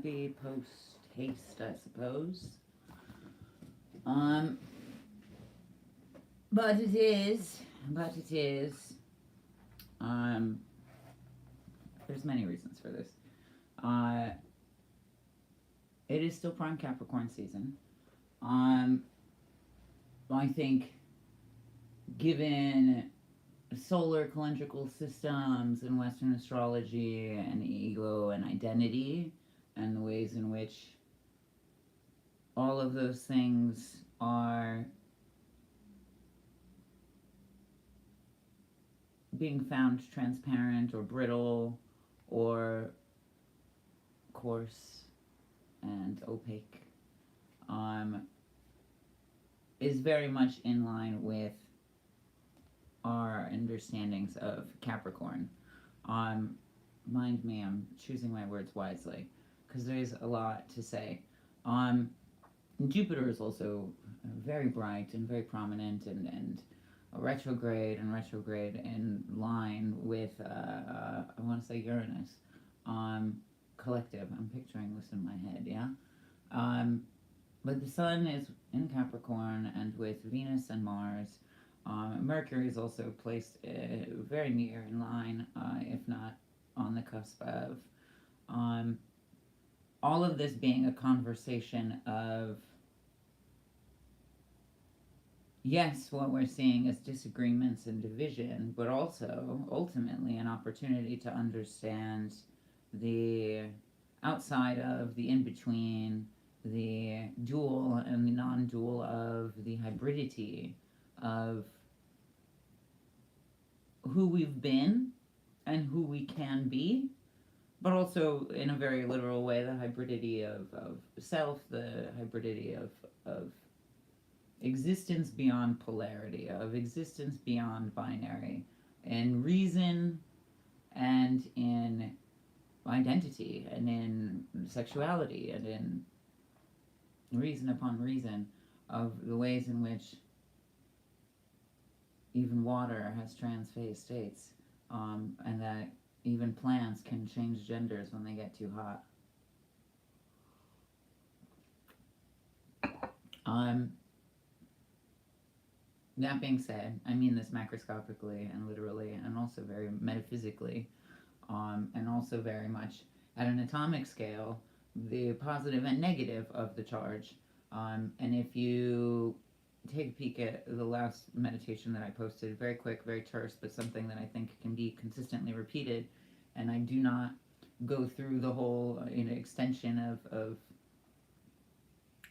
happy post haste, I suppose. But it is, um, there's many reasons for this. Uh, it is still prime Capricorn season. Um, I think, given solar calendrical systems and Western astrology and ego and identity and the ways in which all of those things are being found transparent or brittle or coarse and opaque, is very much in line with our understandings of Capricorn. Mind me, I'm choosing my words wisely because there's a lot to say. Jupiter is also very bright and very prominent and retrograde in line with, I want to say Uranus. Collective, I'm picturing this in my head, yeah? But the Sun is in Capricorn and with Venus and Mars. Mercury is also placed very near in line, if not on the cusp of. All of this being a conversation of, yes, what we're seeing is disagreements and division, but also ultimately an opportunity to understand the outside of, the in between, the dual and the non dual of, the hybridity of who we've been and who we can be, but also in a very literal way, the hybridity of self, the hybridity of existence beyond polarity, of existence beyond binary, in reason and in identity and in sexuality and in reason upon reason of the ways in which even water has trans-phase states, and that even plants can change genders when they get too hot. That being said, I mean this macroscopically and literally and also very metaphysically, and also very much at an atomic scale, the positive and negative of the charge. And if you take a peek at the last meditation that I posted, very quick, very terse, but something that I think can be consistently repeated, and I do not go through the whole extension of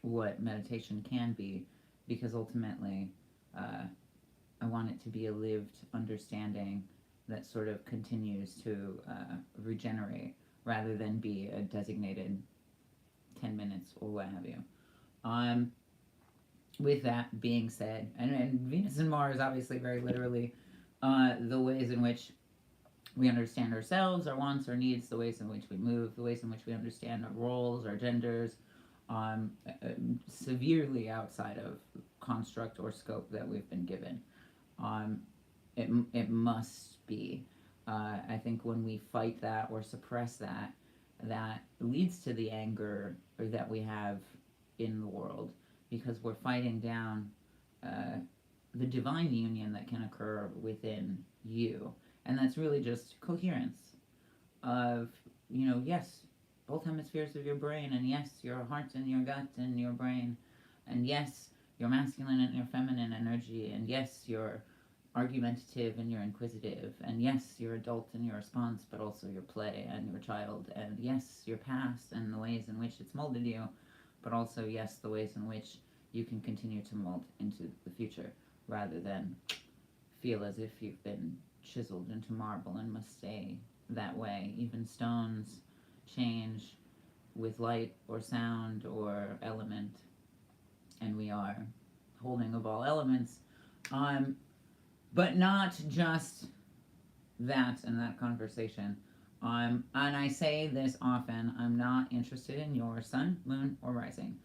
what meditation can be, because ultimately I want it to be a lived understanding that sort of continues to regenerate rather than be a designated 10 minutes or what have you. With that being said, and Venus and Mars obviously very literally, the ways in which we understand ourselves, our wants, our needs, the ways in which we move, the ways in which we understand our roles, our genders, severely outside of construct or scope that we've been given. It must be. I think when we fight that or suppress that, that leads to the anger that we have in the world, because we're fighting down the divine union that can occur within you. And that's really just coherence of, yes, both hemispheres of your brain, and yes, your heart and your gut and your brain, and yes, your masculine and your feminine energy, and yes, your argumentative and your inquisitive, and yes, your adult and your response, but also your play and your child, and yes, your past and the ways in which it's molded you, but also, yes, the ways in which you can continue to mold into the future, rather than feel as if you've been chiseled into marble and must stay that way. Even stones change with light or sound or element, and we are holding of all elements. But not just that in that conversation. And I say this often, I'm not interested in your sun, moon, or rising.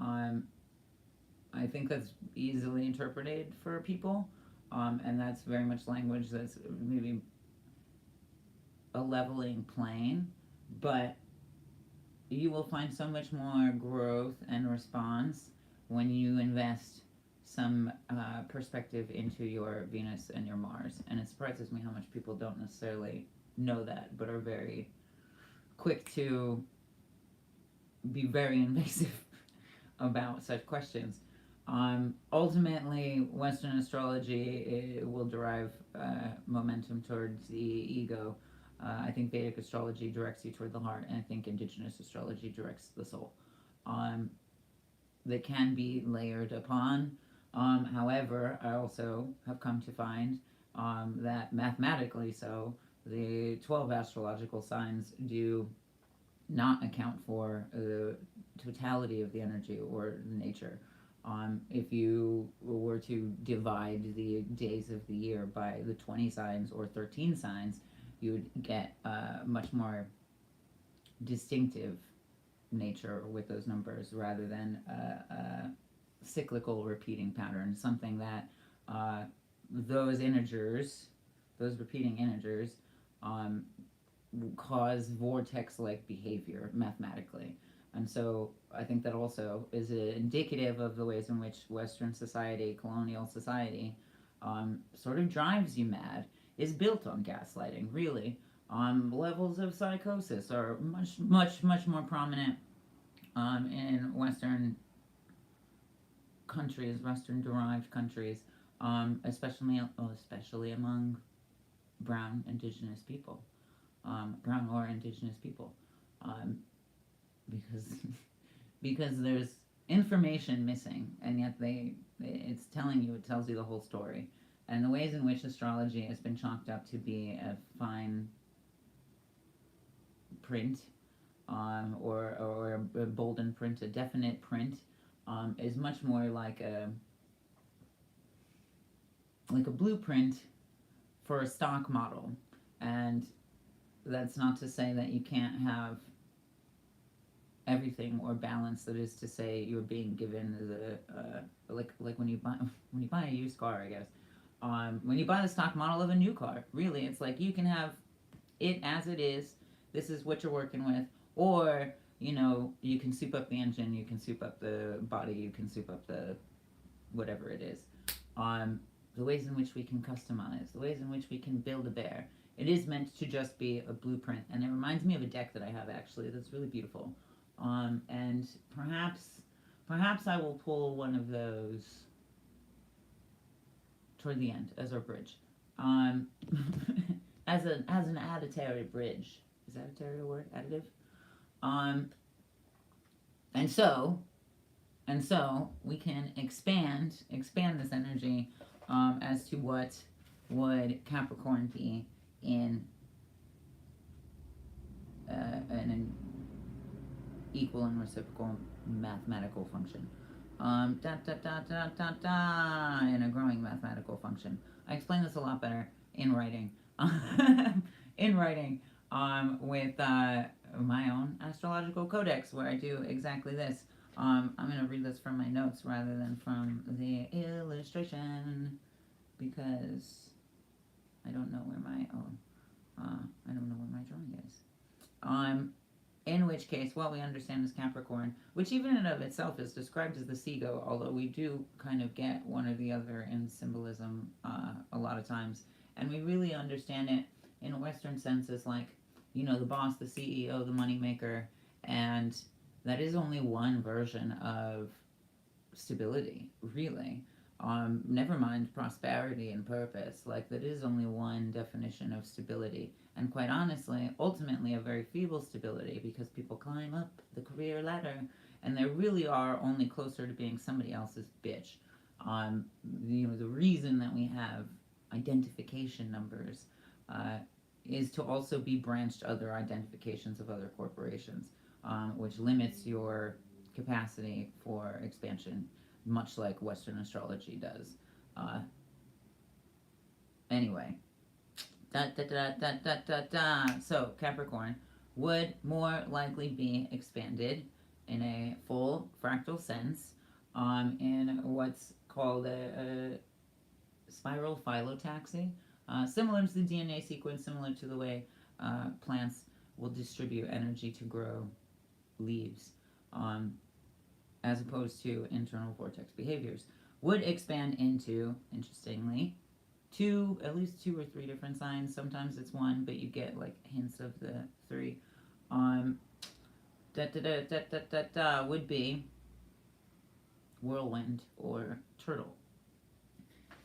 I think that's easily interpreted for people, and that's very much language that's maybe a leveling plane, but you will find so much more growth and response when you invest some perspective into your Venus and your Mars. And it surprises me how much people don't necessarily know that, but are very quick to be very invasive about such questions. Ultimately, Western astrology will derive momentum towards the ego. I think Vedic astrology directs you toward the heart, and I think indigenous astrology directs the soul. Um, they can be layered upon. However, I also have come to find that mathematically so, the 12 astrological signs do not account for the totality of the energy or nature. If you were to divide the days of the year by the 20 signs or 13 signs, you would get a much more distinctive nature with those numbers rather than a cyclical repeating pattern, something that those integers, those repeating integers, um, cause vortex-like behavior mathematically. And so I think that also is indicative of the ways in which Western society, colonial society, sort of drives you mad, is built on gaslighting, really. Levels of psychosis are much more prominent in Western countries, Western-derived countries, especially among brown indigenous people. Brown or indigenous people, because because there's information missing, and yet it tells you the whole story, and the ways in which astrology has been chalked up to be a fine print, or a bolden print, a definite print, is much more like a blueprint for a stock model, and that's not to say that you can't have everything or balance. That is to say, you're being given the like when you buy a used car, I guess. When you buy the stock model of a new car, really, it's like you can have it as it is. This is what you're working with, or you can soup up the engine, you can soup up the body, you can soup up the whatever it is. The ways in which we can customize, the ways in which we can build a bear. It is meant to just be a blueprint, and it reminds me of a deck that I have actually that's really beautiful. And perhaps I will pull one of those toward the end as our bridge, as an additory bridge. Is additory a word? Additive. And so we can expand this energy as to what would Capricorn be in an equal and reciprocal mathematical function. In a growing mathematical function. I explain this a lot better in writing. In writing, with my own astrological codex, where I do exactly this. I'm going to read this from my notes rather than from the illustration, because I don't know where my drawing is. In which case, what we understand is Capricorn, which even in of itself is described as the seagull, although we do kind of get one or the other in symbolism a lot of times, and we really understand it in a Western sense as like, the boss, the CEO, the moneymaker, and that is only one version of stability, really. Never mind prosperity and purpose. Like, that is only one definition of stability. And quite honestly, ultimately a very feeble stability, because people climb up the career ladder and they really are only closer to being somebody else's bitch. The reason that we have identification numbers is to also be branched other identifications of other corporations, which limits your capacity for expansion, much like Western astrology does. Anyway. So, Capricorn would more likely be expanded in a full fractal sense in what's called a spiral phyllotaxy, similar to the DNA sequence, similar to the way plants will distribute energy to grow leaves, as opposed to internal vortex behaviors, would expand into, interestingly, at least two or three different signs. Sometimes it's one, but you get like hints of the three. Would be whirlwind or turtle.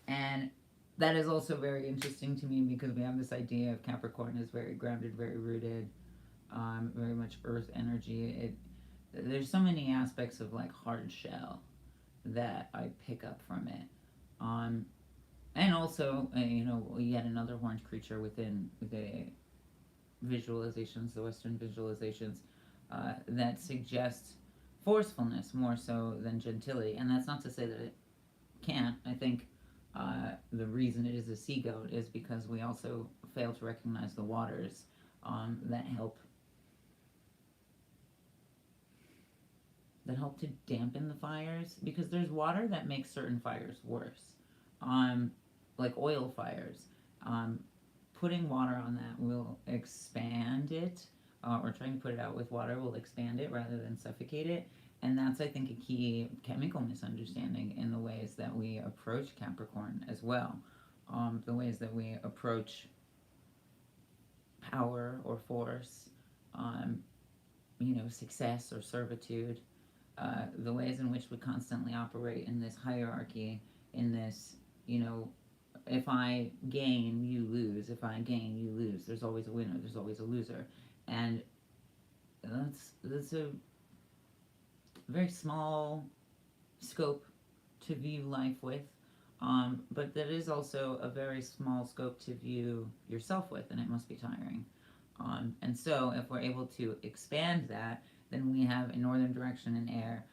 And that is also very interesting to me because we have this idea of Capricorn as very grounded, very rooted, very much earth energy. There's so many aspects of like hard shell that I pick up from it. And also, yet another horned creature within the visualizations, the Western visualizations, that suggests forcefulness more so than gentility. And that's not to say that it can't. I think the reason it is a sea goat is because we also fail to recognize the waters that help to dampen the fires, because there's water that makes certain fires worse, like oil fires. Putting water on that will expand it, or trying to put it out with water will expand it rather than suffocate it. And that's, I think, a key chemical misunderstanding in the ways that we approach Capricorn as well. The ways that we approach power or force, success or servitude. The ways in which we constantly operate in this hierarchy, in this, if I gain, you lose. If I gain, you lose. There's always a winner. There's always a loser. And that's a very small scope to view life with, but that is also a very small scope to view yourself with, and it must be tiring. And so if we're able to expand that, then we have a northern direction in air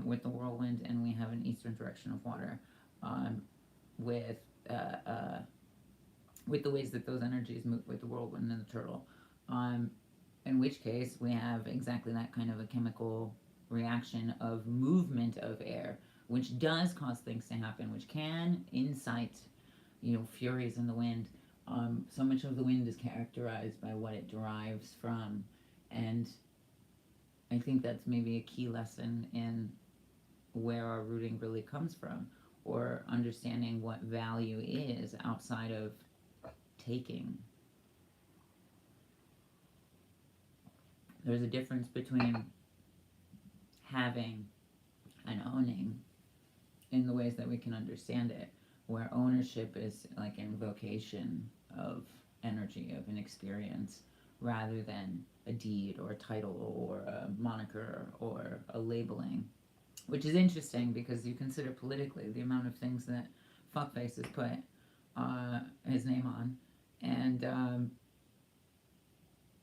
with the whirlwind, and we have an eastern direction of water with the ways that those energies move with the whirlwind and the turtle. In which case, we have exactly that kind of a chemical reaction of movement of air, which does cause things to happen, which can incite, furies in the wind. So much of the wind is characterized by what it derives from, and I think that's maybe a key lesson in where our rooting really comes from, or understanding what value is outside of taking. There's a difference between having and owning in the ways that we can understand it, where ownership is like an invocation of energy, of an experience, rather than a deed or a title or a moniker or a labeling. Which is interesting because you consider politically the amount of things that fuckface has put his name on, and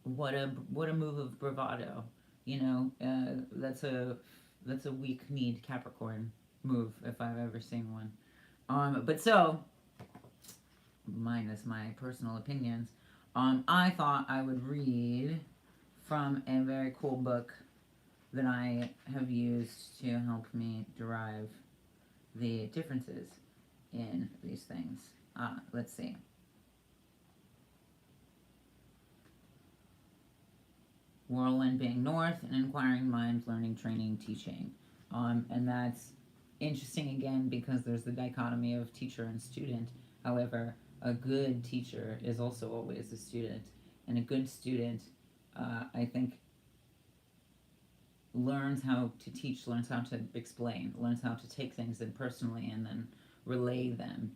what a move of bravado. That's a weak-kneed Capricorn move if I've ever seen one. But so, minus my personal opinions, I thought I would read from a very cool book that I have used to help me derive the differences in these things. Let's see. Whirlwind being north, and inquiring mind, learning, training, teaching. And that's interesting again because there's the dichotomy of teacher and student. However, a good teacher is also always a student. And a good student, I think, learns how to teach, learns how to explain, learns how to take things in personally and then relay them,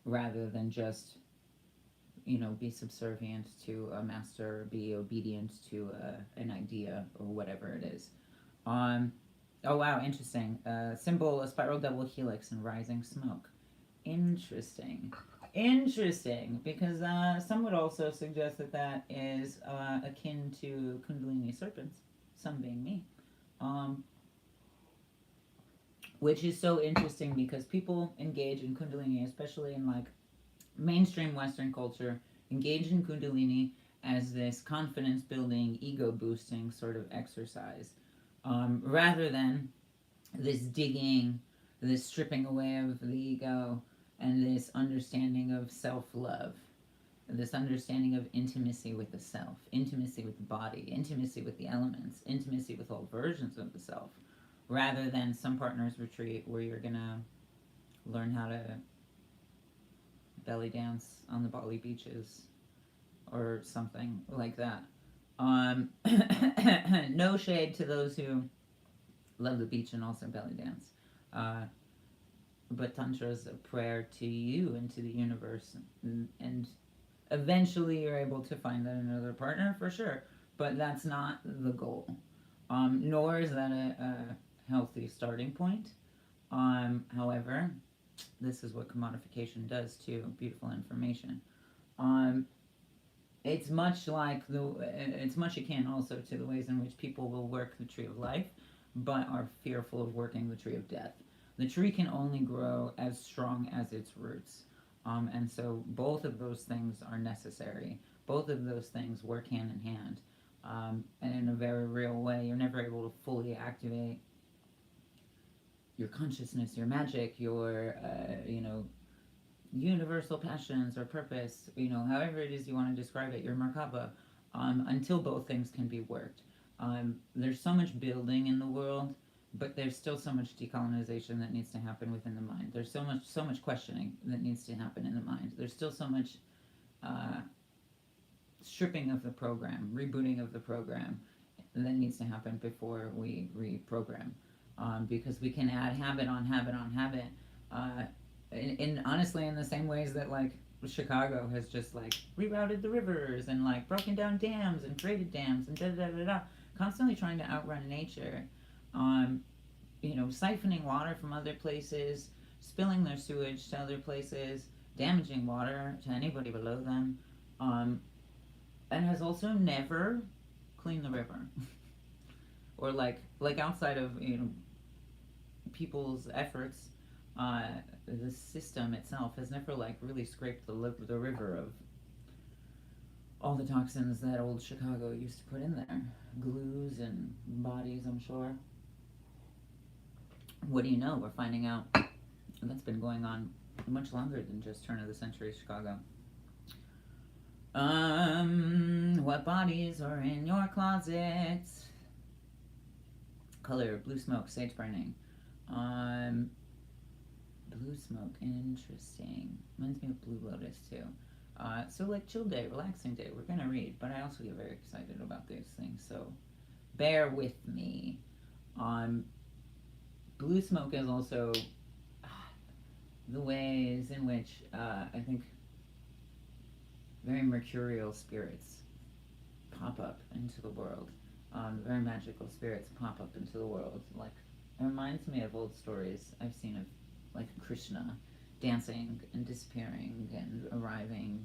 rather than just, be subservient to a master, be obedient to an idea or whatever it is. Oh wow, interesting. Symbol, a spiral double helix and rising smoke. Interesting, because some would also suggest that is akin to Kundalini serpents, some being me. Which is so interesting because people engage in Kundalini, especially in like mainstream Western culture, engage in Kundalini as this confidence building, ego boosting sort of exercise, rather than this digging, this stripping away of the ego, and this understanding of self-love. this understanding of intimacy with the self, intimacy with the body, intimacy with the elements, intimacy with all versions of the self, rather than some partners retreat where you're gonna learn how to belly dance on the Bali beaches or something like that. No shade to those who love the beach and also belly dance. But Tantra is a prayer to you and to the universe, and eventually you're able to find another partner for sure, but that's not the goal. Nor is that a healthy starting point. However, this is what commodification does to beautiful information. It's much akin also to the ways in which people will work the tree of life, but are fearful of working the tree of death. The tree can only grow as strong as its roots. And so both of those things are necessary. Both of those things work hand in hand. And in a very real way, you're never able to fully activate your consciousness, your magic, your, universal passions or purpose, however it is you want to describe it, your Merkaba, until both things can be worked. There's so much building in the world, but there's still so much decolonization that needs to happen within the mind. There's so much questioning that needs to happen in the mind. There's still so much stripping of the program, rebooting of the program that needs to happen before we reprogram. Because we can add habit on habit on habit. In honestly, in the same ways that like Chicago has just like rerouted the rivers and like broken down dams and created dams and da da da da, constantly trying to outrun nature. Siphoning water from other places, spilling their sewage to other places, damaging water to anybody below them, and has also never cleaned the river. Or like outside of people's efforts, the system itself has never like really scraped the river of all the toxins that old Chicago used to put in there, glues and bodies, I'm sure. What do you know? We're finding out that's been going on much longer than just turn of the century Chicago. What bodies are in your closet? Color, blue smoke, sage burning. Blue smoke, interesting. Reminds me of Blue Lotus too. So like chill day, relaxing day, we're gonna read, but I also get very excited about these things, so bear with me. Blue smoke is also the ways in which I think very mercurial spirits pop up into the world. Very magical spirits pop up into the world. Like, it reminds me of old stories I've seen of like Krishna dancing and disappearing and arriving.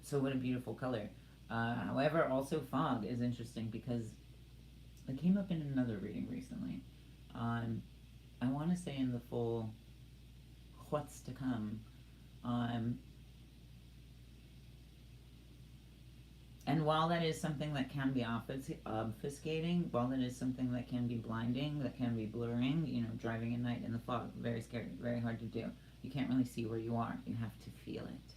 So what a beautiful color. However, also fog is interesting because it came up in another reading recently. I want to say in the full what's to come. And while that is something that can be obfuscating, while that is something that can be blinding, that can be blurring, driving at night in the fog, very scary, very hard to do. You can't really see where you are. You have to feel it.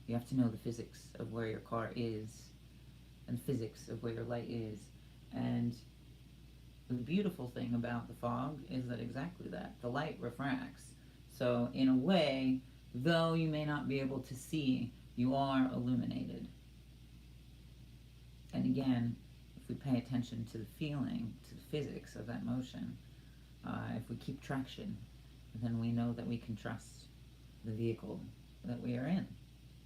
You have to know the physics of where your car is and the physics of where your light is. And the beautiful thing about the fog is that exactly that. The light refracts. So in a way, though you may not be able to see, you are illuminated. And again, if we pay attention to the feeling, to the physics of that motion, if we keep traction, then we know that we can trust the vehicle that we are in.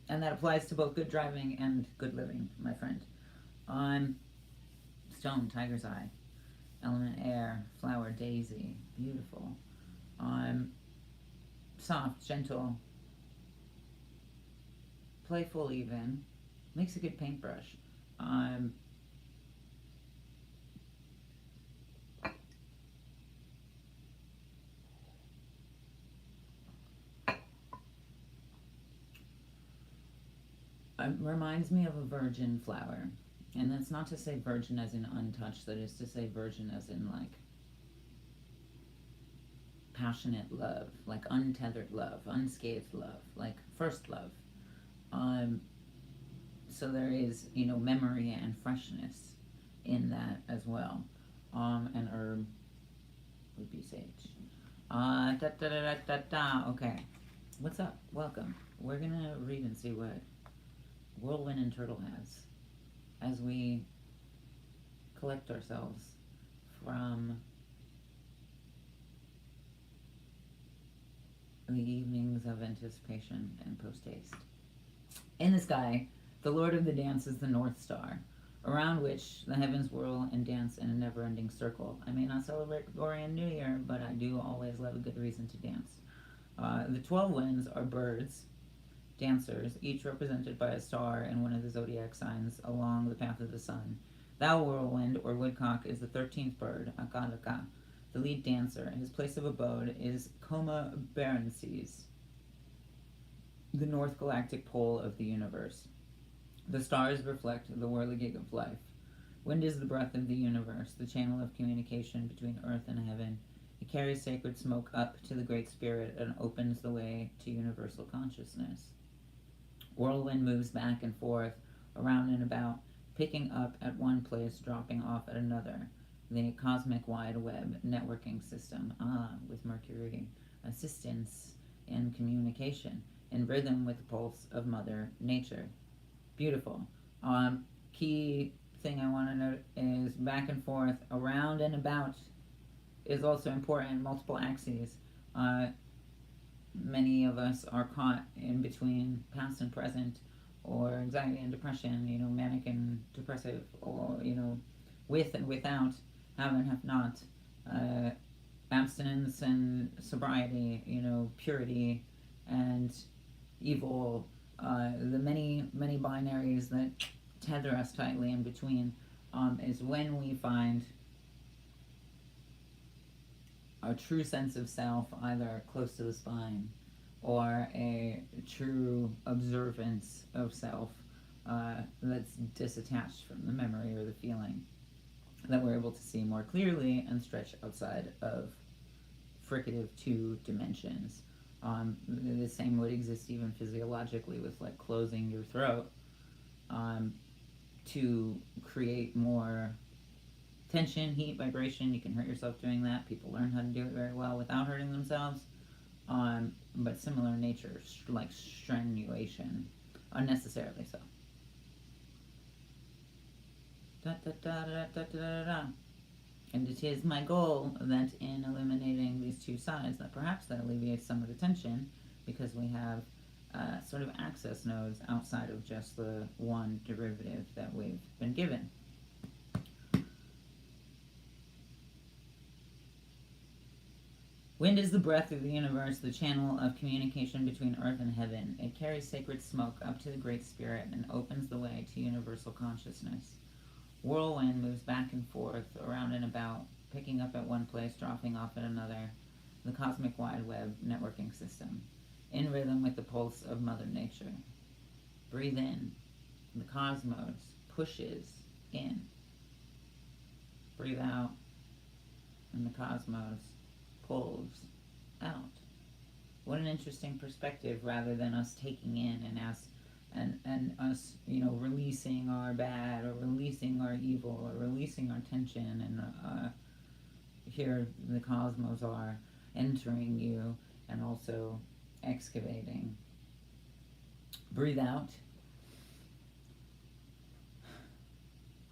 And that applies to both good driving and good living, my friend. Stone, tiger's eye. Element air, flower, daisy, beautiful. Soft, gentle, playful even. Makes a good paintbrush. It reminds me of a virgin flower. And that's not to say virgin as in untouched, that is to say virgin as in like passionate love, like untethered love, unscathed love, like first love. Um, so there is, memory and freshness in that as well. An herb would be sage. Da, da, da, da, da, da. Okay, what's up? Welcome. We're gonna read and see what Whirlwind and Turtle has as we collect ourselves from the evenings of anticipation and post-haste. In the sky, the Lord of the Dance is the North Star, around which the heavens whirl and dance in a never-ending circle. I may not celebrate Gregorian New Year, but I do always love a good reason to dance. The 12 winds are birds, dancers, each represented by a star in one of the zodiac signs along the path of the sun. Thou whirlwind, or woodcock, is the 13th bird, Akadaka, the lead dancer. His place of abode is Coma Berenices, the north galactic pole of the universe. The stars reflect the whirligig of life. Wind is the breath of the universe, the channel of communication between earth and heaven. It carries sacred smoke up to the Great Spirit and opens the way to universal consciousness. Whirlwind moves back and forth, around and about, picking up at one place, dropping off at another. The cosmic wide web networking system, with Mercury, assistance in communication, in rhythm with the pulse of Mother Nature. Beautiful. Key thing I want to note is back and forth, around and about is also important. Multiple axes. Many of us are caught in between past and present, or anxiety and depression, manic and depressive, or, with and without, have and have not, abstinence and sobriety, purity and evil, the many binaries that tether us tightly in between, is when we find a true sense of self, either close to the spine or a true observance of self that's disattached from the memory or the feeling, that we're able to see more clearly and stretch outside of fricative two dimensions. The same would exist even physiologically with like closing your throat to create more tension, heat, vibration. You can hurt yourself doing that. People learn how to do it very well without hurting themselves. But similar nature, like strenuation, unnecessarily so. And it is my goal that in illuminating these two sides, that perhaps that alleviates some of the tension, because we have sort of access nodes outside of just the one derivative that we've been given. Wind is the breath of the universe, the channel of communication between earth and heaven. It carries sacred smoke up to the Great Spirit and opens the way to universal consciousness. Whirlwind moves back and forth, around and about, picking up at one place, dropping off at another. The cosmic wide web networking system, in rhythm with the pulse of Mother Nature. Breathe in. The cosmos pushes in. Breathe out. And the cosmos pulls out. What an interesting perspective, rather than us taking in and us, releasing our bad or releasing our evil or releasing our tension, and here the cosmos are entering you and also excavating. Breathe out.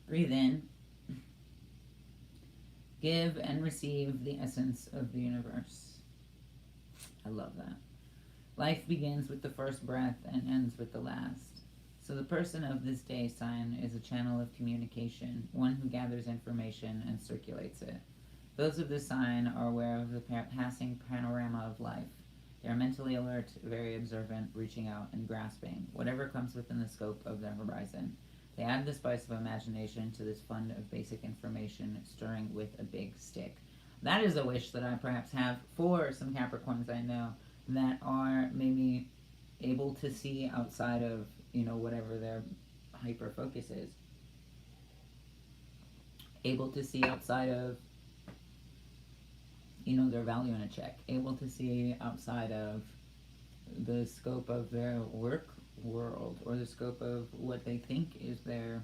Breathe in. Give and receive the essence of the universe. I love that. Life begins with the first breath and ends with the last. So the person of this day sign is a channel of communication, one who gathers information and circulates it. Those of this sign are aware of the passing panorama of life. They are mentally alert, very observant, reaching out and grasping whatever comes within the scope of their horizon. They add the spice of imagination to this fund of basic information, stirring with a big stick. That is a wish that I perhaps have for some Capricorns I know that are maybe able to see outside of, whatever their hyper focus is. Able to see outside of their value in a check, able to see outside of the scope of their work world or the scope of what they think is their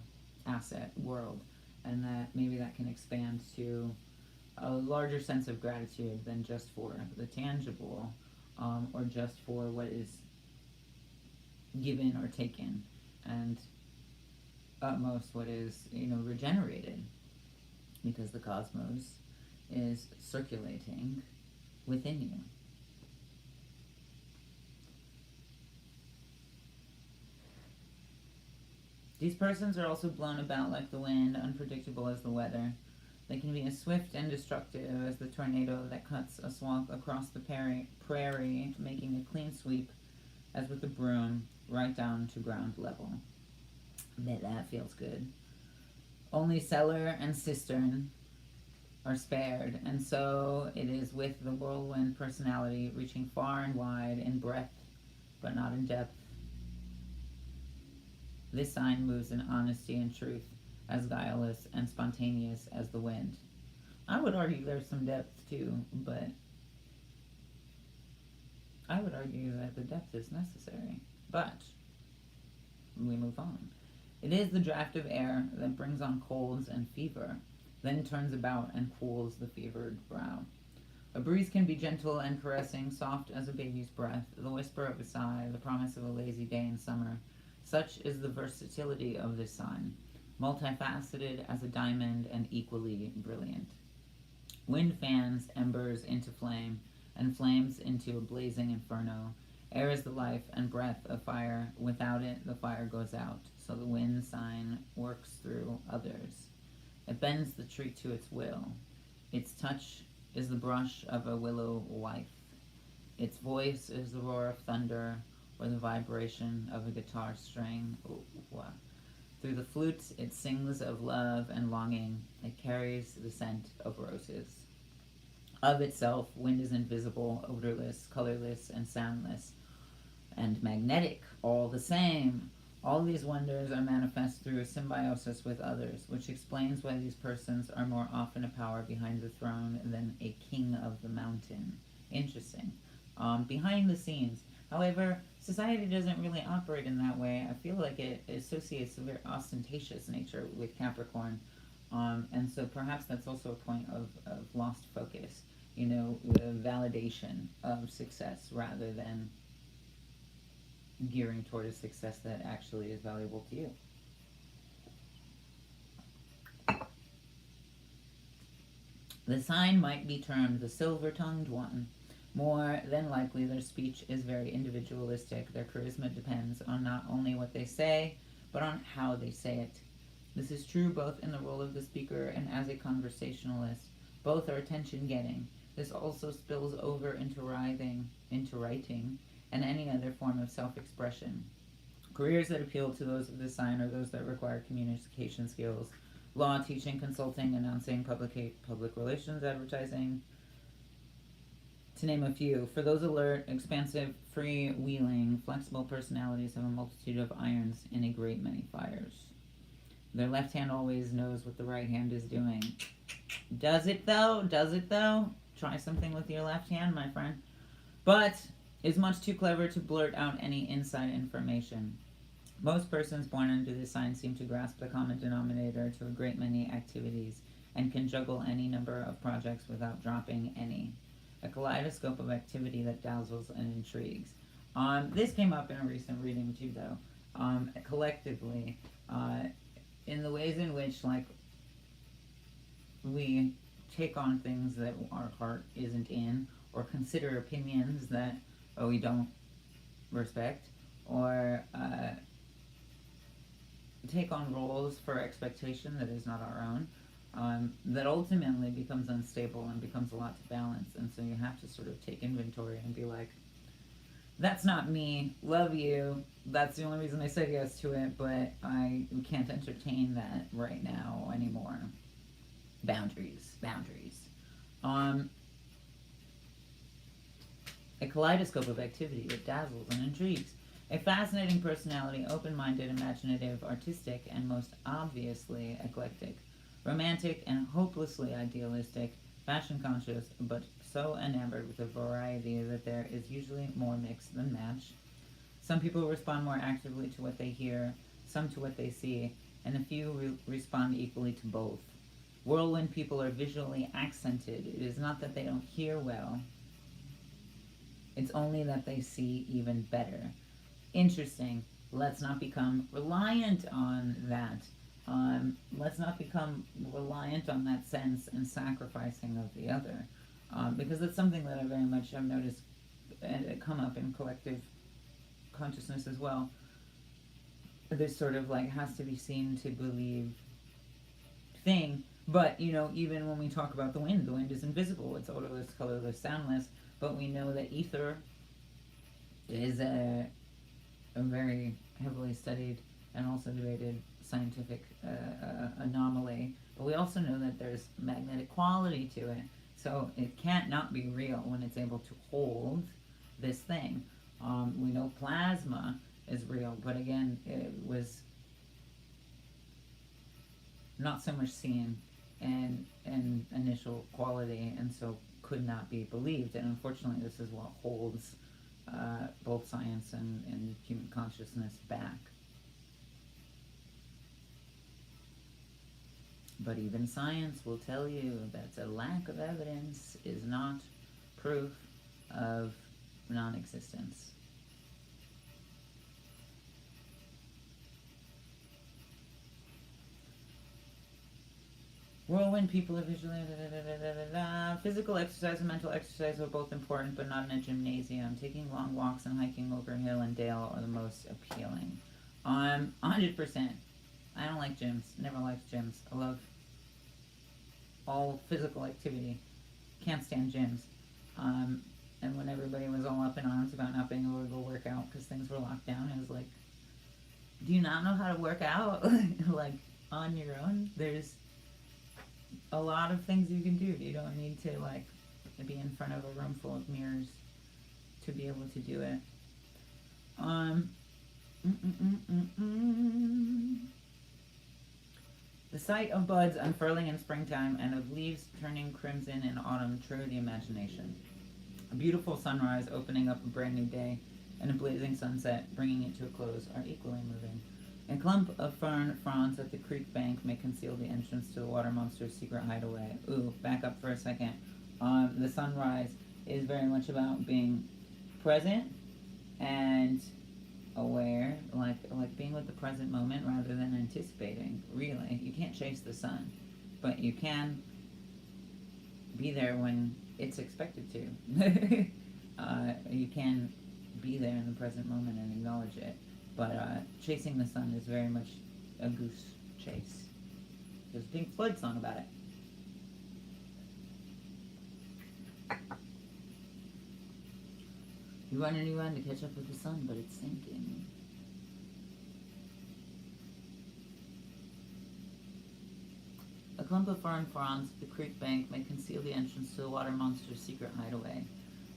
asset world, and that maybe that can expand to a larger sense of gratitude than just for the tangible, or just for what is given or taken, and at most what is regenerated, because the cosmos is circulating within you. These persons are also blown about like the wind, unpredictable as the weather. They can be as swift and destructive as the tornado that cuts a swath across the prairie, making a clean sweep, as with a broom, right down to ground level. That feels good. Only cellar and cistern are spared, and so it is with the whirlwind personality, reaching far and wide in breadth, but not in depth. This sign moves in honesty and truth, as guileless and spontaneous as the wind. I would argue there's some depth too, but I would argue that the depth is necessary. But we move on. It is the draft of air that brings on colds and fever, then turns about and cools the fevered brow. A breeze can be gentle and caressing, soft as a baby's breath, the whisper of a sigh, the promise of a lazy day in summer. Such is the versatility of this sign, multifaceted as a diamond and equally brilliant. Wind fans embers into flame, and flames into a blazing inferno. Air is the life and breath of fire. Without it, the fire goes out, so the wind sign works through others. It bends the tree to its will. Its touch is the brush of a willow wife. Its voice is the roar of thunder, or the vibration of a guitar string. Through the flute it sings of love and longing. It carries the scent of roses. Of itself, wind is invisible, odorless, colorless, and soundless, and magnetic all the same. All these wonders are manifest through a symbiosis with others, which explains why these persons are more often a power behind the throne than a king of the mountain. Interesting. Behind the scenes. However, society doesn't really operate in that way. I feel like it associates a very ostentatious nature with Capricorn. And so perhaps that's also a point of lost focus, the validation of success rather than gearing toward a success that actually is valuable to you. The sign might be termed the silver-tongued one. More than likely, their speech is very individualistic. Their charisma depends on not only what they say, but on how they say it. This is true both in the role of the speaker and as a conversationalist. Both are attention-getting. This also spills over into writing, and any other form of self-expression. Careers that appeal to those of this sign are those that require communication skills, law, teaching, consulting, announcing, public relations, advertising, to name a few. For those alert, expansive, free-wheeling, flexible personalities have a multitude of irons in a great many fires. Their left hand always knows what the right hand is doing. Does it though? Does it though? Try something with your left hand, my friend. But is much too clever to blurt out any inside information. Most persons born under this sign seem to grasp the common denominator to a great many activities and can juggle any number of projects without dropping any. A kaleidoscope of activity that dazzles and intrigues. This came up in a recent reading too, though. Collectively, in the ways in which, we take on things that our heart isn't in, or consider opinions that we don't respect, or take on roles for expectation that is not our own. That ultimately becomes unstable and becomes a lot to balance. And so you have to sort of take inventory and be like, that's not me, love you, that's the only reason I said yes to it, but I can't entertain that right now anymore. Boundaries. A kaleidoscope of activity that dazzles and intrigues. A fascinating personality, open-minded, imaginative, artistic, and most obviously eclectic. Romantic and hopelessly idealistic, fashion conscious, but so enamored with the variety that there is usually more mix than match. Some people respond more actively to what they hear, some to what they see, and a few respond equally to both. Whirlwind people are visually accented. It is not that they don't hear well, it's only that they see even better. Interesting. Let's not become reliant on that. Let's not become reliant on that sense and sacrificing of the other. Because it's something that I very much have noticed come up in collective consciousness as well. This sort of like has to be seen to believe thing. But, you know, even when we talk about the wind is invisible. It's odorless, colorless, soundless. But we know that ether is a very heavily studied and also debated scientific anomaly. But we also know that there's magnetic quality to it. So it can't not be real when it's able to hold this thing. We know plasma is real, but again, it was not so much seen in initial quality, and so could not be believed. And unfortunately, this is what holds both science and human consciousness back. But even science will tell you that a lack of evidence is not proof of non-existence. Whirlwind people are visually... Physical exercise and mental exercise are both important, but not in a gymnasium. Taking long walks and hiking over hill and dale are the most appealing. 100%. I don't like gyms. Never liked gyms. I love all physical activity. Can't stand gyms. And when everybody was all up in arms about not being able to go work out because things were locked down, I was like, do you not know how to work out? Like, on your own? There's a lot of things you can do. You don't need to, like, be in front of a room full of mirrors to be able to do it. The sight of buds unfurling in springtime and of leaves turning crimson in autumn trigger the imagination. A beautiful sunrise opening up a brand new day and a blazing sunset bringing it to a close are equally moving. A clump of fern fronds at the creek bank may conceal the entrance to the water monster's secret hideaway. Ooh, back up for a second. The sunrise is very much about being present and aware, like being with the present moment rather than anticipating. Really, you can't chase the sun, but you can be there when it's expected to. You can be there in the present moment and acknowledge it. But chasing the sun is very much a goose chase. There's a Pink Floyd song about it. You run and you run to catch up with the sun, but it's sinking. A clump of fern fronds at the creek bank may conceal the entrance to the water monster's secret hideaway.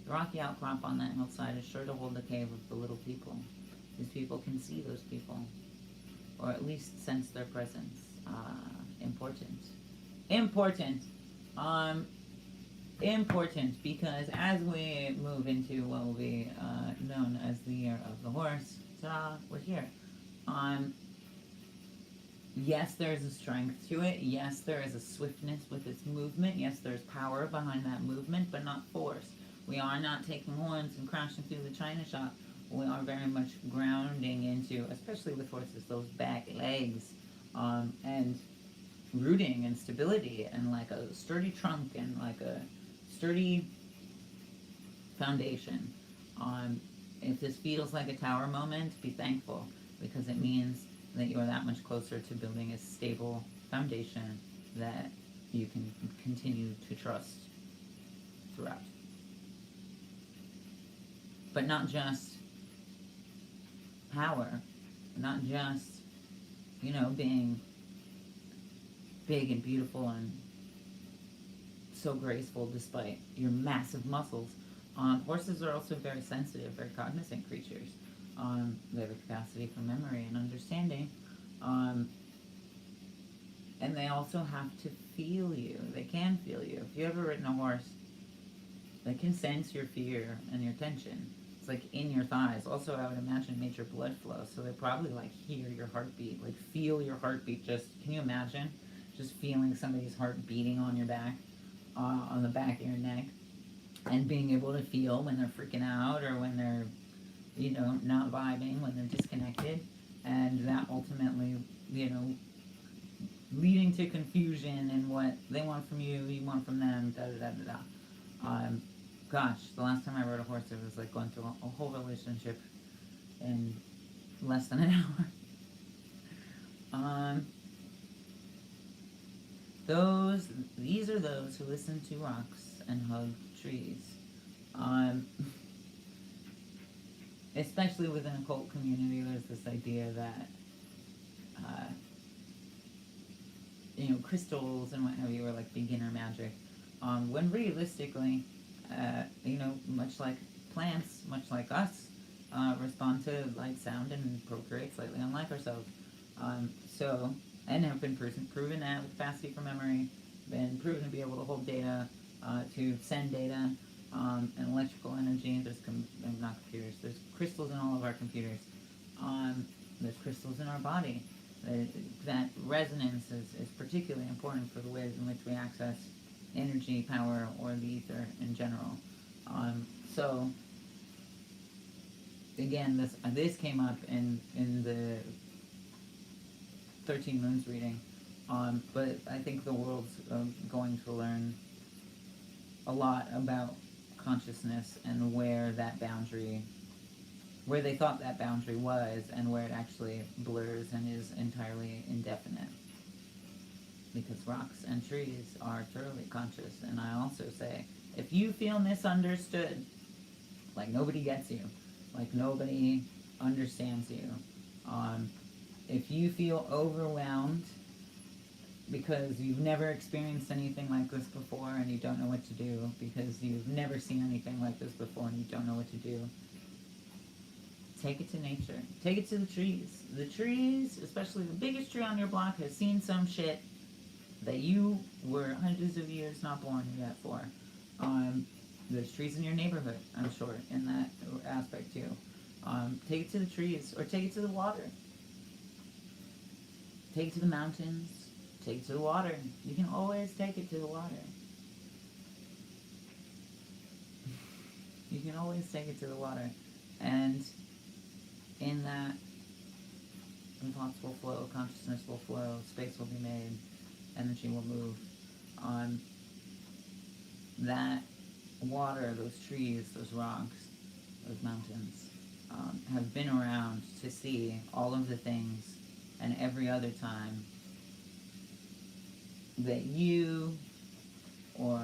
The rocky outcrop on that hillside is sure to hold the cave of the little people. These people can see those people, or at least sense their presence. Important. Important, because as we move into what will be known as the year of the horse, we're here. Yes, there's a strength to it. Yes, there is a swiftness with its movement. Yes, there's power behind that movement, but not force. We are not taking horns and crashing through the china shop. We are very much grounding into, especially with horses, those back legs, and rooting and stability and like a sturdy trunk and like a sturdy foundation. If this feels like a tower moment, be thankful, because it means that you are that much closer to building a stable foundation that you can continue to trust throughout. But not just power, not just, being big and beautiful and so graceful despite your massive muscles. Horses are also very sensitive, very cognizant creatures. They have a capacity for memory and understanding. And they also have to feel you. They can feel you. If you ever ridden a horse, they can sense your fear and your tension. It's like in your thighs. Also, I would imagine major blood flow. So they probably like hear your heartbeat, like feel your heartbeat. Just, can you imagine just feeling somebody's heart beating on your back, on the back of your neck, and being able to feel when they're freaking out or when they're, you know, not vibing, when they're disconnected. And that ultimately, you know, leading to confusion in what they want from you, you want from them, da da da da da. Gosh, the last time I rode a horse, it was like going through a whole relationship in less than an hour. These are those who listen to rocks and hug trees. Especially within a cult community, there's this idea that you know, crystals and what have you are like beginner magic. When realistically, you know, much like plants, much like us, respond to light, sound, and procreate slightly unlike ourselves. And have been proven to have capacity for memory, been proven to be able to hold data, to send data, and electrical energy. There's not computers. There's crystals in all of our computers. There's crystals in our body. That resonance is particularly important for the ways in which we access energy, power, or the ether in general. So again, this came up in the 13 Moons reading, but I think the world's going to learn a lot about consciousness and where they thought that boundary was, and where it actually blurs and is entirely indefinite. Because rocks and trees are thoroughly conscious. And I also say, if you feel misunderstood, like nobody gets you, like nobody understands you, if you feel overwhelmed because you've never experienced anything like this before and you don't know what to do, because you've never seen anything like this before and you don't know what to do, take it to nature. Take it to the trees. The trees, especially the biggest tree on your block, has seen some shit that you were hundreds of years not born yet for. There's trees in your neighborhood, I'm sure, in that aspect too. Take it to the trees, or take it to the water. Take it to the mountains. Take it to the water. You can always take it to the water. You can always take it to the water. And in that, thoughts will flow, consciousness will flow, space will be made, energy will move. That water, those trees, those rocks, those mountains, have been around to see all of the things and every other time that you or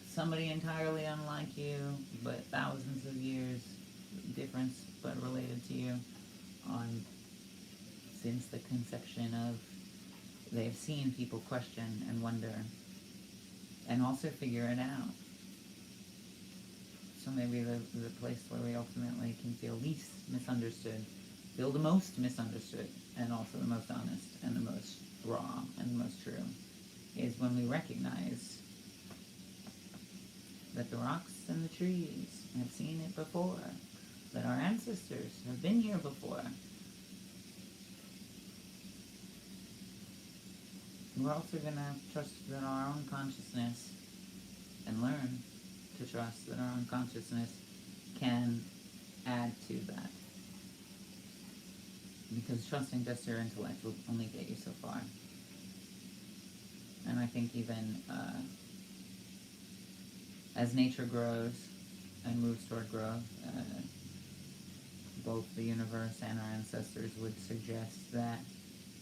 somebody entirely unlike you, but thousands of years difference but related to you, since the conception of, they've seen people question and wonder and also figure it out. So maybe the place where we ultimately can feel least misunderstood, feel the most misunderstood, and also the most honest and the most raw and the most true, is when we recognize that the rocks and the trees have seen it before, that our ancestors have been here before. We're also going to trust that our own consciousness, and learn to trust that our own consciousness can add to that. Because trusting just your intellect will only get you so far. And I think even as nature grows and moves toward growth, both the universe and our ancestors would suggest that,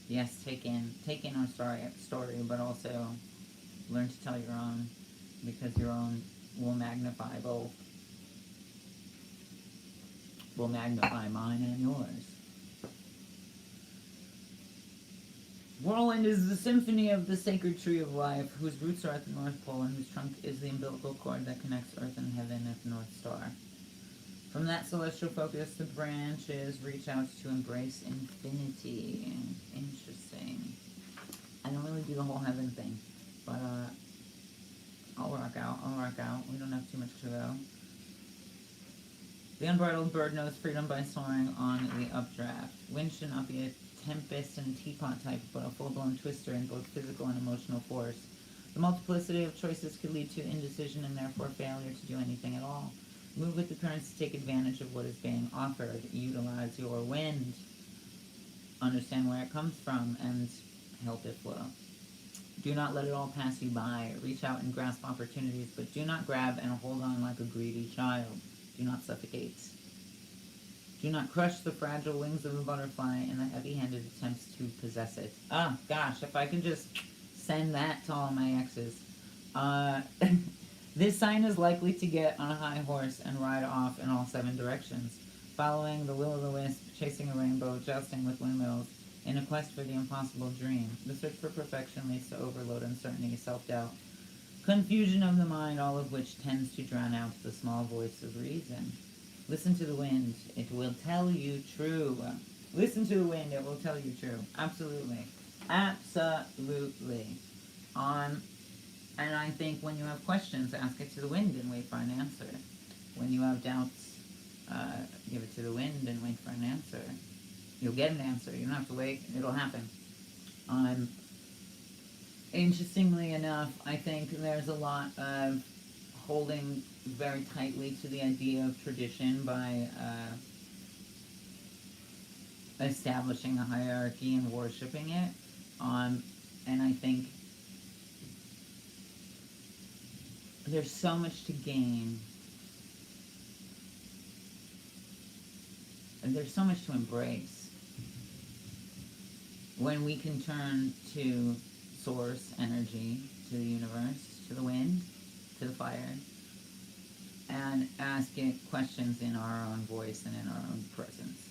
yes, take in our story, but also learn to tell your own, because your own will magnify both. Will magnify mine and yours. Whirlwind is the symphony of the sacred tree of life, whose roots are at the North Pole and whose trunk is the umbilical cord that connects Earth and Heaven at the North Star. From that celestial focus, the branches reach out to embrace infinity. Interesting. I don't really would be the whole heaven thing. But, I'll rock out. We don't have too much to go. The unbridled bird knows freedom by soaring on the updraft. Wind should not be a tempest and teapot type, but a full-blown twister in both physical and emotional force. The multiplicity of choices could lead to indecision and therefore failure to do anything at all. Move with the currents to take advantage of what is being offered. Utilize your wind. Understand where it comes from and help it flow. Do not let it all pass you by. Reach out and grasp opportunities, but do not grab and hold on like a greedy child. Do not suffocate. Do not crush the fragile wings of a butterfly in the heavy-handed attempts to possess it. Ah, gosh, if I could just send that to all my exes. This sign is likely to get on a high horse and ride off in all 7 directions, following the will-o'-the-wisp, chasing a rainbow, jousting with windmills, in a quest for the impossible dream. The search for perfection leads to overload, uncertainty, self-doubt, confusion of the mind, all of which tends to drown out the small voice of reason. Listen to the wind. It will tell you true. Listen to the wind. It will tell you true. Absolutely. Absolutely. And I think when you have questions, ask it to the wind and wait for an answer. When you have doubts, give it to the wind and wait for an answer. You'll get an answer. You don't have to wait. It'll happen. Interestingly enough, I think there's a lot of holding very tightly to the idea of tradition by establishing a hierarchy and worshiping it. And I think there's so much to gain. And there's so much to embrace when we can turn to source energy, to the universe, to the wind, to the fire, and ask it questions in our own voice and in our own presence,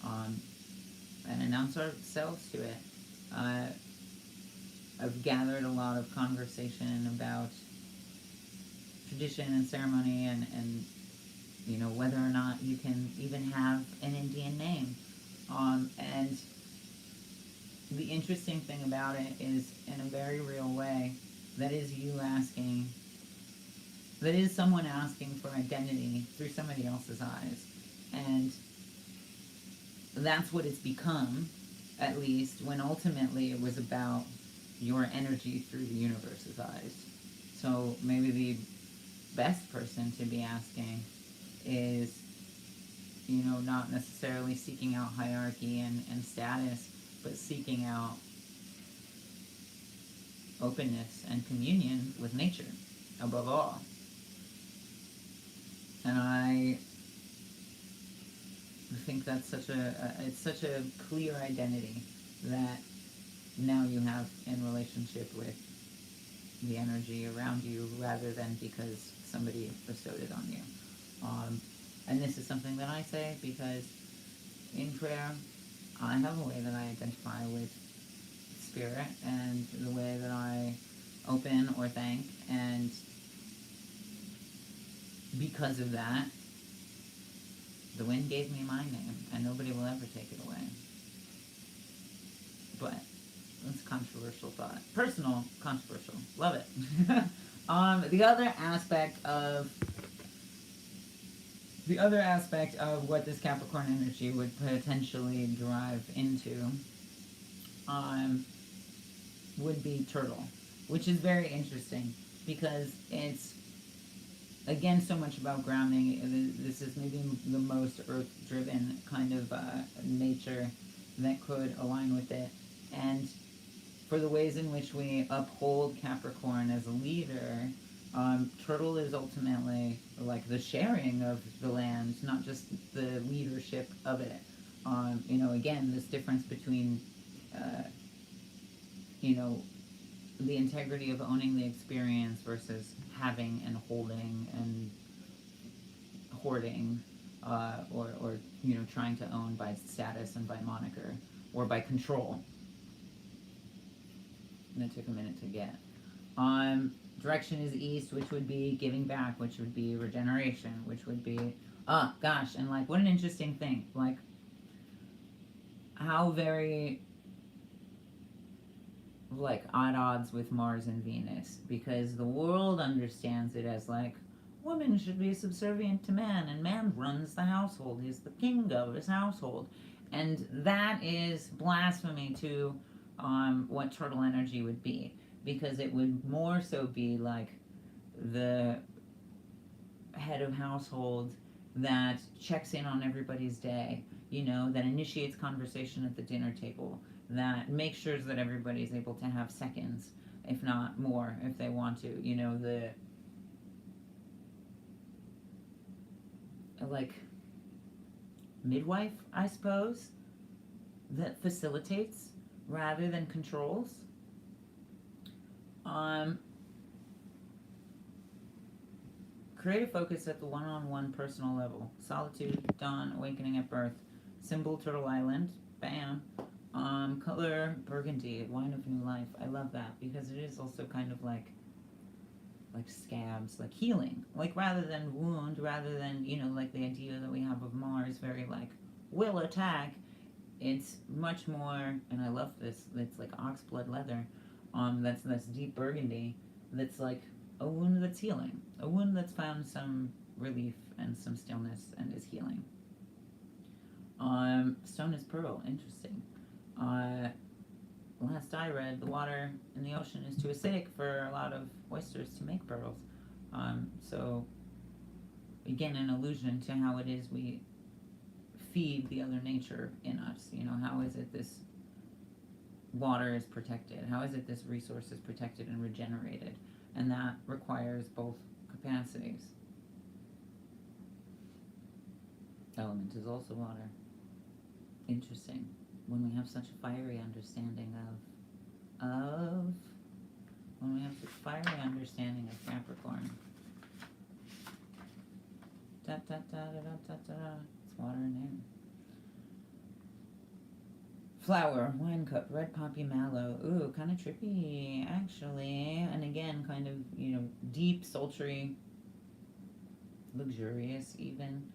and announce ourselves to it. I've gathered a lot of conversation about tradition and ceremony and you know, whether or not you can even have an Indian name. And the interesting thing about it is, in a very real way, that is someone asking for identity through somebody else's eyes. And that's what it's become, at least, when ultimately it was about your energy through the universe's eyes. So maybe the best person to be asking is, you know, not necessarily seeking out hierarchy and status, but seeking out openness and communion with nature, above all. And I think that's such a clear identity that now you have in relationship with the energy around you, rather than because somebody bestowed it on you. And this is something that I say because in prayer, I have a way that I identify with spirit and the way that I open or thank, and because of that, the wind gave me my name, and nobody will ever take it away. But that's a controversial thought. Personal, controversial. Love it. The other aspect of what this Capricorn energy would potentially drive into would be turtle, which is very interesting because it's, again, so much about grounding. This is maybe the most earth-driven kind of nature that could align with it. And for the ways in which we uphold Capricorn as a leader, turtle is ultimately like the sharing of the land, not just the leadership of it. You know, again, this difference between, you know, the integrity of owning the experience versus having and holding and hoarding, or you know, trying to own by status and by moniker or by control. And it took a minute to get. Direction is east, which would be giving back, which would be regeneration, which would be, oh gosh, and like, what an interesting thing. Like, how very like at odds with Mars and Venus, because the world understands it as like woman should be subservient to man, and man runs the household. He's the king of his household, and that is blasphemy to what turtle energy would be, because it would more so be like the head of household that checks in on everybody's day, you know, that initiates conversation at the dinner table, that makes sure that everybody's able to have seconds, if not more, if they want to. You know, the like midwife, I suppose, that facilitates rather than controls. Create a focus at the one-on-one personal level. Solitude, dawn, awakening at birth. Symbol, Turtle Island. Bam. Color, burgundy, wine of new life. I love that, because it is also kind of like scabs, like healing. Like, rather than wound, rather than, you know, like the idea that we have of Mars, very like, will attack. It's much more, and I love this, it's like oxblood leather. That's deep burgundy. That's like a wound that's healing, a wound that's found some relief and some stillness and is healing. Stone is pearl. Interesting. Last I read, the water in the ocean is too acidic for a lot of oysters to make pearls. So again, an allusion to how it is we feed the other nature in us. You know, how is it this water is protected? How is it this resource is protected and regenerated? And that requires both capacities. Element is also water. Interesting. When we have such a fiery understanding when we have such a fiery understanding of Capricorn. Da da da da da da da. It's water in air. Flower, wine cup, red poppy mallow. Ooh, kind of trippy, actually. And again, kind of, you know, deep, sultry, luxurious, even.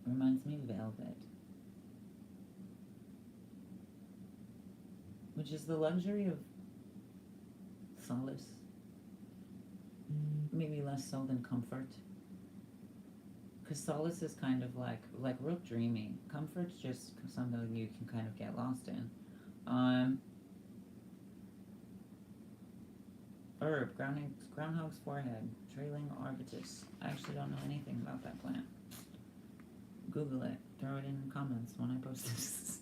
Reminds me of velvet, which is the luxury of solace. Maybe less so than comfort. Because solace is kind of like real dreamy. Comfort's just something you can kind of get lost in. Herb, groundhog's forehead, trailing arbutus. I actually don't know anything about that plant. Google it. Throw it in the comments when I post this.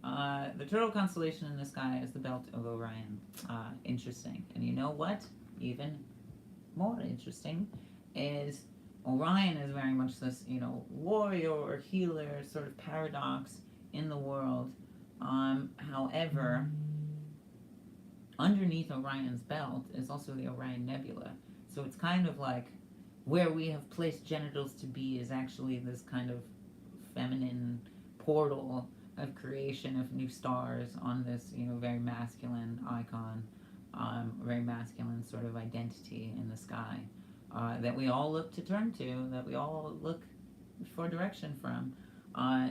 The turtle constellation in the sky is the belt of Orion. Interesting. And you know what? Even more interesting is Orion is very much this, you know, warrior or healer sort of paradox in the world. However, underneath Orion's belt is also the Orion Nebula. So it's kind of like where we have placed genitals to be is actually this kind of feminine portal of creation of new stars on this, you know, very masculine icon, very masculine sort of identity in the sky, that we all look to turn to, that we all look for direction from.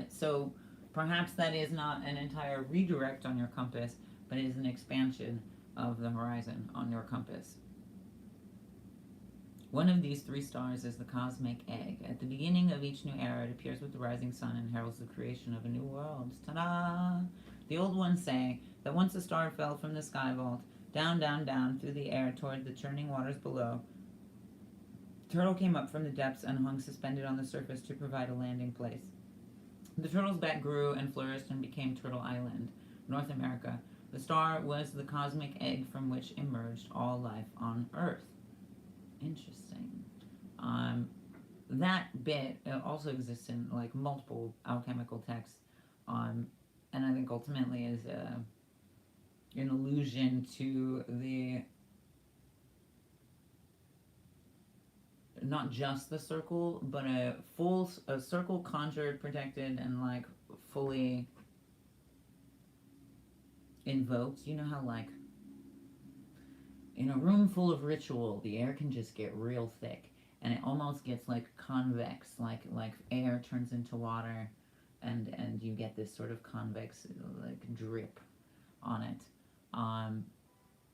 So perhaps that is not an entire redirect on your compass, but it is an expansion of the horizon on your compass. One of these three stars is the cosmic egg. At the beginning of each new era, it appears with the rising sun and heralds the creation of a new world. Ta-da! The old ones say that once a star fell from the sky vault, down, down, down, through the air toward the churning waters below, turtle came up from the depths and hung suspended on the surface to provide a landing place. The turtle's back grew and flourished and became Turtle Island, North America. The star was the cosmic egg from which emerged all life on Earth. Interesting. That bit also exists in like multiple alchemical texts, and I think ultimately is an allusion to the not just the circle, but a circle conjured, protected, and like fully invoked. You know how like in a room full of ritual, the air can just get real thick, and it almost gets like convex, like air turns into water, and you get this sort of convex like drip on it.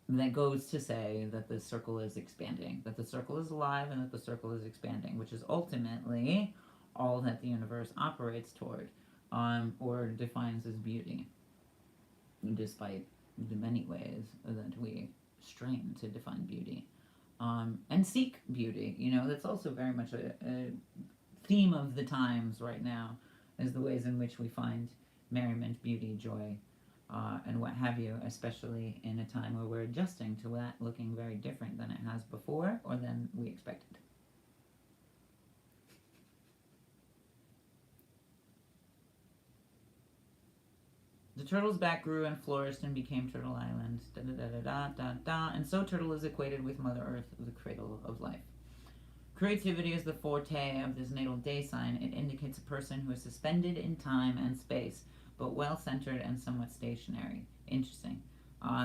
That goes to say that the circle is expanding, that the circle is alive, and that the circle is expanding, which is ultimately all that the universe operates toward, or defines as beauty, despite the many ways that we strain to define beauty, and seek beauty. That's also very much a theme of the times right now, is the ways in which we find merriment, beauty, joy, and what have you, especially in a time where we're adjusting to that looking very different than it has before or than we expected. The turtle's back grew and flourished and became Turtle Island, and so Turtle is equated with Mother Earth, the cradle of life. Creativity is the forte of this natal day sign. It indicates a person who is suspended in time and space, but well-centered and somewhat stationary. Interesting.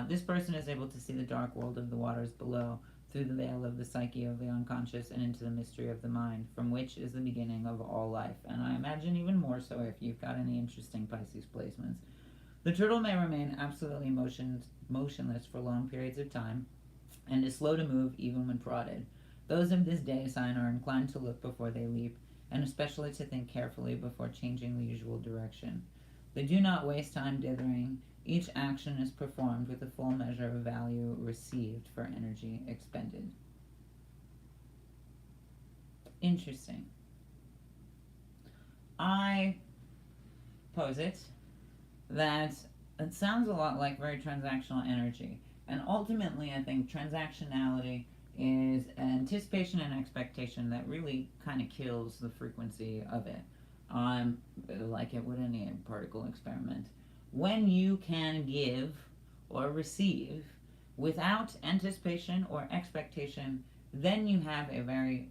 This person is able to see the dark world of the waters below, through the veil of the psyche of the unconscious and into the mystery of the mind, from which is the beginning of all life. And I imagine even more so if you've got any interesting Pisces placements. The turtle may remain absolutely motionless for long periods of time, and is slow to move even when prodded. Those of this day sign are inclined to look before they leap, and especially to think carefully before changing the usual direction. They do not waste time dithering. Each action is performed with a full measure of value received for energy expended. Interesting. I posit that it sounds a lot like very transactional energy. And ultimately, I think transactionality is anticipation and expectation that really kind of kills the frequency of it. Like it would any particle experiment. When you can give or receive without anticipation or expectation, then you have a very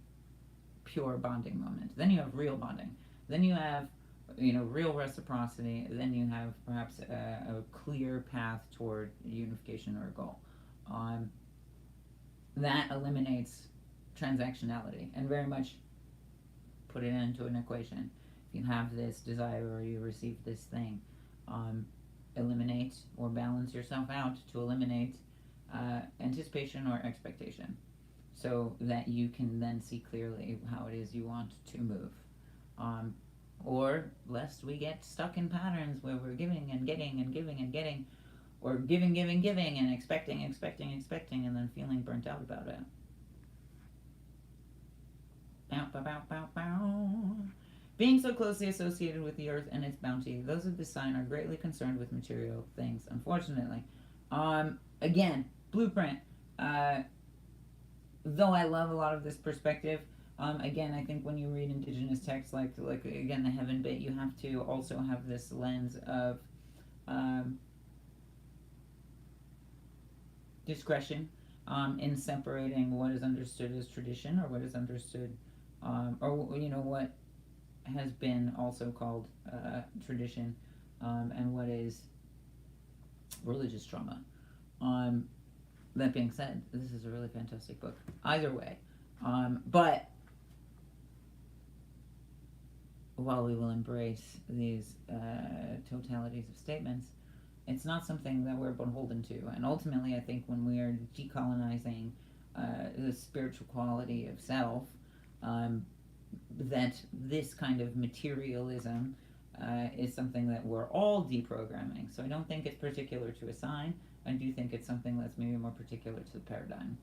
pure bonding moment. Then you have real bonding. Then you have, real reciprocity. Then you have perhaps a clear path toward unification or a goal. That eliminates transactionality and very much put it into an equation. If you have this desire or you receive this thing, eliminate or balance yourself out to eliminate anticipation or expectation, so that you can then see clearly how it is you want to move. Or lest we get stuck in patterns where we're giving and getting and giving and getting, or giving and expecting, and then feeling burnt out about it. Bow, bow, bow, bow, bow. Being so closely associated with the earth and its bounty, those of this sign are greatly concerned with material things, unfortunately. Again, blueprint. Though I love a lot of this perspective, again, I think when you read indigenous texts, like again, the heaven bit, you have to also have this lens of discretion in separating what is understood as tradition, or what is understood, or what has been also called tradition, and what is religious trauma. That being said, this is a really fantastic book. Either way, but while we will embrace these totalities of statements, it's not something that we're beholden to. And ultimately, I think when we are decolonizing the spiritual quality of self, that this kind of materialism is something that we're all deprogramming. So I don't think it's particular to a sign. I do think it's something that's maybe more particular to the paradigm.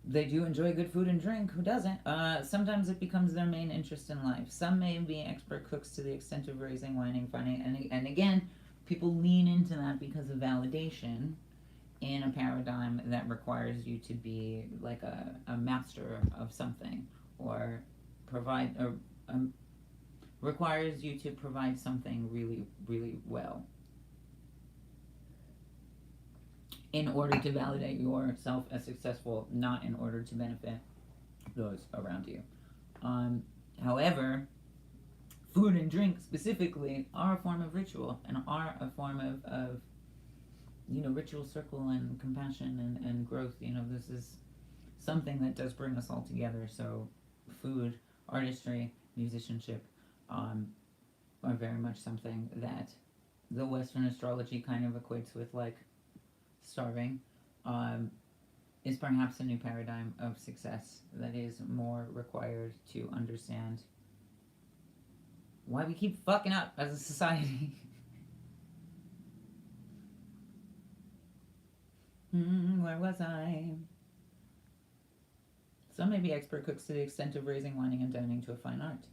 They do enjoy good food and drink. Who doesn't? Sometimes it becomes their main interest in life. Some may be expert cooks to the extent of raising, whining, finding, and again, people lean into that because of validation in a paradigm that requires you to be like a master of something, or requires you to provide something really, really well in order to validate yourself as successful, not in order to benefit those around you. However, food and drink specifically are a form of ritual, and are a form of ritual circle and compassion and growth. This is something that does bring us all together. So food, artistry, musicianship, are very much something that the Western astrology kind of equates with, like starving, um, is perhaps a new paradigm of success that is more required to understand why we keep fucking up as a society. Where was I? Some may be expert cooks to the extent of raising, wining, and dining to a fine art.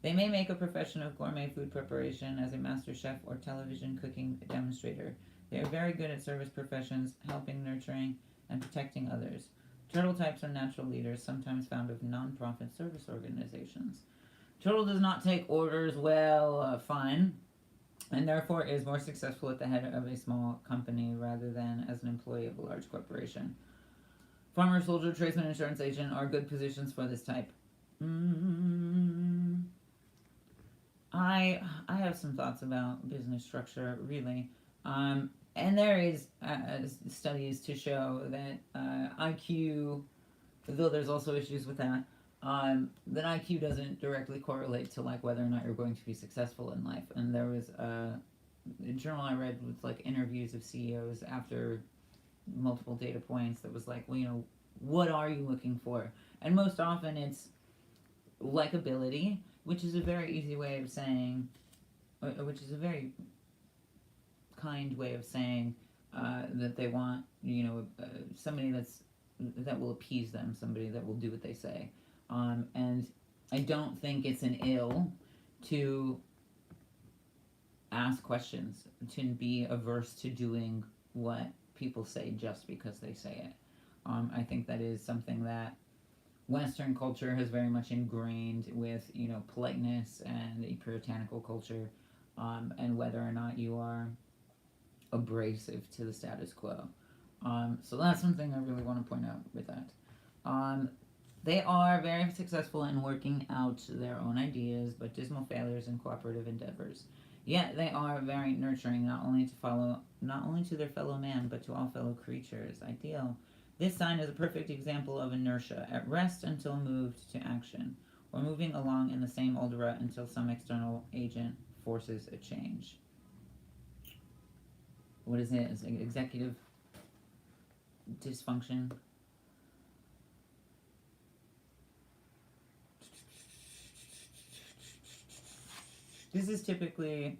They may make a profession of gourmet food preparation as a master chef or television cooking demonstrator. They are very good at service professions, helping, nurturing, and protecting others. Turtle types are natural leaders, sometimes found of non-profit service organizations. Turtle does not take orders well, fine, and therefore is more successful at the head of a small company rather than as an employee of a large corporation. Farmer, soldier, tradesman, insurance agent are good positions for this type. I have some thoughts about business structure, really. And there is studies to show that IQ, though there's also issues with that, that IQ doesn't directly correlate to like whether or not you're going to be successful in life. And there was a journal I read with like interviews of CEOs after multiple data points that was like, well, you know, what are you looking for? And most often it's likability, which is a very easy way of saying, which is a very kind way of saying that they want, you know, somebody that will appease them, somebody that will do what they say. And I don't think it's an ill to ask questions, to be averse to doing what people say just because they say it. I think that is something that Western culture has very much ingrained with, you know, politeness and a puritanical culture, and whether or not you are abrasive to the status quo. So that's something I really want to point out with that. They are very successful in working out their own ideas, but dismal failures in cooperative endeavors. Yet they are very nurturing, not only to their fellow man, but to all fellow creatures. Ideal. This sign is a perfect example of inertia, at rest until moved to action, or moving along in the same old rut until some external agent forces a change. What is it? It's like executive dysfunction. This is typically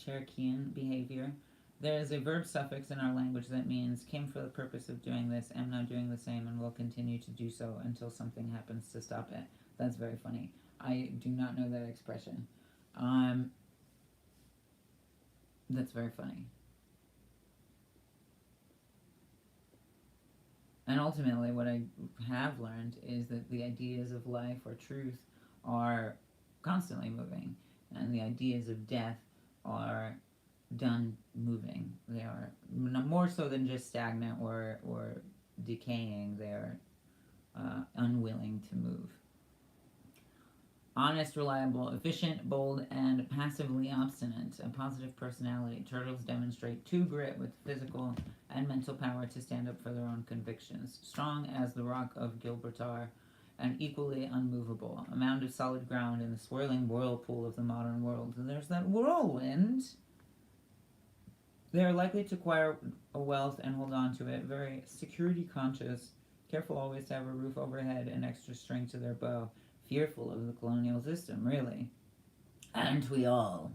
Cherokean behavior. There is a verb suffix in our language that means came for the purpose of doing this, am now doing the same, and will continue to do so until something happens to stop it. That's very funny. I do not know that expression. That's very funny. And ultimately, what I have learned is that the ideas of life or truth are constantly moving, and the ideas of death are done moving. They are more so than just stagnant or decaying. They are unwilling to move. Honest, reliable, efficient, bold, and passively obstinate. A positive personality. Turtles demonstrate true grit with physical and mental power to stand up for their own convictions. Strong as the rock of Gibraltar and equally unmovable. A mound of solid ground in the swirling whirlpool of the modern world. And there's that whirlwind. They are likely to acquire a wealth and hold on to it. Very security conscious. Careful always to have a roof overhead and extra string to their bow. Fearful of the colonial system, really. Aren't we all?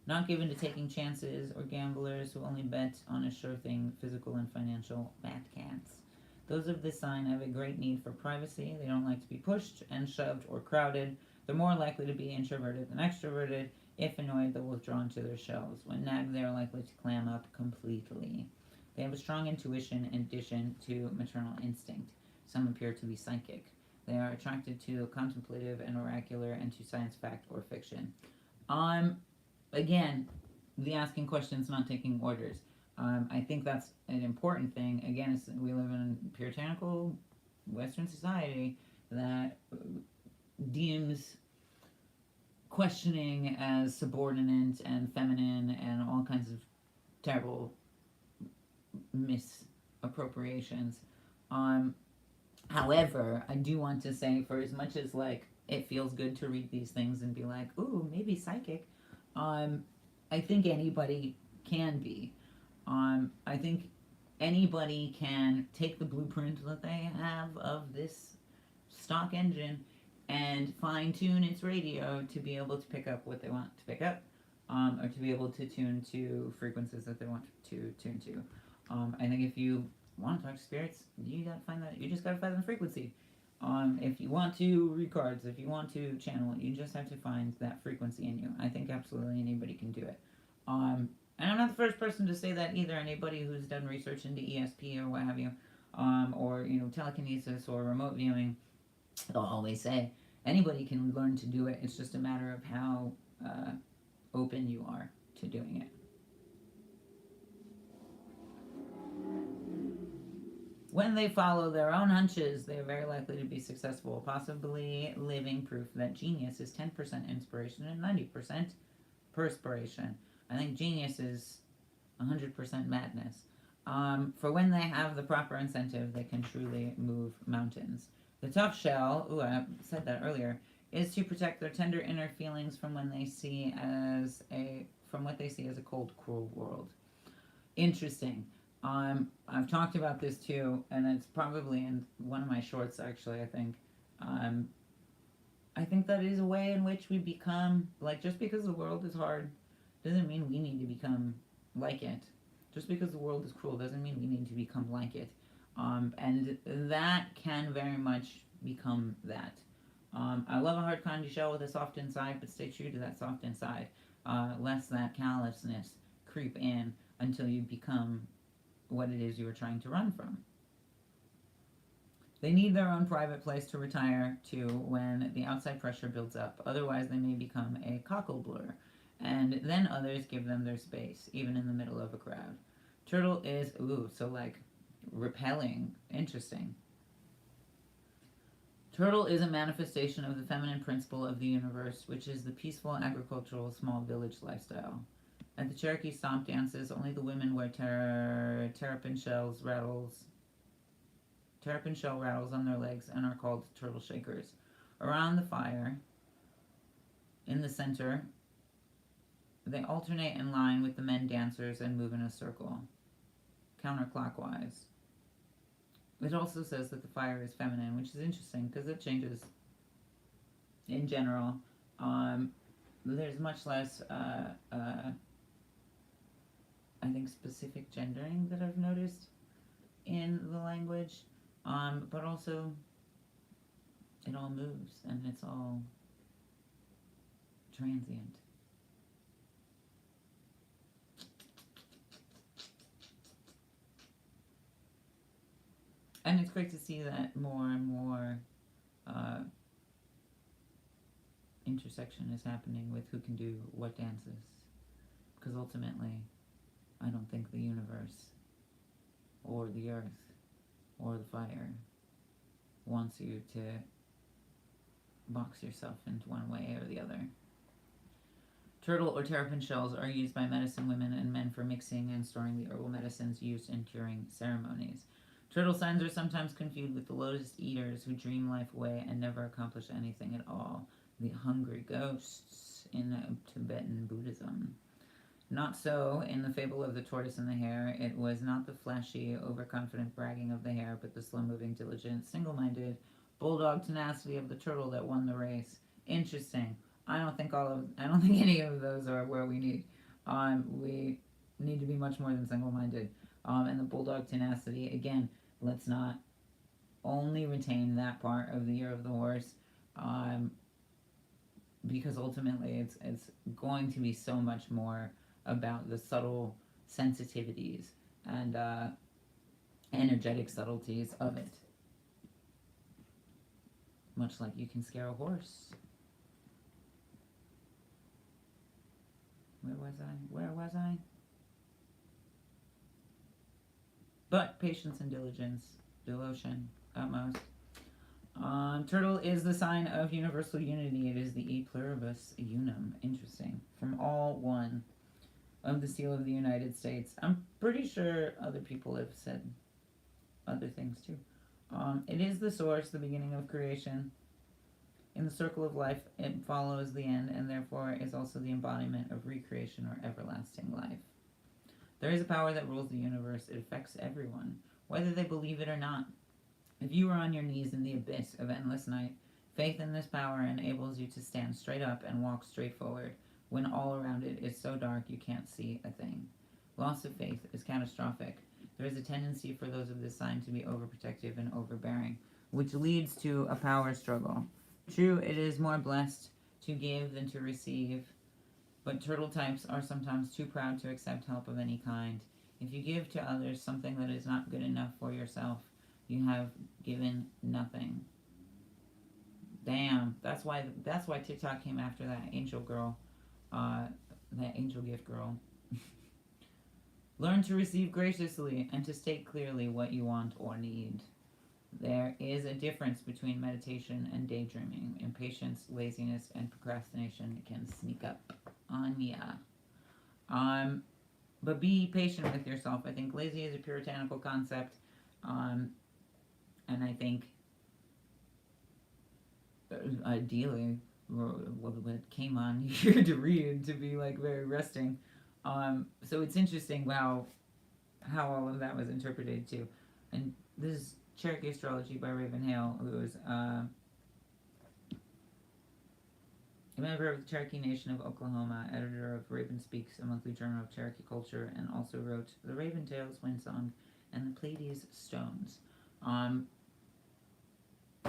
Not given to taking chances or gamblers who only bet on a sure thing, physical and financial fat cats. Those of this sign have a great need for privacy. They don't like to be pushed and shoved or crowded. They're more likely to be introverted than extroverted. If annoyed, they'll withdraw into their shells. When nagged, they are likely to clam up completely. They have a strong intuition in addition to maternal instinct. Some appear to be psychic. They are attracted to contemplative and oracular and to science, fact, or fiction. Again, the asking questions, not taking orders. I think that's an important thing. Again, we live in a puritanical Western society that deems questioning as subordinate and feminine and all kinds of terrible misappropriations. However, I do want to say, for as much as like it feels good to read these things and be like, ooh, maybe psychic, um, I think anybody can be. I think anybody can take the blueprint that they have of this stock engine and fine tune its radio to be able to pick up what they want to pick up, or to be able to tune to frequencies that they want to tune to. I think if you want to talk to spirits, you gotta find that. You just gotta find the frequency. If you want to read cards, if you want to channel, you just have to find that frequency in you. I think absolutely anybody can do it. And I'm not the first person to say that either. Anybody who's done research into ESP or what have you, or telekinesis or remote viewing, they'll always say anybody can learn to do it. It's just a matter of how open you are to doing it. When they follow their own hunches, they are very likely to be successful, possibly living proof that genius is 10% inspiration and 90% perspiration. I think genius is 100% madness. For when they have the proper incentive, they can truly move mountains. The tough shell, I said that earlier, is to protect their tender inner feelings from what they see as a cold, cruel world. Interesting. I've talked about this too, and it's probably in one of my shorts actually. I think that is a way in which we become like, just because the world is hard doesn't mean we need to become like it. Just because the world is cruel doesn't mean we need to become like it. And that can very much become that. I love a hard candy shell with a soft inside, but stay true to that soft inside. Lest that callousness creep in until you become what it is you are trying to run from. They need their own private place to retire to when the outside pressure builds up. Otherwise, they may become a cockle blur, and then others give them their space, even in the middle of a crowd. Turtle is, so like repelling. Interesting. Turtle is a manifestation of the feminine principle of the universe, which is the peaceful agricultural small village lifestyle. At the Cherokee stomp dances, only the women wear terrapin shell rattles on their legs and are called turtle shakers. Around the fire, in the center, they alternate in line with the men dancers and move in a circle, counterclockwise. It also says that the fire is feminine, which is interesting because it changes in general. There's much less, I think, specific gendering that I've noticed in the language. But also, it all moves and it's all transient. And it's great to see that more and more intersection is happening with who can do what dances. Because ultimately, I don't think the universe or the earth or the fire wants you to box yourself into one way or the other. Turtle or terrapin shells are used by medicine women and men for mixing and storing the herbal medicines used in curing ceremonies. Turtle signs are sometimes confused with the lotus eaters who dream life away and never accomplish anything at all. The hungry ghosts in Tibetan Buddhism. Not so in the fable of the tortoise and the hare. It was not the flashy, overconfident bragging of the hare, but the slow-moving, diligent, single-minded, bulldog tenacity of the turtle that won the race. Interesting. I don't think any of those are where we need. We need to be much more than single-minded. And the bulldog tenacity, again, let's not only retain that part of the year of the horse, because ultimately it's going to be so much more about the subtle sensitivities and energetic subtleties of it. Much like you can scare a horse. Where was I? But patience and diligence, devotion, utmost. Turtle is the sign of universal unity. It is the e pluribus unum. Interesting. From all one of the seal of the United States. I'm pretty sure other people have said other things too. It is the source, the beginning of creation. In the circle of life, it follows the end and therefore is also the embodiment of recreation or everlasting life. There is a power that rules the universe. It affects everyone, whether they believe it or not. If you are on your knees in the abyss of endless night, faith in this power enables you to stand straight up and walk straight forward when all around it is so dark you can't see a thing. Loss of faith is catastrophic. There is a tendency for those of this sign to be overprotective and overbearing, which leads to a power struggle. True, it is more blessed to give than to receive, but turtle types are sometimes too proud to accept help of any kind. If you give to others something that is not good enough for yourself, you have given nothing. Damn, that's why TikTok came after that angel girl, that angel gift girl. Learn to receive graciously and to state clearly what you want or need. There is a difference between meditation and daydreaming. Impatience, laziness, and procrastination can sneak up on ya. But be patient with yourself. I think lazy is a puritanical concept, and I think ideally what came on here to read to be like very resting. So it's interesting how all of that was interpreted too. And this is Cherokee Astrology by Raven Hale, who is a member of the Cherokee Nation of Oklahoma, editor of Raven Speaks, a monthly journal of Cherokee culture, and also wrote The Raven Tales, Windsong, and The Pleiades Stones.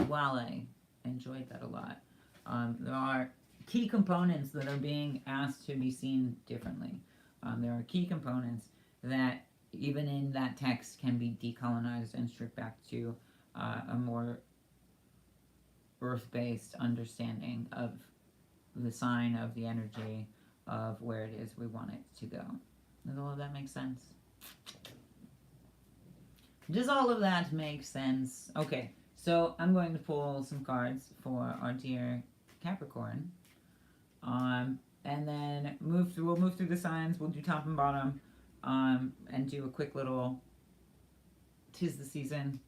While I enjoyed that a lot, there are key components that are being asked to be seen differently. There are key components that, even in that text, can be decolonized and stripped back to a more earth-based understanding of the sign, of the energy, of where it is we want it to go. Does all of that make sense? Does all of that make sense? Okay, so I'm going to pull some cards for our dear Capricorn. And then we'll move through the signs. We'll do top and bottom, and do a quick little 'tis the season,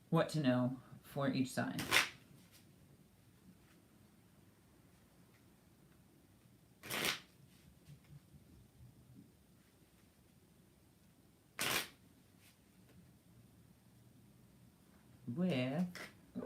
what to know for each sign. With ooh.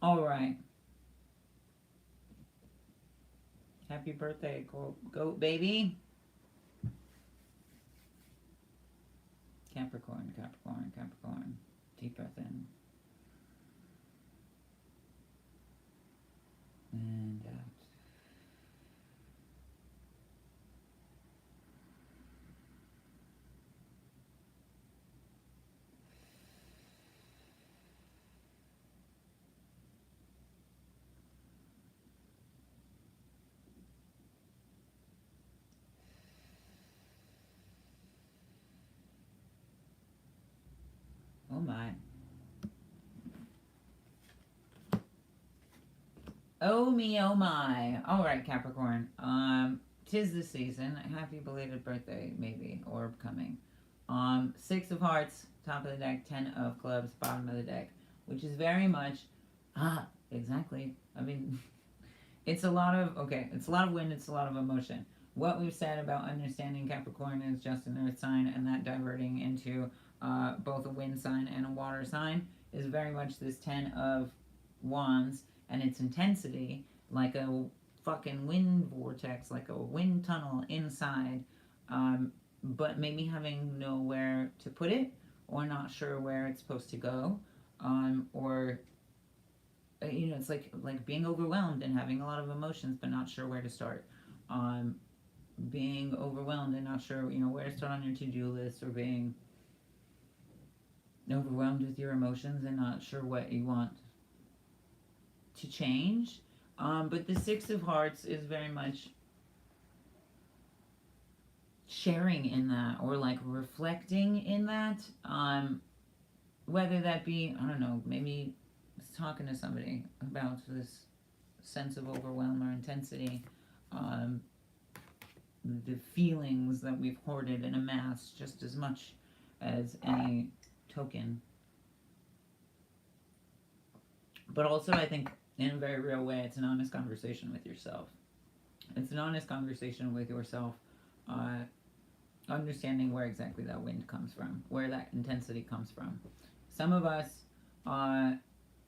All right. Happy birthday, goat baby. Capricorn, Capricorn, Capricorn. Deep breath in. And out. Oh my. Oh me, oh my. All right, Capricorn. 'Tis the season. Happy belated birthday, maybe, or coming. 6 of hearts, top of the deck. 10 of clubs, bottom of the deck, which is very much, exactly. I mean, it's a lot of wind. It's a lot of emotion. What we've said about understanding Capricorn is just an earth sign, and that diverting into both a wind sign and a water sign is very much this 10 of wands, and its intensity, like a fucking wind vortex, like a wind tunnel inside, but maybe having nowhere to put it, or not sure where it's supposed to go, or it's like being overwhelmed and having a lot of emotions but not sure where to start. Being overwhelmed and not sure where to start on your to-do list, or being overwhelmed with your emotions and not sure what you want to change. But the Six of Hearts is very much sharing in that, or like reflecting in that. Whether that be, I don't know, maybe talking to somebody about this sense of overwhelm or intensity, the feelings that we've hoarded and amassed just as much as any token. But also, I think, in a very real way, it's an honest conversation with yourself. It's an honest conversation with yourself, understanding where exactly that wind comes from, where that intensity comes from. Some of us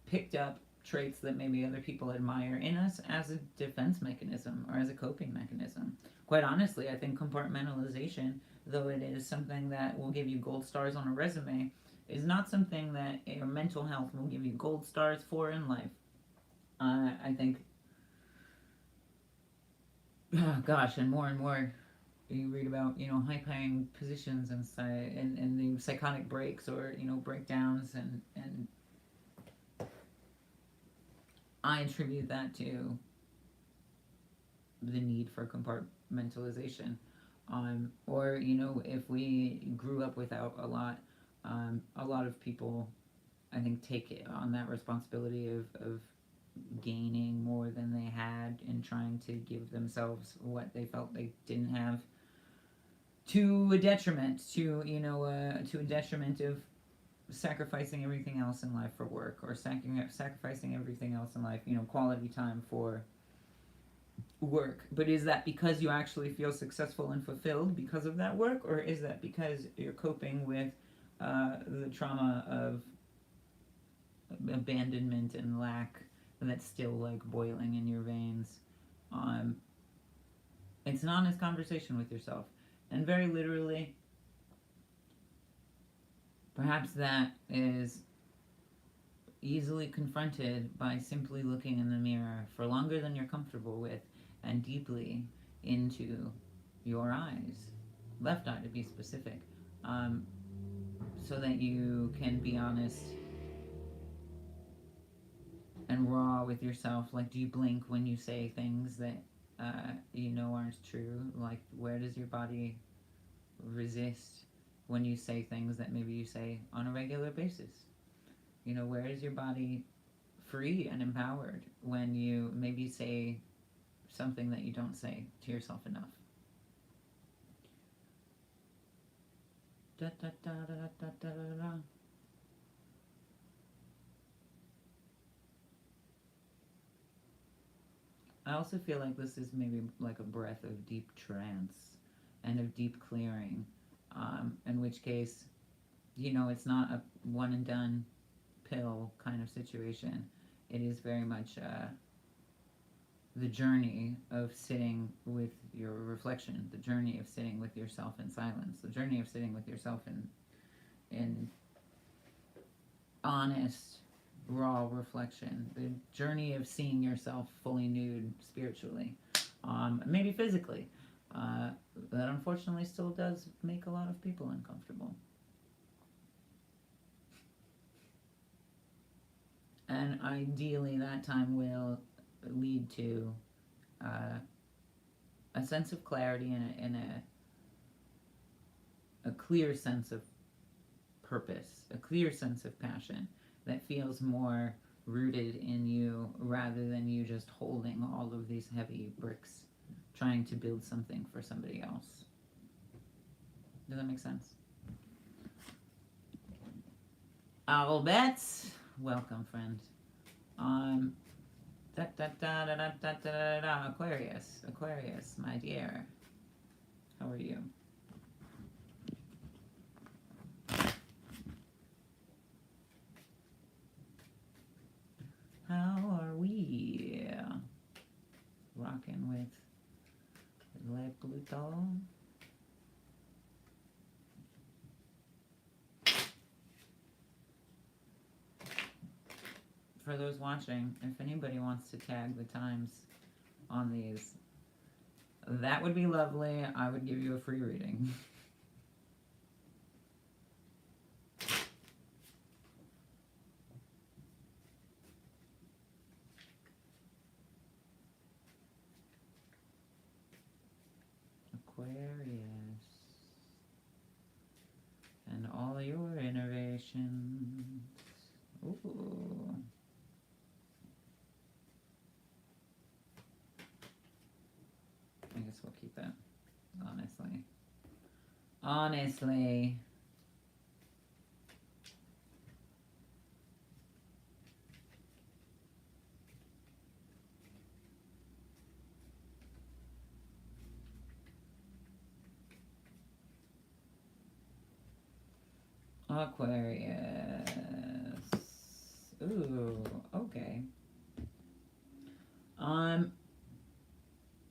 picked up traits that maybe other people admire in us as a defense mechanism or as a coping mechanism. Quite honestly, I think compartmentalization, though it is something that will give you gold stars on a resume, is not something that your mental health will give you gold stars for in life. I think, oh gosh, and more you read about, high-paying positions and the psychotic breaks, or breakdowns, and I attribute that to the need for compartmentalization. Or if we grew up without a lot of people, I think, take it on that responsibility of gaining more than they had and trying to give themselves what they felt they didn't have, to a detriment, to a detriment of sacrificing everything else in life for work, or sacrificing everything else in life, quality time for work. But is that because you actually feel successful and fulfilled because of that work, or is that because you're coping with the trauma of abandonment and lack that's still like boiling in your veins? It's an honest conversation with yourself, and very literally, perhaps that is easily confronted by simply looking in the mirror for longer than you're comfortable with, and deeply into your eyes, left eye to be specific, so that you can be honest and raw with yourself. Like, do you blink when you say things that aren't true? Like, where does your body resist when you say things that maybe you say on a regular basis? Where is your body free and empowered when you maybe say something that you don't say to yourself enough? Da, da, da, da, da, da, da, da. I also feel like this is maybe like a breath of deep trance and of deep clearing, in which case, it's not a one and done pill kind of situation. It is very much the journey of sitting with your reflection, the journey of sitting with yourself in silence, the journey of sitting with yourself in honest, raw reflection, the journey of seeing yourself fully nude spiritually, maybe physically. That unfortunately still does make a lot of people uncomfortable. And ideally, that time will lead to a sense of clarity and a clear sense of purpose, a clear sense of passion that feels more rooted in you, rather than you just holding all of these heavy bricks trying to build something for somebody else. Does that make sense? Albert, welcome, friend. Aquarius, my dear. How are you? How are we? Rocking with Le Pluto. For those watching, if anybody wants to tag the times on these, that would be lovely. I would give you a free reading. keep it. Honestly. Honestly. Aquarius. Ooh, okay.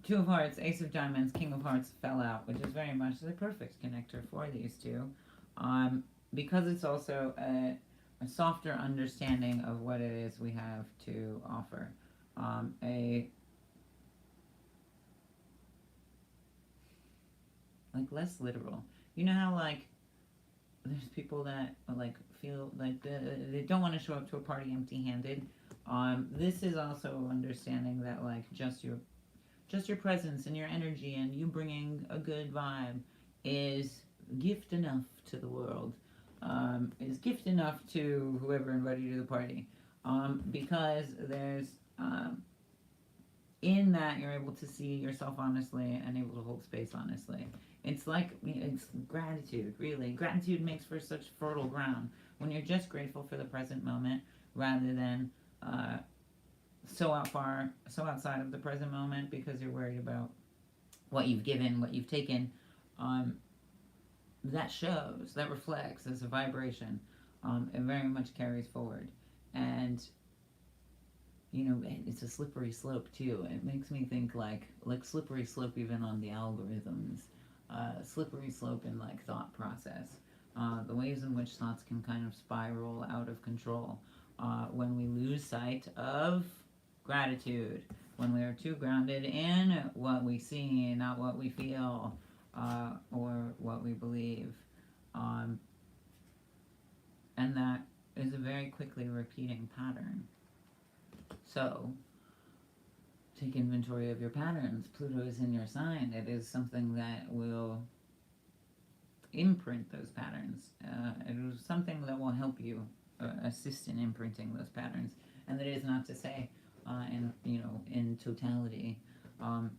Two of Hearts, Ace of Diamonds, King of Hearts fell out, which is very much the perfect connector for these two. Because it's also a softer understanding of what it is we have to offer. Like less literal. You know how like there's people that like feel like they don't want to show up to a party empty-handed. This is also understanding that like just your presence and your energy and you bringing a good vibe is gift enough to the world. Is gift enough to whoever invited you to the party. Because there's in that you're able to see yourself honestly and able to hold space honestly. It's like it's gratitude, really. Gratitude makes for such fertile ground when you're just grateful for the present moment rather than so outside of the present moment because you're worried about what you've given, what you've taken. That shows, that reflects as a vibration. It very much carries forward, and it's a slippery slope too. It makes me think like slippery slope even on the algorithms, slippery slope in like thought process, the ways in which thoughts can kind of spiral out of control when we lose sight of gratitude, when we are too grounded in what we see, not what we feel or what we believe. And that is a very quickly repeating pattern. So, take inventory of your patterns. Pluto is in your sign. It is something that will imprint those patterns. It is something that will help you assist in imprinting those patterns. And that is not to say, in totality,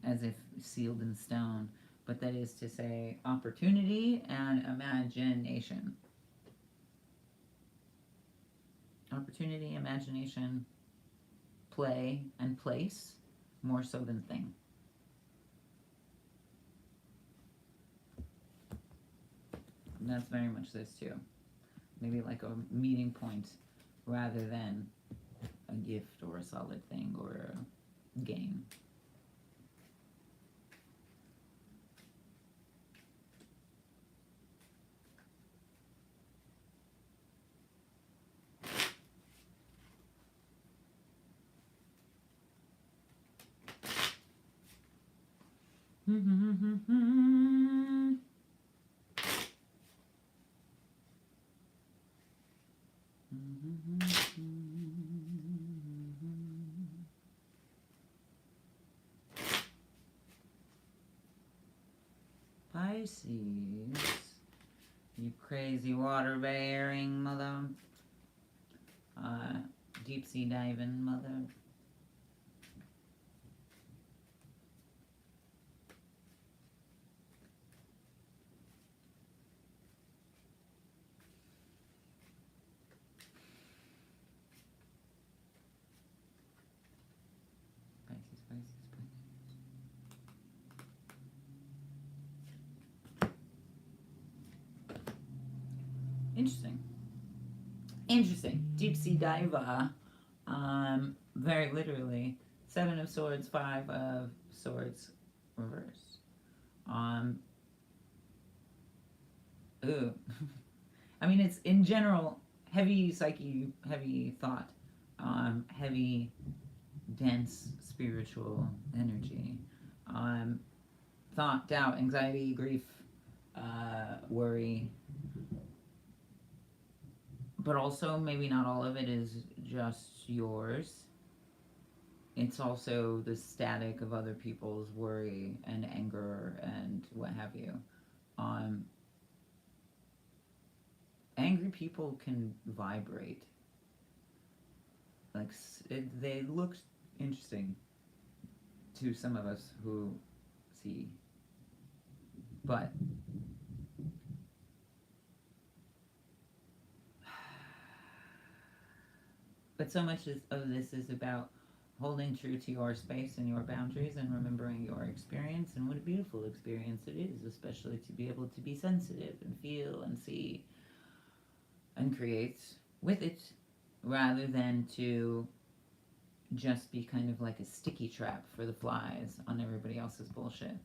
as if sealed in stone, but that is to say opportunity and imagination. Opportunity, imagination, play, and place, more so than thing. And that's very much this too. Maybe like a meeting point rather than a gift or a solid thing or a game. Pisces, you crazy water-bearing mother, deep-sea diving mother. Interesting. Deep sea diver. Very literally. 7 of Swords, 5 of Swords, reverse. Ooh. I mean, it's in general heavy psyche, heavy thought, heavy, dense spiritual energy. Thought, doubt, anxiety, grief, worry. But also, maybe not all of it is just yours. It's also the static of other people's worry and anger and what have you. Angry people can vibrate. Like, they look interesting to some of us who see But so much of this is about holding true to your space and your boundaries and remembering your experience and what a beautiful experience it is, especially to be able to be sensitive and feel and see and create with it rather than to just be kind of like a sticky trap for the flies on everybody else's bullshit.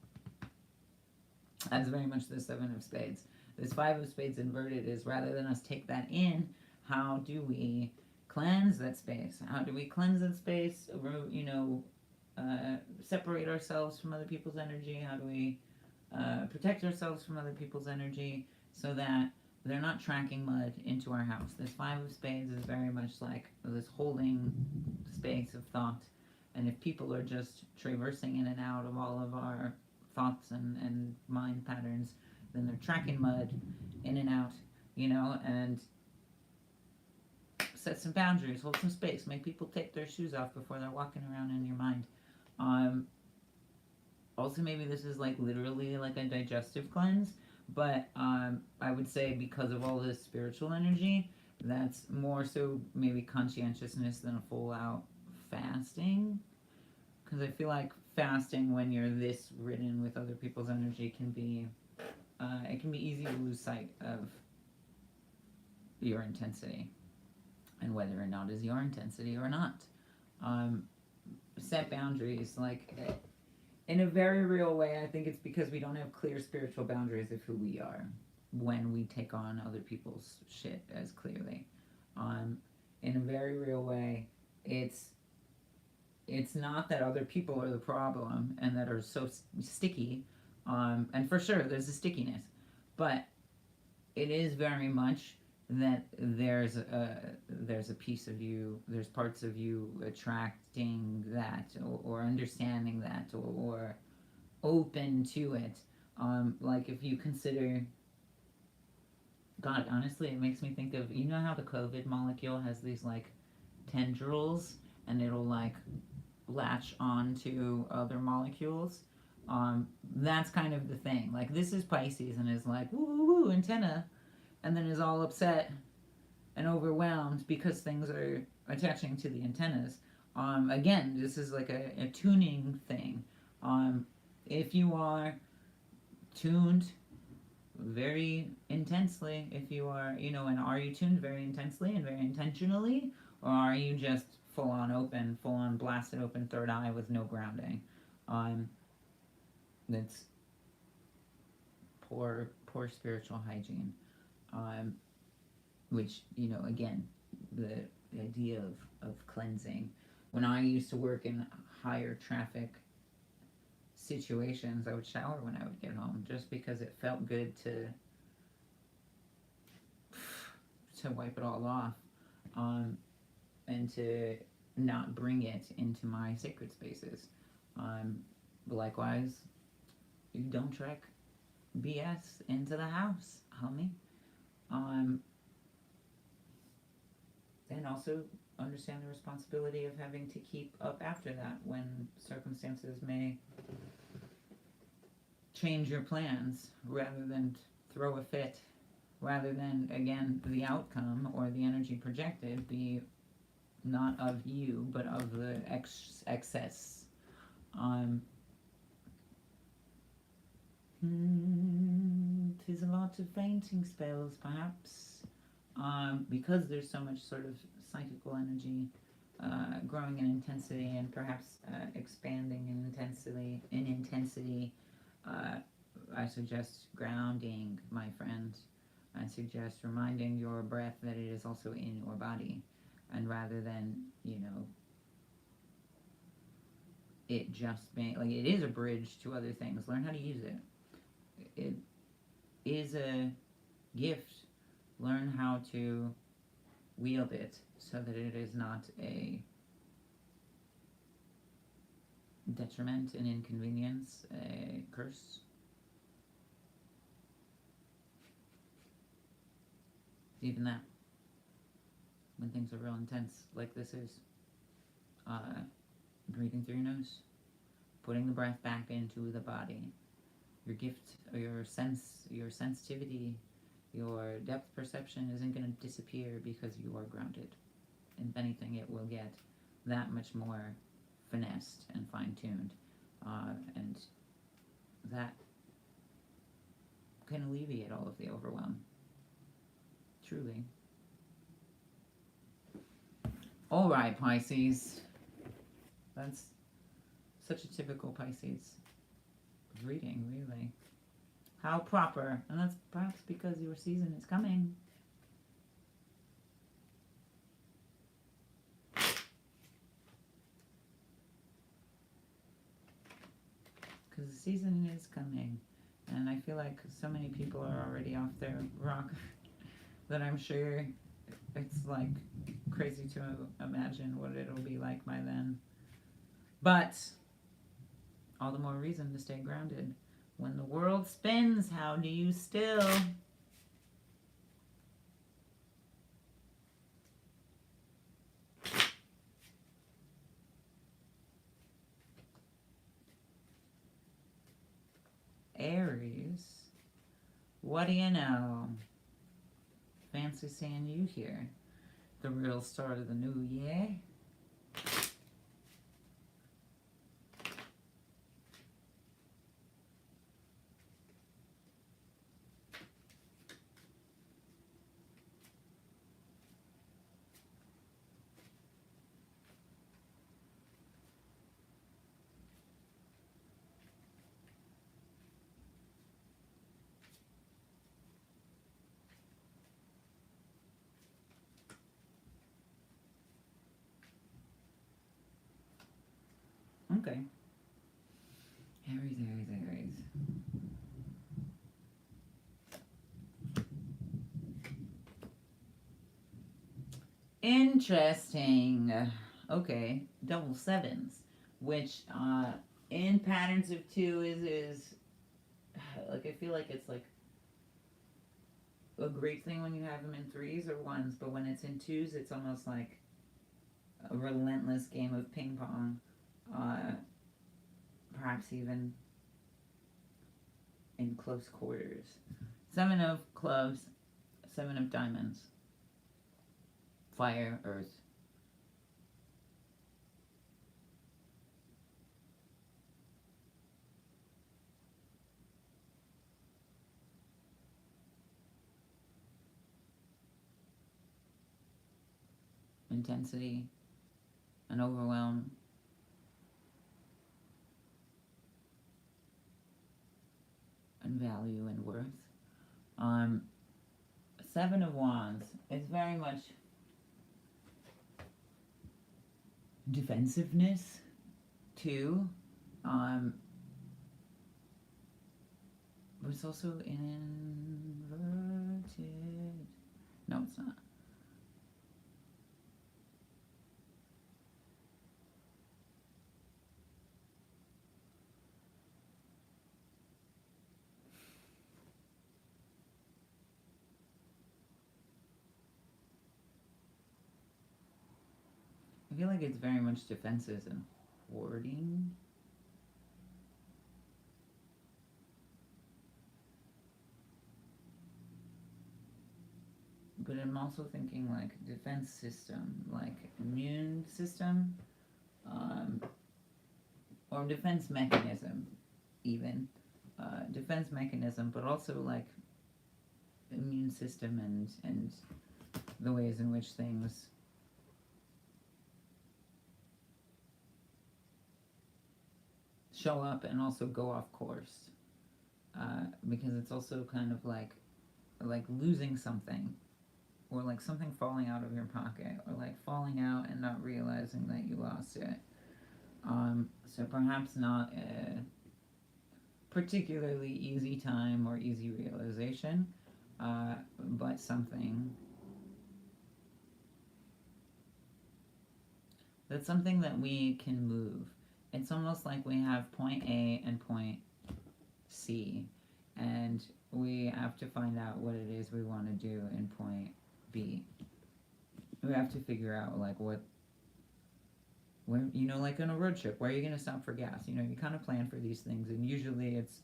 That's very much the Seven of Spades. This Five of Spades inverted is rather than us take that in, how do we cleanse that space? How do we cleanse that space? Separate ourselves from other people's energy? How do we protect ourselves from other people's energy so that they're not tracking mud into our house? This Five of Spades is very much like this holding space of thought. And if people are just traversing in and out of all of our thoughts and mind patterns, then they're tracking mud in and out, and set some boundaries, hold some space, make people take their shoes off before they're walking around in your mind. Also, maybe this is like literally like a digestive cleanse, but I would say because of all this spiritual energy, that's more so maybe conscientiousness than a full out fasting. Because I feel like fasting when you're this ridden with other people's energy can be it can be easy to lose sight of your intensity and whether or not is your intensity or not. Set boundaries, like in a very real way. I think it's because we don't have clear spiritual boundaries of who we are when we take on other people's shit as clearly. In a very real way, it's not that other people are the problem and that are so sticky, and for sure there's a stickiness, but it is very much that there's a piece of you, there's parts of you attracting that or understanding that or open to it. Like if you consider, God, honestly, it makes me think of, how the COVID molecule has these like tendrils and it'll like latch on to other molecules. That's kind of the thing. Like this is Pisces and is like woo woo woo antenna, and then is all upset and overwhelmed because things are attaching to the antennas. Again, this is like a tuning thing. If you are tuned very intensely, if you are, and are you tuned very intensely and very intentionally, or are you just full on open, full on blasted open third eye with no grounding? That's poor spiritual hygiene. Which, again, the idea of cleansing. When I used to work in higher traffic situations, I would shower when I would get home just because it felt good to wipe it all off, and to not bring it into my sacred spaces. Likewise, you don't track BS into the house, homie. And also understand the responsibility of having to keep up after that when circumstances may change your plans, rather than throw a fit, rather than, again, the outcome or the energy projected be not of you but of the excess. 'Tis a lot of fainting spells, perhaps, because there's so much sort of psychical energy growing in intensity and perhaps expanding in intensity. I suggest grounding, my friend. I suggest reminding your breath that it is also in your body, and rather than it just being like, it is a bridge to other things. Learn how to use it. It is a gift. Learn how to wield it so that it is not a detriment, an inconvenience, a curse. Even that, when things are real intense, like this is, breathing through your nose, putting the breath back into the body, your gift, or your sensitivity, your depth perception isn't going to disappear because you are grounded. If anything, it will get that much more finessed and fine-tuned, and that can alleviate all of the overwhelm. Truly. All right, Pisces. That's such a typical Pisces reading, really. How proper. And that's perhaps because your season is coming. Because the season is coming. And I feel like so many people are already off their rock that I'm sure it's like crazy to imagine what it'll be like by then. But all the more reason to stay grounded. When the world spins, how do you still? Aries, what do you know? Fancy seeing you here. The real start of the new year. Okay. Aries, Aries, Aries. Interesting. Okay, double sevens, which in patterns of two is like, I feel like it's like a great thing when you have them in threes or ones, but when it's in twos, it's almost like a relentless game of ping pong. Perhaps even in close quarters. Seven of clubs, seven of diamonds. Fire, earth. Intensity, an overwhelm. And value and worth. Seven of Wands is very much defensiveness too. But it's also inverted. No, it's not. I feel like it's very much defenses and hoarding. But I'm also thinking like defense system, like immune system, or defense mechanism, even. Defense mechanism, but also like immune system and the ways in which things show up and also go off course, because it's also kind of like losing something, or like something falling out of your pocket, or like falling out and not realizing that you lost it. So perhaps not a particularly easy time or easy realization, but something that's something that we can move. It's almost like we have point A and point C, and we have to find out what it is we want to do in point B. We have to figure out like where, you know, like on a road trip, where are you going to stop for gas? You know, you kind of plan for these things, and usually it's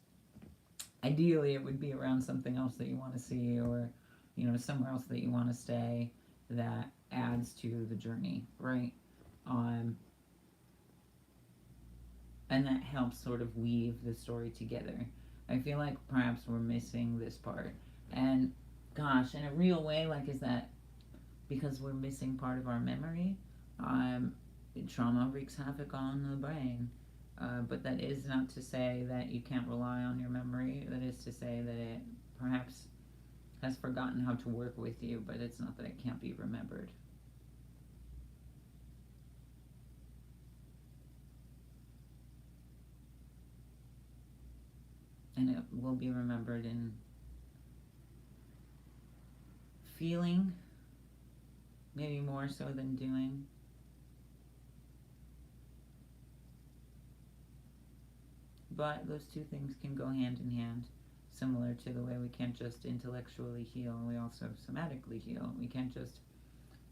Ideally, it would be around something else that you want to see, or somewhere else that you want to stay, that adds to the journey, right? Um, and that helps sort of weave the story together. I feel like perhaps we're missing this part. And gosh, in a real way, like, is that because we're missing part of our memory? Um, Trauma wreaks havoc on the brain. But that is not to say that you can't rely on your memory. That is to say that it perhaps has forgotten how to work with you, but it's not that it can't be remembered. And it will be remembered in feeling, maybe more so than doing. But those two things can go hand in hand, similar to the way we can't just intellectually heal, we also somatically heal. We can't just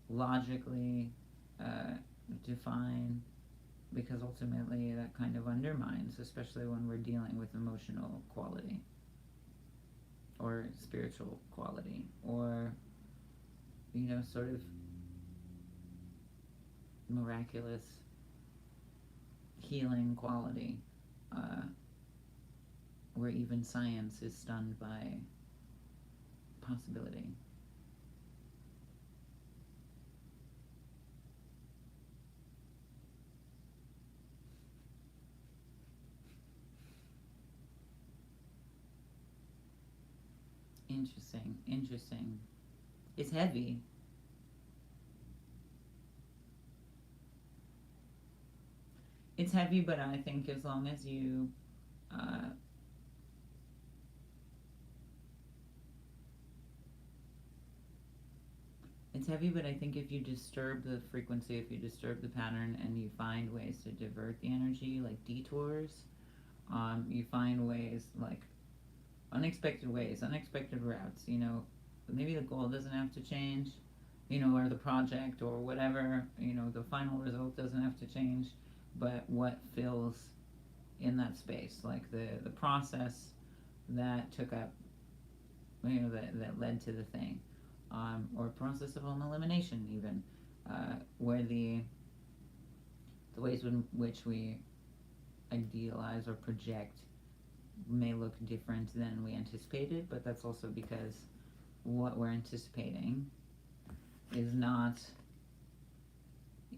logically uh, define, because ultimately that kind of undermines, especially when we're dealing with emotional quality or spiritual quality, or sort of miraculous healing quality, uh, where even science is stunned by possibility. Interesting, interesting. It's heavy. It's heavy, but I think as long as you uh, it's heavy, but I think if you disturb the frequency, if you disturb the pattern, and you find ways to divert the energy, like detours, you find ways, like unexpected ways, unexpected routes. Maybe the goal doesn't have to change, or the project or whatever. The final result doesn't have to change, but what fills in that space, like the process that took up, that led to the thing, or process of elimination, even, where the ways in which we idealize or project may look different than we anticipated, but that's also because what we're anticipating is not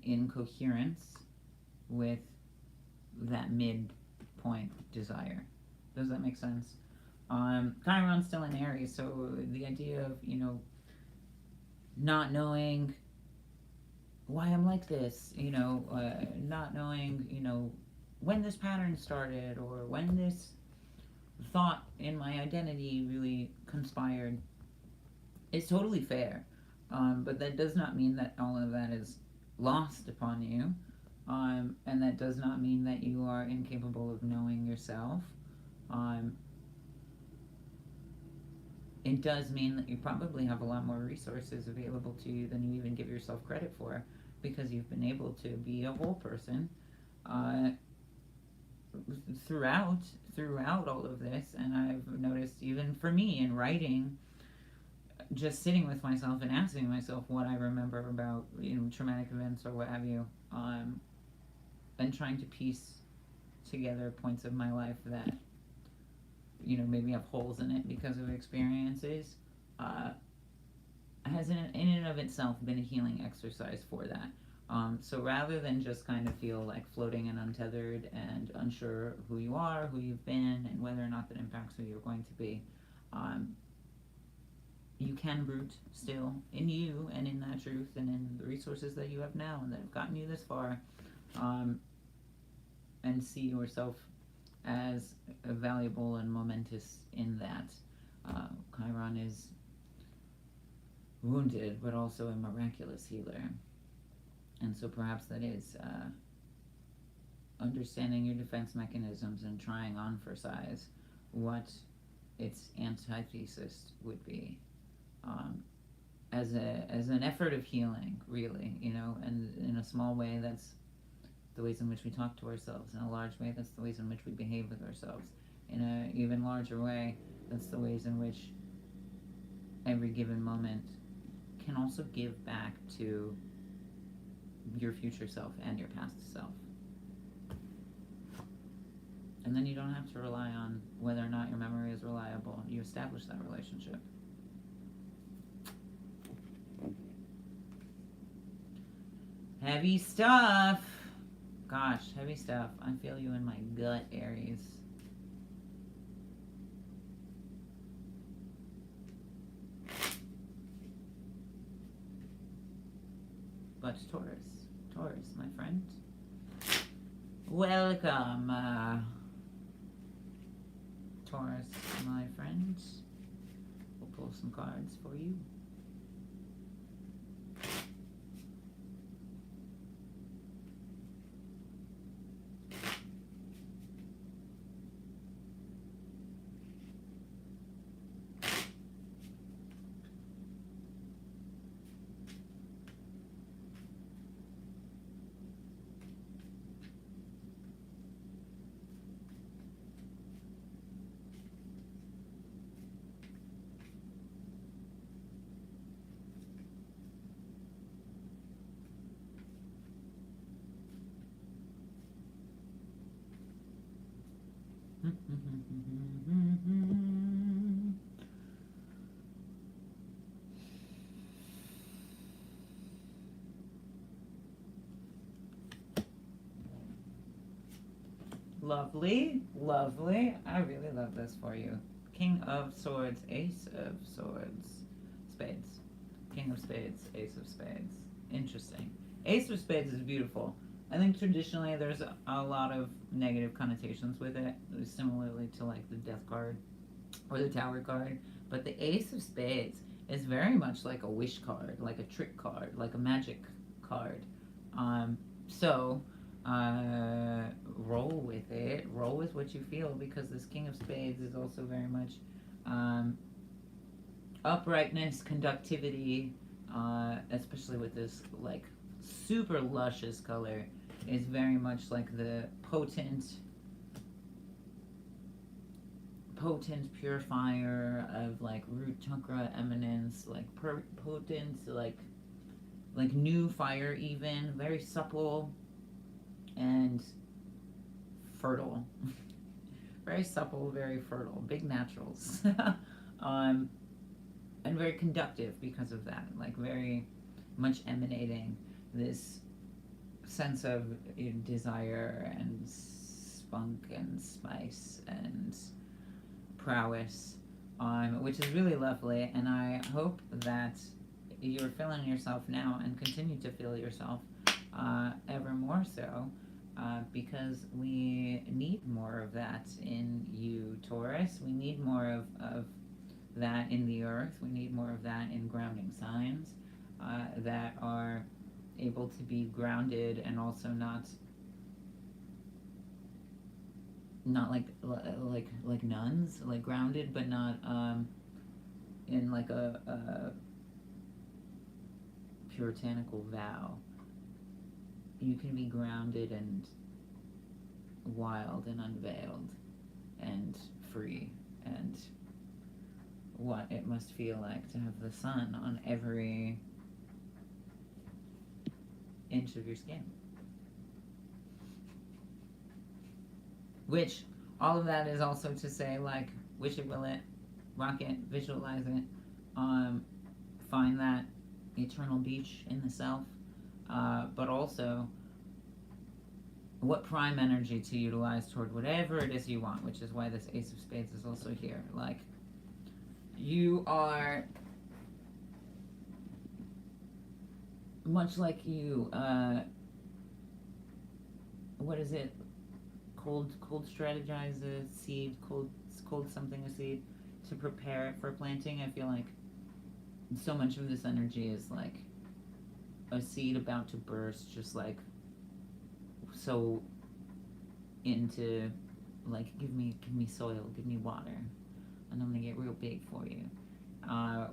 in coherence with that midpoint desire. Does that make sense? Chiron's still in Aries, so the idea of, not knowing why I'm like this, not knowing, when this pattern started, or when this thought in my identity really conspired, is totally fair. But that does not mean that all of that is lost upon you. And that does not mean that you are incapable of knowing yourself. Um, it does mean that you probably have a lot more resources available to you than you even give yourself credit for, because you've been able to be a whole person uh, throughout all of this. And I've noticed, even for me in writing, just sitting with myself and asking myself what I remember about traumatic events or what have you, and trying to piece together points of my life that maybe have holes in it because of experiences, uh, has in and of itself been a healing exercise for that. So rather than just kind of feel like floating and untethered and unsure who you are, who you've been, and whether or not that impacts who you're going to be, um, you can root still in you and in that truth and in the resources that you have now and that have gotten you this far, and see yourself as valuable and momentous in that. Chiron is wounded, but also a miraculous healer. And so perhaps that is understanding your defense mechanisms and trying on for size what its antithesis would be, as an effort of healing, really, and in a small way that's the ways in which we talk to ourselves. In a large way, that's the ways in which we behave with ourselves. in an even larger way, that's the ways in which every given moment can also give back to your future self and your past self. And then you don't have to rely on whether or not your memory is reliable. You establish that relationship. Heavy stuff. Gosh, heavy stuff. I feel you in my gut, Aries. But Taurus, my friend. Welcome, Taurus, my friend. We'll pull some cards for you. Lovely, lovely. I really love this for you. King of Swords, Ace of Swords, Spades. King of Spades, Ace of Spades. Interesting. Ace of Spades is beautiful. I think traditionally there's a lot of negative connotations with it, similarly to like the Death card or the Tower card. But the Ace of Spades is very much like a wish card, like a trick card, like a magic card. So roll with it. Roll with what you feel, because this King of Spades is also very much uprightness, conductivity, especially with this like super luscious color, is very much like the potent purifier of like root chakra eminence, like potent, like new fire, even very supple and fertile. Very supple, very fertile, big naturals. And very conductive because of that, like very much emanating this sense of desire and spunk and spice and prowess, which is really lovely. And I hope that you're feeling yourself now and continue to feel yourself ever more so, because we need more of that in you, Taurus. We need more of that in the earth. We need more of that in grounding signs that are able to be grounded and also not like nuns, like grounded but not in like a puritanical vow. You can be grounded and wild and unveiled and free, and what it must feel like to have the sun on every inch of your skin. Which, all of that is also to say, like, wish it, will it, rock it, visualize it, find that eternal beach in the self, but also what prime energy to utilize toward whatever it is you want, which is why this Ace of Spades is also here. Like, you are much like you, what is it? Cold strategize a seed, cold something a seed to prepare it for planting. I feel like so much of this energy is like a seed about to burst, just like so into like give me soil, give me water, and I'm gonna get real big for you,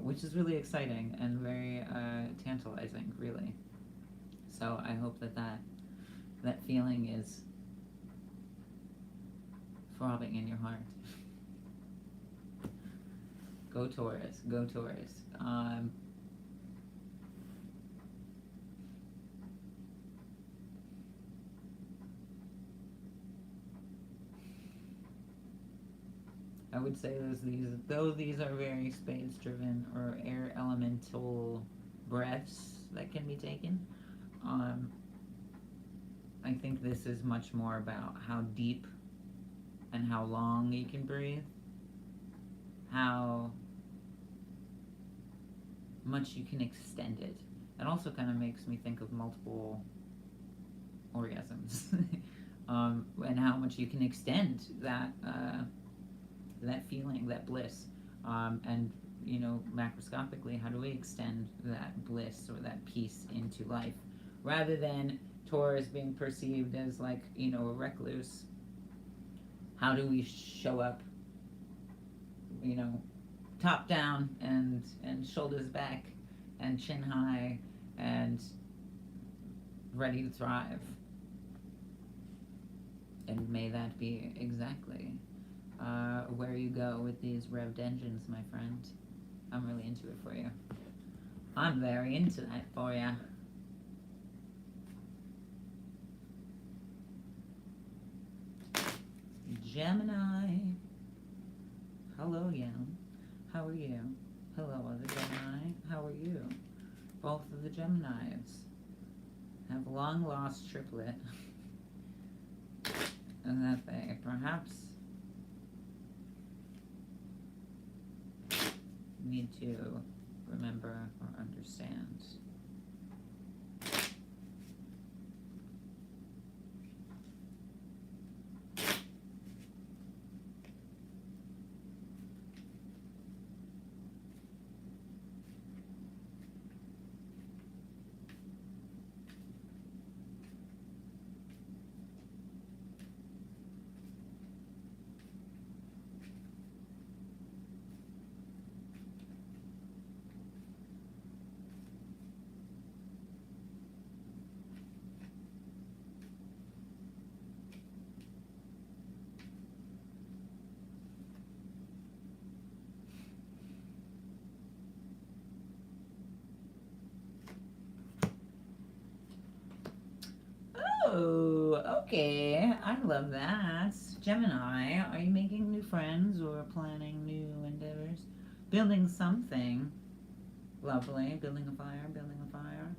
which is really exciting and very tantalizing, really. So I hope that feeling is throbbing in your heart. Go Taurus, go Taurus. I would say these are very space driven or air elemental breaths that can be taken. I think this is much more about how deep and how long you can breathe, how much you can extend it. It also kind of makes me think of multiple orgasms, and how much you can extend that feeling, that bliss, and macroscopically, how do we extend that bliss or that peace into life, rather than Taurus being perceived as like a recluse. How do we show up, top down and shoulders back and chin high and ready to thrive? And may that be exactly where you go with these revved engines, my friend. I'm really into it for you. I'm very into that for you. Gemini. Hello, Yam. How are you? Hello, other Gemini. How are you? Both of the Geminis have long lost triplet, and that they perhaps need to remember or understand. Oh, okay. I love that. Gemini, are you making new friends or planning new endeavors? Building something lovely. Building a fire, building a fire.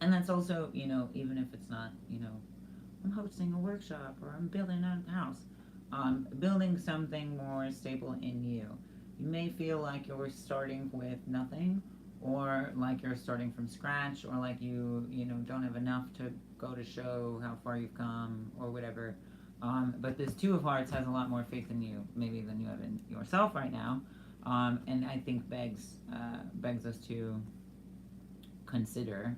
And that's also, even if it's not, I'm hosting a workshop or I'm building a house. Building something more stable in you. You may feel like you're starting with nothing, or like you're starting from scratch, or like you don't have enough to go to show how far you've come or whatever. But this Two of Hearts has a lot more faith in you maybe than you have in yourself right now, and I think begs us to consider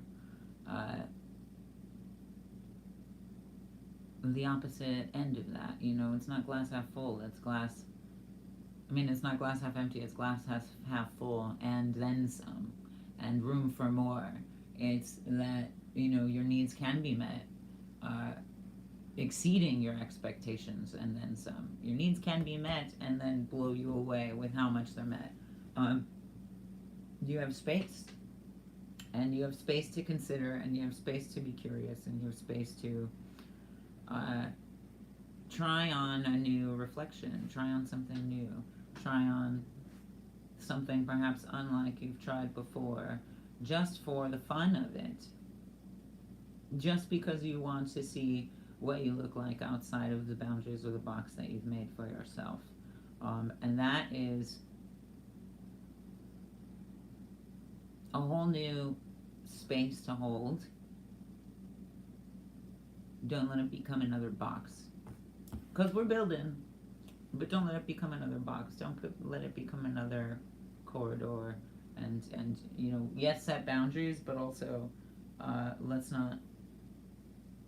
the opposite end of that. It's not glass half full, it's not glass half empty, it's glass half full and then some, and room for more. It's that, your needs can be met, exceeding your expectations and then some. Your needs can be met and then blow you away with how much they're met. You have space, and you have space to consider, and you have space to be curious, and you have space to try on a new reflection, try on something new, try on something perhaps unlike you've tried before, just for the fun of it, just because you want to see what you look like outside of the boundaries or the box that you've made for yourself. And that is a whole new space to hold. Don't let it become another box, because we're building, but don't let it become another box. Don't let it become another corridor. And yes, set boundaries, but also let's not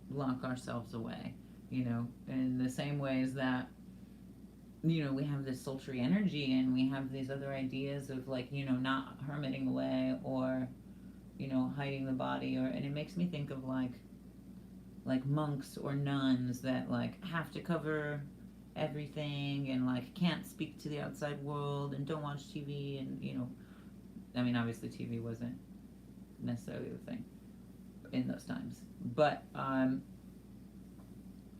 lock ourselves away. In the same ways that we have this sultry energy, and we have these other ideas of not hermiting away or hiding the body, and it makes me think of like monks or nuns that like have to cover everything and like can't speak to the outside world and don't watch TV, and I mean, obviously TV wasn't necessarily the thing in those times, but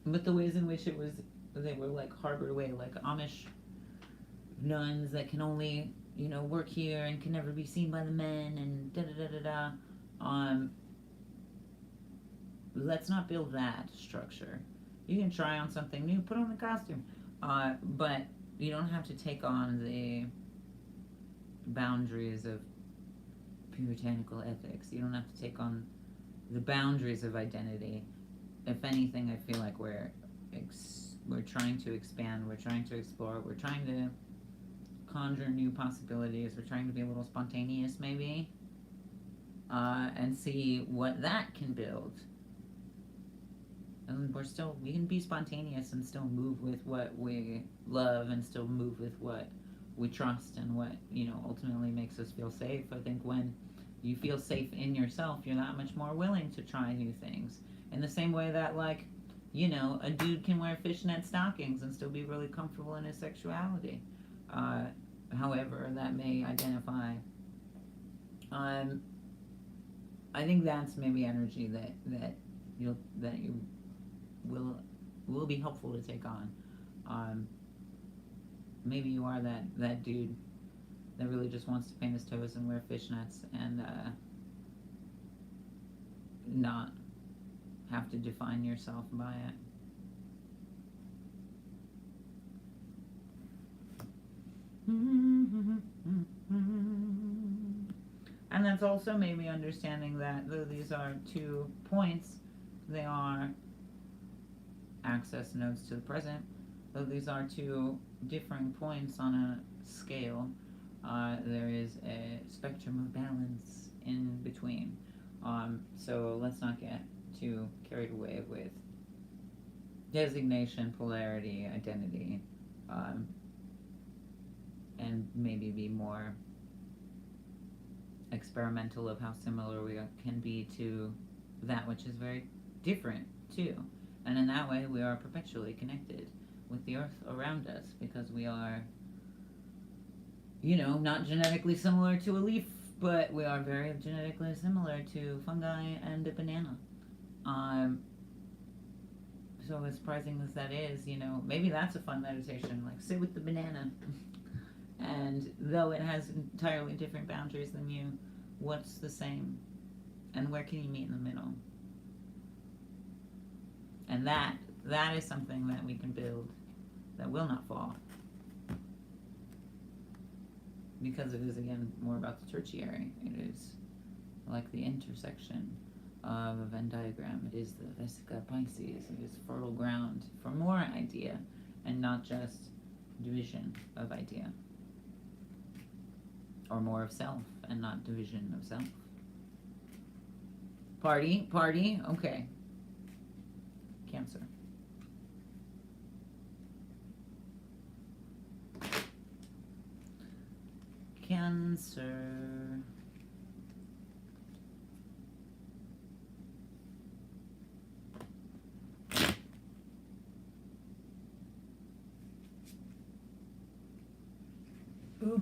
the ways in which they were like harbored away, like Amish nuns that can only work here and can never be seen by the men, and da da da da da. Let's not build that structure. You can try on something new, put on the costume, but you don't have to take on the boundaries of puritanical ethics. You don't have to take on the boundaries of identity. If anything, I feel like we're trying to expand, we're trying to explore, we're trying to conjure new possibilities, we're trying to be a little spontaneous maybe, and see what that can build. And we can be spontaneous and still move with what we love and still move with what we trust and what, ultimately makes us feel safe. I think when you feel safe in yourself, you're that much more willing to try new things. In the same way that, like, a dude can wear fishnet stockings and still be really comfortable in his sexuality. However that may identify. I think that's maybe energy that you will be helpful to take on. Maybe you are that dude that really just wants to paint his toes and wear fishnets and not have to define yourself by it. And that's also maybe understanding that though these are 2 points, they are access nodes to the present. Though these are 2 differing points on a scale, there is a spectrum of balance in between. So let's not get too carried away with designation, polarity, identity, and maybe be more experimental of how similar we can be to that which is very different too. And in that way we are perpetually connected with the earth around us, because we are, not genetically similar to a leaf, but we are very genetically similar to fungi and a banana. So as surprising as that is, maybe that's a fun meditation, like sit with the banana. And though it has entirely different boundaries than you, what's the same? And where can you meet in the middle? And that is something that we can build that will not fall. Because it is, again, more about the tertiary. It is like the intersection of a Venn diagram. It is the Vesica Pisces. It is fertile ground for more idea and not just division of idea. Or more of self and not division of self. Party, okay. Cancer. Cancer. Ooh.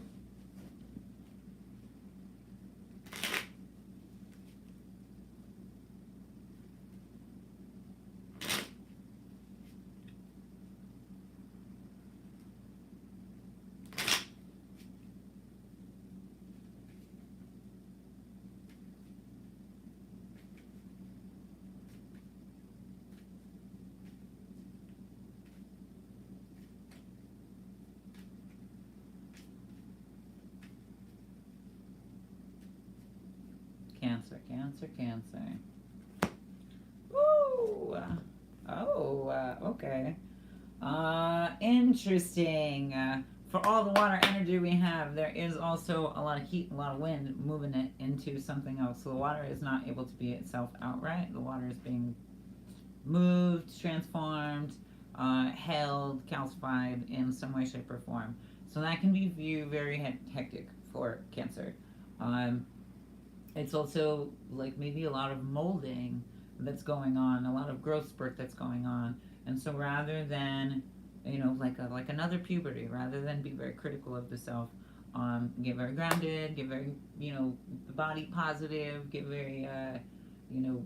Cancer. Woo! Okay. Interesting. For all the water energy we have, there is also a lot of heat, a lot of wind moving it into something else. So the water is not able to be itself outright. The water is being moved, transformed, held, calcified in some way, shape, or form. So that can be viewed very hectic for Cancer. It's also like maybe a lot of molding that's going on, a lot of growth spurt that's going on. And so rather than, like another puberty, rather than be very critical of the self, get very grounded, get very, body positive, get very, you know,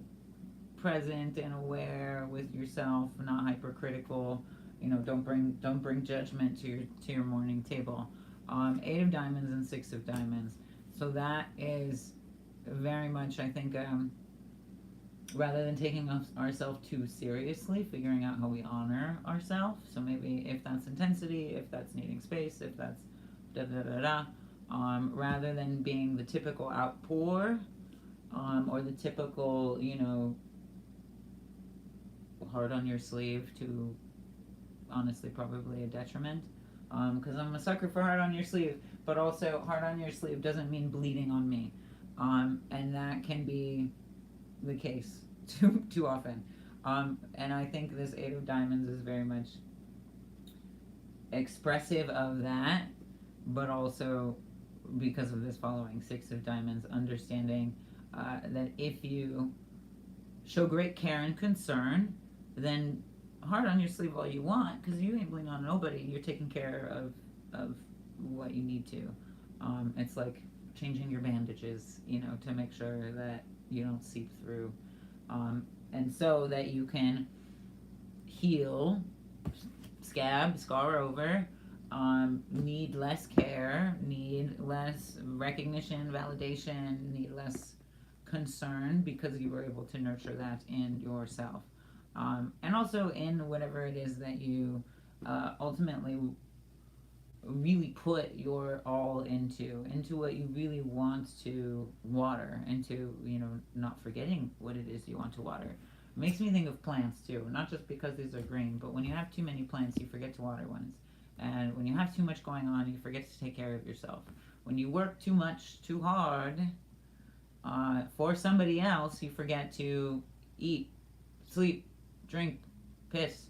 present and aware with yourself, not hypercritical. Don't bring judgment to your morning table. Eight of diamonds and six of diamonds. So that is very much, I think, rather than taking ourselves too seriously, figuring out how we honor ourselves. So maybe if that's intensity, if that's needing space, if that's da da da da. Rather than being the typical outpour, or the typical, hard on your sleeve, to honestly probably a detriment. Because I'm a sucker for hard on your sleeve, but also hard on your sleeve doesn't mean bleeding on me. And that can be the case too often. And I think this Eight of Diamonds is very much expressive of that, but also because of this following Six of Diamonds, understanding that if you show great care and concern, then hard on your sleeve all you want, because you ain't bleeding on nobody. You're taking care of what you need to. It's like changing your bandages, to make sure that you don't seep through, and so that you can heal, scar over, need less care, need less recognition, validation, need less concern, because you were able to nurture that in yourself. And also in whatever it is that you ultimately really put your all into what you really want to water, into, not forgetting what it is you want to water. It makes me think of plants too, not just because these are green, but when you have too many plants, you forget to water ones. And when you have too much going on, you forget to take care of yourself. When you work too much, too hard, for somebody else, you forget to eat, sleep, drink, piss,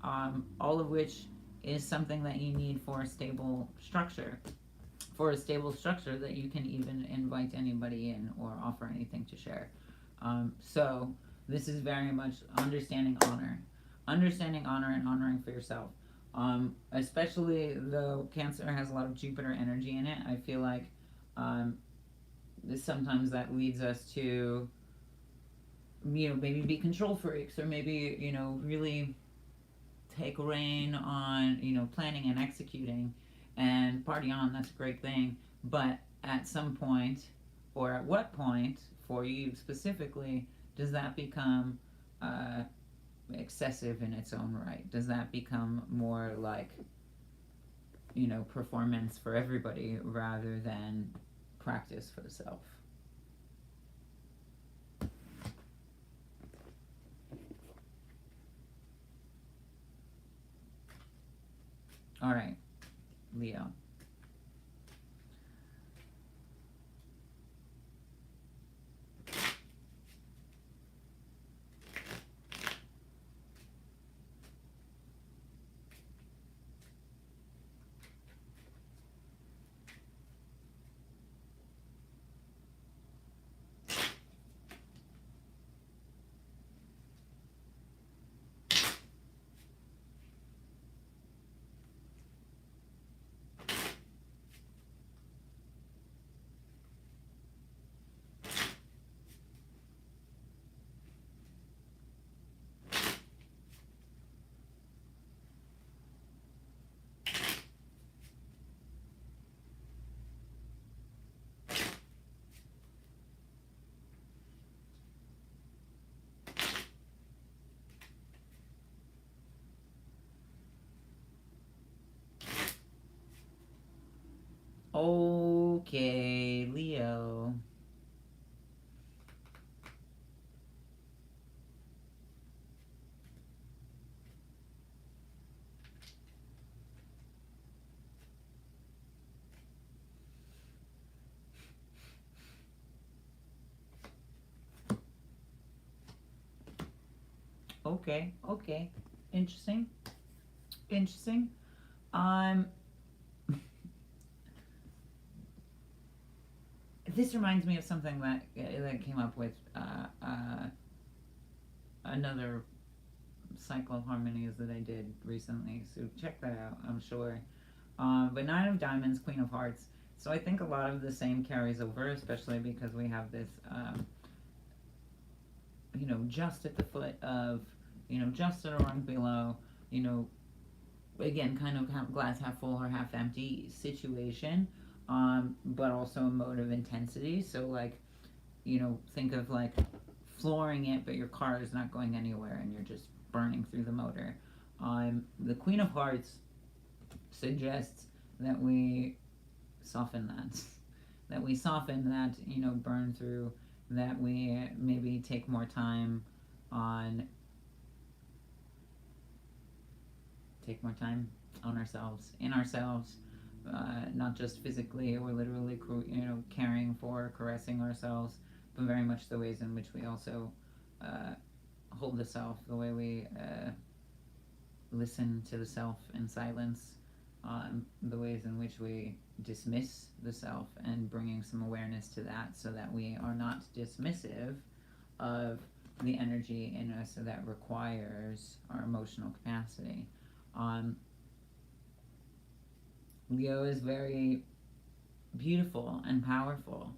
all of which is something that you need for a stable structure. For a stable structure that you can even invite anybody in or offer anything to share. So this is very much understanding honor and honoring for yourself. Especially though Cancer has a lot of Jupiter energy in it, I feel like sometimes that leads us to, maybe be control freaks, or maybe, really take reign on, planning and executing, and party on. That's a great thing. But at some point, or at what point, for you specifically, does that become excessive in its own right? Does that become more like, performance for everybody rather than practice for the self? All right, Leo. Okay, Leo. Okay. Interesting. Um, this reminds me of something that came up with another cycle of harmonies that I did recently, so check that out, I'm sure. But Nine of Diamonds, Queen of Hearts. So I think a lot of the same carries over, especially because we have this, just at the foot of, just at a rung below, again, kind of glass half full or half empty situation, but also a mode of intensity. So, like, think of like flooring it, but your car is not going anywhere and you're just burning through the motor. The Queen of Hearts suggests that we soften that we soften that, burn through, that we maybe take more time on ourselves, in ourselves, not just physically or literally, caring for, caressing ourselves, but very much the ways in which we also hold the self, the way we listen to the self in silence, the ways in which we dismiss the self, and bringing some awareness to that so that we are not dismissive of the energy in us that requires our emotional capacity. Leo is very beautiful and powerful.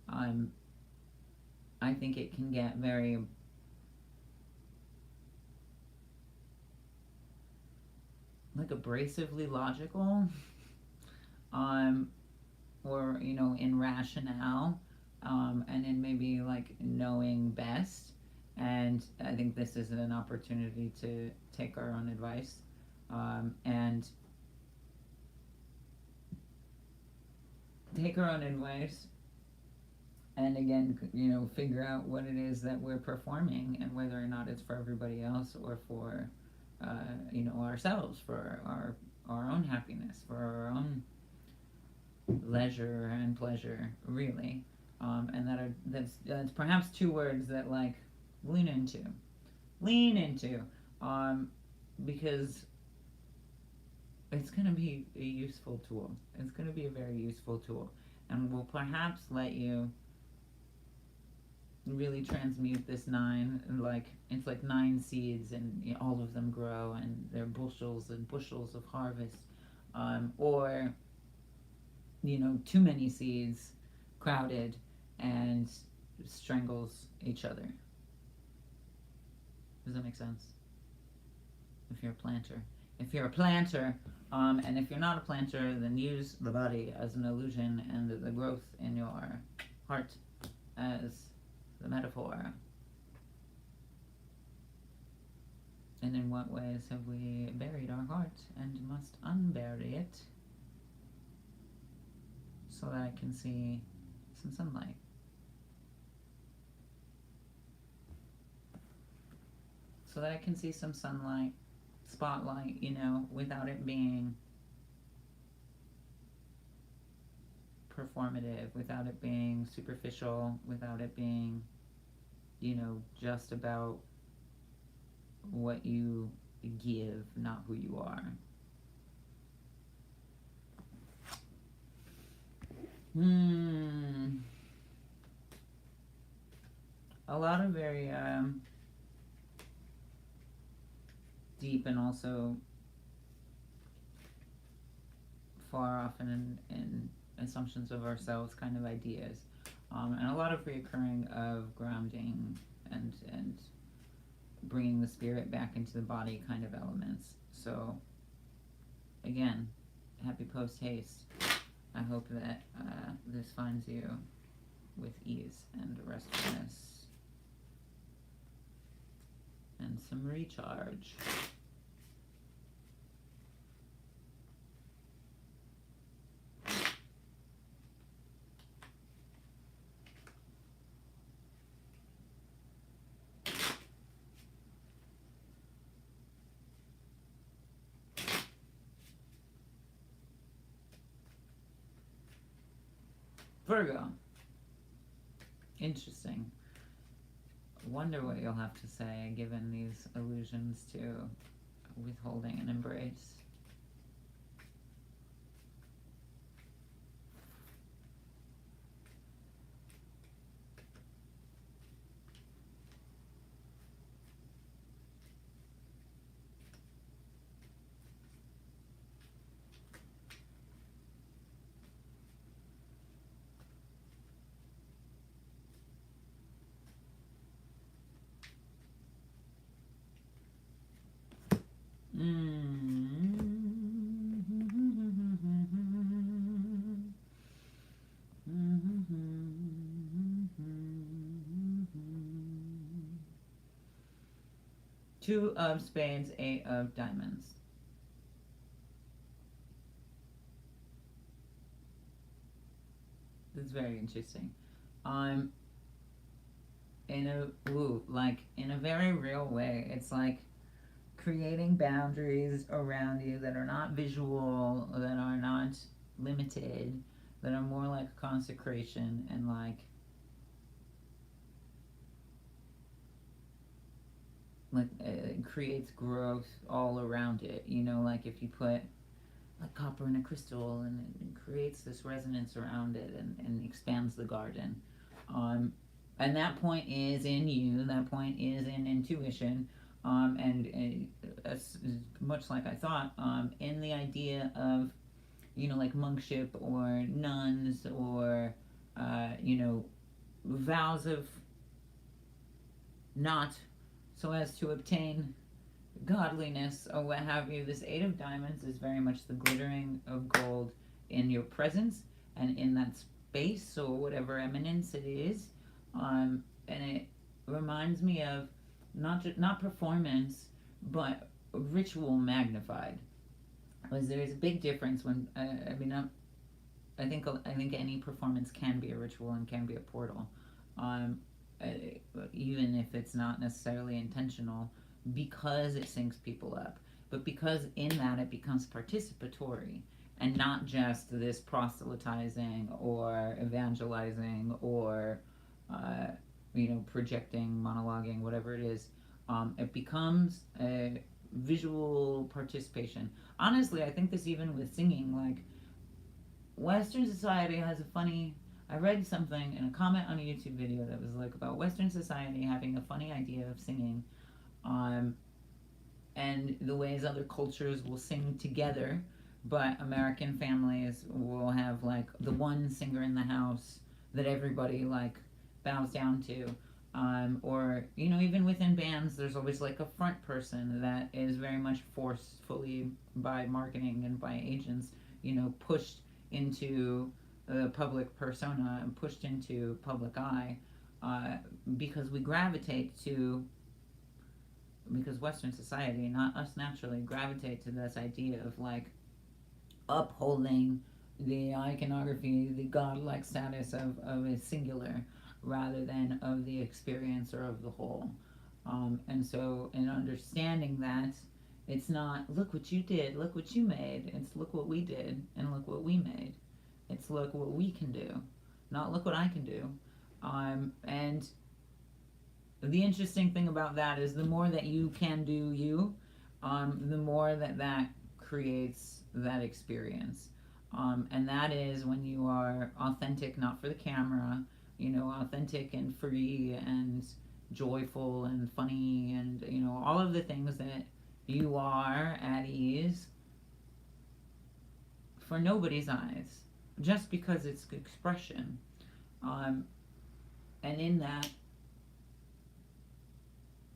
I think it can get very like abrasively logical, or in rationale, and in maybe like knowing best. And I think this is an opportunity to take our own advice, and take our own advice, and again, figure out what it is that we're performing, and whether or not it's for everybody else or for ourselves, for our own happiness, for our own leisure and pleasure, really. And that's perhaps two words that, like, lean into, because it's going to be a useful tool. It's going to be a very useful tool, and will perhaps let you really transmute this nine. Like, it's like 9 seeds, and all of them grow, and they're bushels and bushels of harvest, or too many seeds crowded and strangles each other. Does that make sense? If you're a planter, and if you're not a planter, then use the body as an illusion, and the growth in your heart as the metaphor. And in what ways have we buried our heart and must unbury it so that I can see some sunlight? So that I can see some sunlight, spotlight, without it being performative, without it being superficial, without it being, just about what you give, not who you are. A lot of very deep and also far off in assumptions of ourselves kind of ideas, and a lot of reoccurring of grounding and bringing the spirit back into the body kind of elements. So again, happy post haste. I hope that this finds you with ease and restfulness and some recharge. Virgo. Interesting. Wonder what you'll have to say given these allusions to withholding and embrace. Two of spades, eight of diamonds. That's very interesting. Um, in a very real way, it's like creating boundaries around you that are not visual, that are not limited, that are more like consecration and it creates growth all around it. You know, like if you put like copper in a crystal and it creates this resonance around it and expands the garden. And that point is in you, that point is in intuition, and as much like I thought, in the idea of, you know, like monkship or nuns or, you know, vows of not so as to obtain godliness or what have you. This eight of diamonds is very much the glittering of gold in your presence and in that space or whatever eminence it is. And it reminds me of not performance, but ritual magnified. Because there's a big difference when I think any performance can be a ritual and can be a portal, um, uh, even if it's not necessarily intentional, because it syncs people up. But because in that it becomes participatory and not just this proselytizing or evangelizing or you know, projecting, monologuing, whatever it is, it becomes a visual participation. Honestly, I think this even with singing, like Western society has a funny. I read something in a comment on a YouTube video that was like about Western society having a funny idea of singing, um, and the ways other cultures will sing together, but American families will have like the one singer in the house that everybody like bows down to. Or, you know, even within bands, there's always like a front person that is very much forcefully by marketing and by agents, you know, pushed into the public persona and pushed into public eye, uh, because we gravitate to, because Western society, not us naturally, gravitate to this idea of like upholding the iconography, the godlike status of a singular rather than of the experience or of the whole. And so, in understanding that, it's not look what you did, look what you made, it's look what we did and look what we made. It's look what we can do, not look what I can do. And the interesting thing about that is the more that you can do you, the more that creates that experience. And that is when you are authentic, not for the camera, you know, authentic and free and joyful and funny and, you know, all of the things that you are at ease for nobody's eyes, just because it's expression. And in that,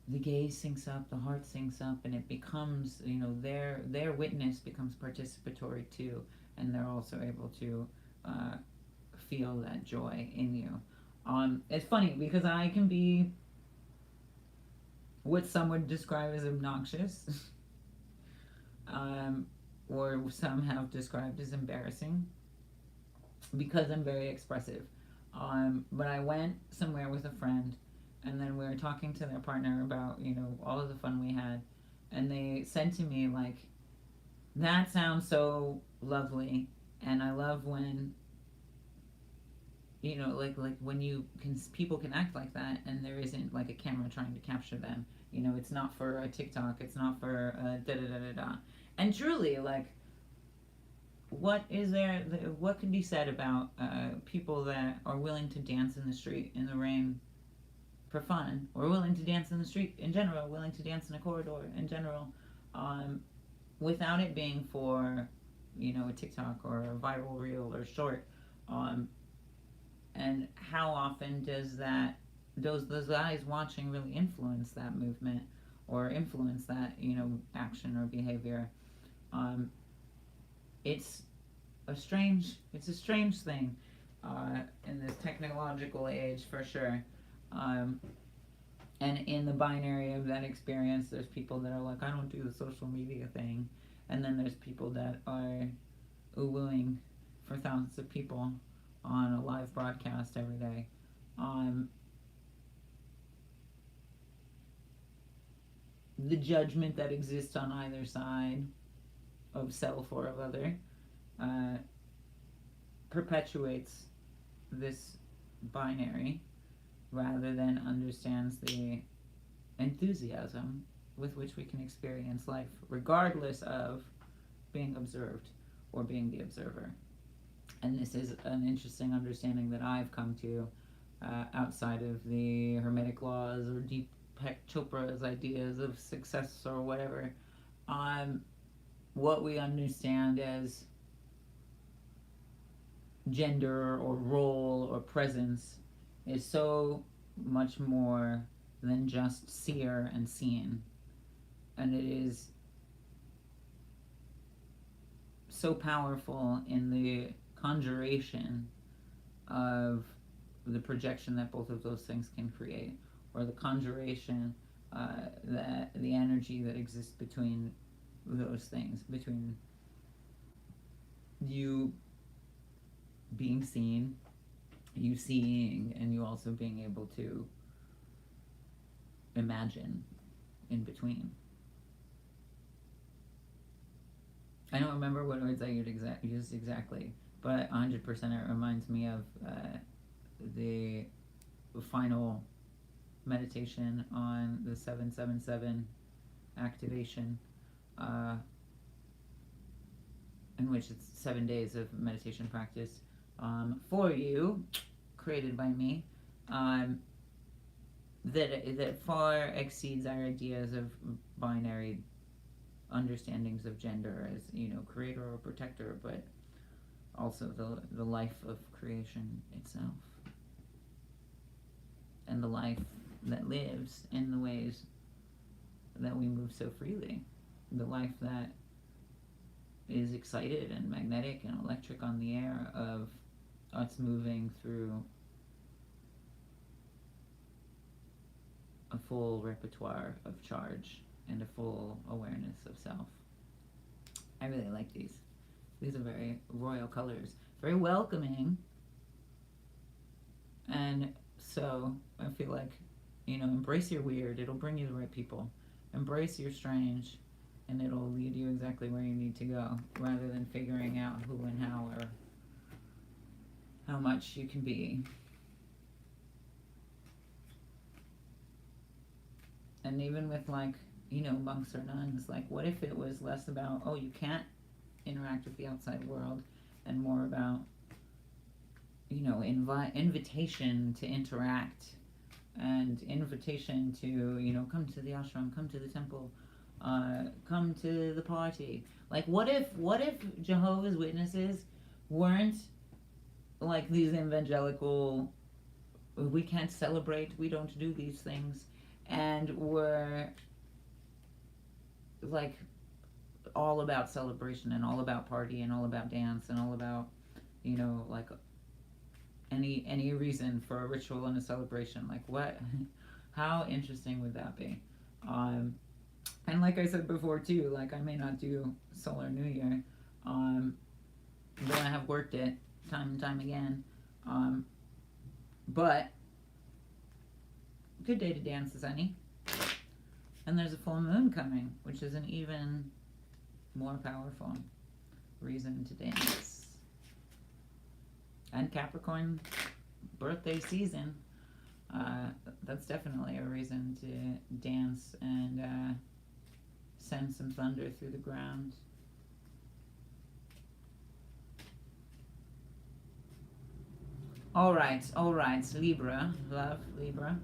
the gaze syncs up, the heart syncs up, and it becomes, you know, their witness becomes participatory too, and they're also able to feel that joy in you. It's funny because I can be what some would describe as obnoxious, or some have described as embarrassing, because I'm very expressive. But I went somewhere with a friend, and then we were talking to their partner about, you know, all of the fun we had, and they said to me like, "That sounds so lovely," and I love when, you know, like when you can, people can act like that, and there isn't like a camera trying to capture them. You know, it's not for a TikTok, it's not for da da da da da. And truly, like, what is there? What can be said about people that are willing to dance in the street in the rain for fun, or willing to dance in the street in general, willing to dance in a corridor in general, um, without it being for, you know, a TikTok or a viral reel or short. Um, and how often does that those eyes watching really influence that movement? or influence that, action or behavior. Um, it's it's a strange thing in this technological age, for sure. Um, and in the binary of that experience, there's people that are like, I don't do the social media thing, and then there's people that are ooh-wooing for thousands of people on a live broadcast every day. The judgment that exists on either side of self or of other uh, perpetuates this binary rather than understands the enthusiasm with which we can experience life, regardless of being observed or being the observer. And this is an interesting understanding that I've come to outside of the Hermetic laws or Deepak Chopra's ideas of success or whatever. What we understand as gender or role or presence is so much more than just seer and seen. And it is so powerful in the conjuration of the projection that both of those things can create, or the conjuration, that the energy that exists between those things, between you being seen, you seeing, and you also being able to imagine in between. I don't remember what words I used exactly, but 100% it reminds me of the final meditation on the 777 activation, in which it's 7 days of meditation practice for you, created by me, that far exceeds our ideas of binary understandings of gender as, creator or protector, but also the life of creation itself, and the life that lives in the ways that we move so freely, the life that is excited and magnetic and electric on the air of us moving through a full repertoire of charge and a full awareness of self. I really like these. These are very royal colors, very welcoming. And so I feel like, embrace your weird, it'll bring you the right people. Embrace your strange, and it'll lead you exactly where you need to go, rather than figuring out who and how or how much you can be. And even with monks or nuns, what if it was less about, you can't interact with the outside world, and more about, invitation to interact, and invitation to, come to the ashram, come to the temple, come to the party. What if Jehovah's Witnesses weren't like these evangelical, we can't celebrate, we don't do these things, and were all about celebration and all about party and all about dance and all about any reason for a ritual and a celebration. What how interesting would that be? And like I said before too, I may not do Solar New Year, though I have worked it time and time again, but good day to dance, Sunny. And there's a full moon coming, which is an even more powerful reason to dance. And Capricorn birthday season, that's definitely a reason to dance and send some thunder through the ground. All right, Libra, love, Libra.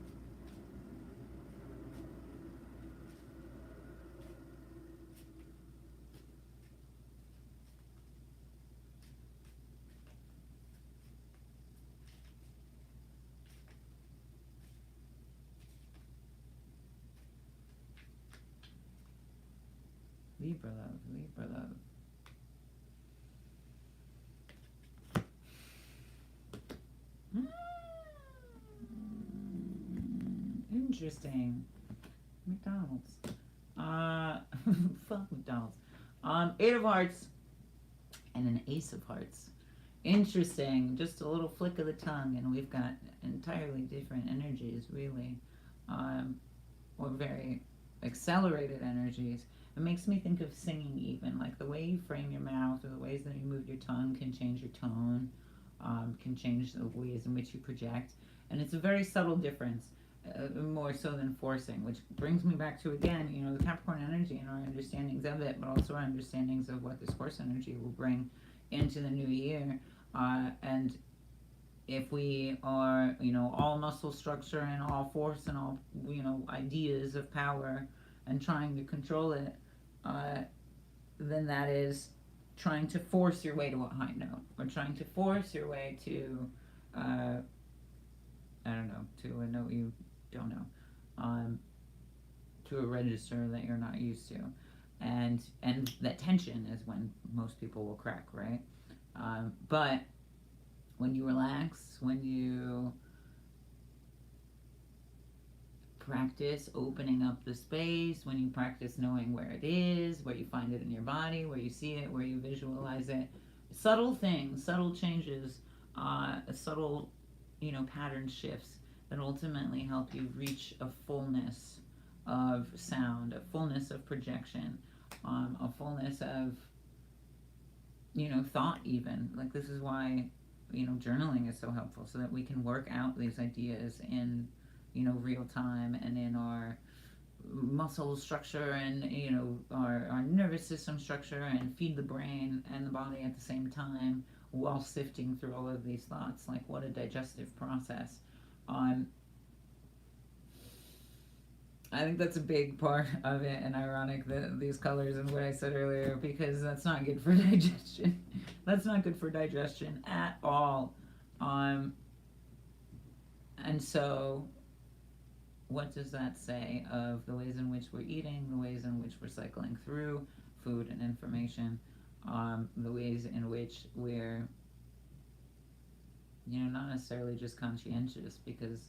Libra love, Libra love. Interesting. McDonald's. Fuck McDonald's. 8 of Hearts and an Ace of Hearts. Interesting. Just a little flick of the tongue, and we've got entirely different energies, really. Or very accelerated energies. It makes me think of singing, even. Like the way you frame your mouth or the ways that you move your tongue can change your tone, can change the ways in which you project. And it's a very subtle difference. More so than forcing, which brings me back to, again, the Capricorn energy and our understandings of it, but also our understandings of what this horse energy will bring into the new year. And if we are, all muscle structure and all force and all, ideas of power and trying to control it, then that is trying to force your way to a high note, or trying to force your way to, I don't know, to a note you don't know, to a register that you're not used to, and that tension is when most people will crack, right? But when you relax, when you practice opening up the space, when you practice knowing where it is, where you find it in your body, where you see it, where you visualize it, subtle things, subtle changes, subtle, pattern shifts that ultimately help you reach a fullness of sound, a fullness of projection, a fullness of, thought even. Like, this is why, journaling is so helpful, so that we can work out these ideas in, real time, and in our muscle structure, and, our nervous system structure, and feed the brain and the body at the same time, while sifting through all of these thoughts. Like, what a digestive process. I think that's a big part of it, and ironic that these colors and what I said earlier, because that's not good for digestion. That's not good for digestion at all. And so, what does that say of the ways in which we're eating, the ways in which we're cycling through food and information, the ways in which we're, not necessarily just conscientious, because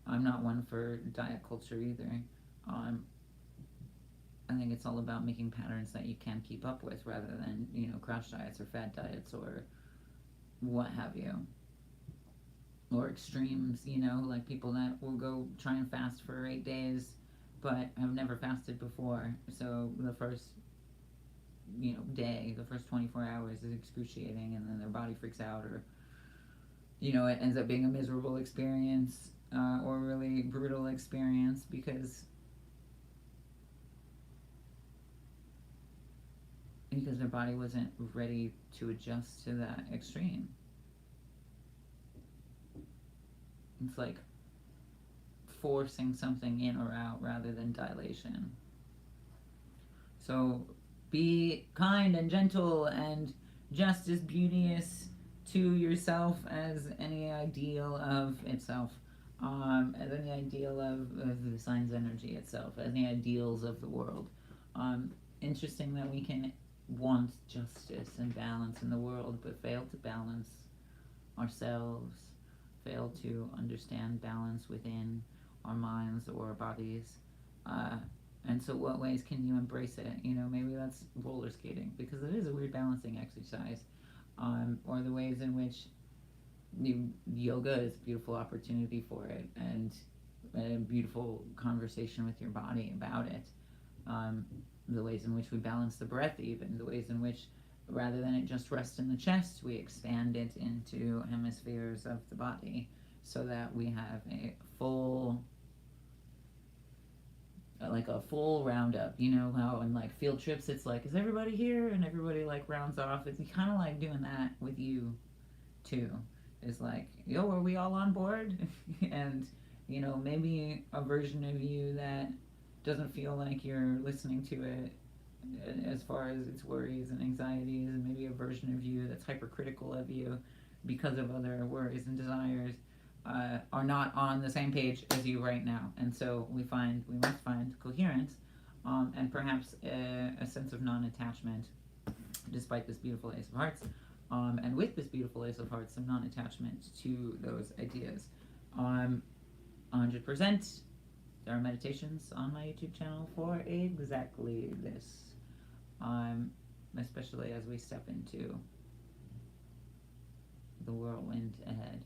I'm not one for diet culture either. I think it's all about making patterns that you can keep up with, rather than, crash diets or fad diets or what have you. Or extremes, like people that will go try and fast for 8 days but have never fasted before. So the first, day, the first 24 hours is excruciating, and then their body freaks out, or, it ends up being a miserable experience, or a really brutal experience, because their body wasn't ready to adjust to that extreme. It's like forcing something in or out rather than dilation. So be kind and gentle and just as beauteous to yourself as any ideal of itself, as any ideal of the sign's energy itself, as any ideals of the world. Interesting that we can want justice and balance in the world, but fail to balance ourselves, fail to understand balance within our minds or our bodies. And so what ways can you embrace it? Maybe that's roller skating, because it is a weird balancing exercise. Or the ways in which yoga is a beautiful opportunity for it, and a beautiful conversation with your body about it. The ways in which we balance the breath, even the ways in which, rather than it just rest in the chest, we expand it into hemispheres of the body, so that we have a full roundup. How in like field trips it's like, is everybody here? And everybody like rounds off. It's kind of like doing that with you too. It's like, yo, are we all on board? And maybe a version of you that doesn't feel like you're listening to it as far as its worries and anxieties, and maybe a version of you that's hypercritical of you because of other worries and desires, are not on the same page as you right now. And so we must find coherence, and perhaps a sense of non-attachment, despite this beautiful Ace of Hearts. And with this beautiful Ace of Hearts, some non-attachment to those ideas. 100%. There are meditations on my YouTube channel for exactly this. Especially as we step into the whirlwind ahead.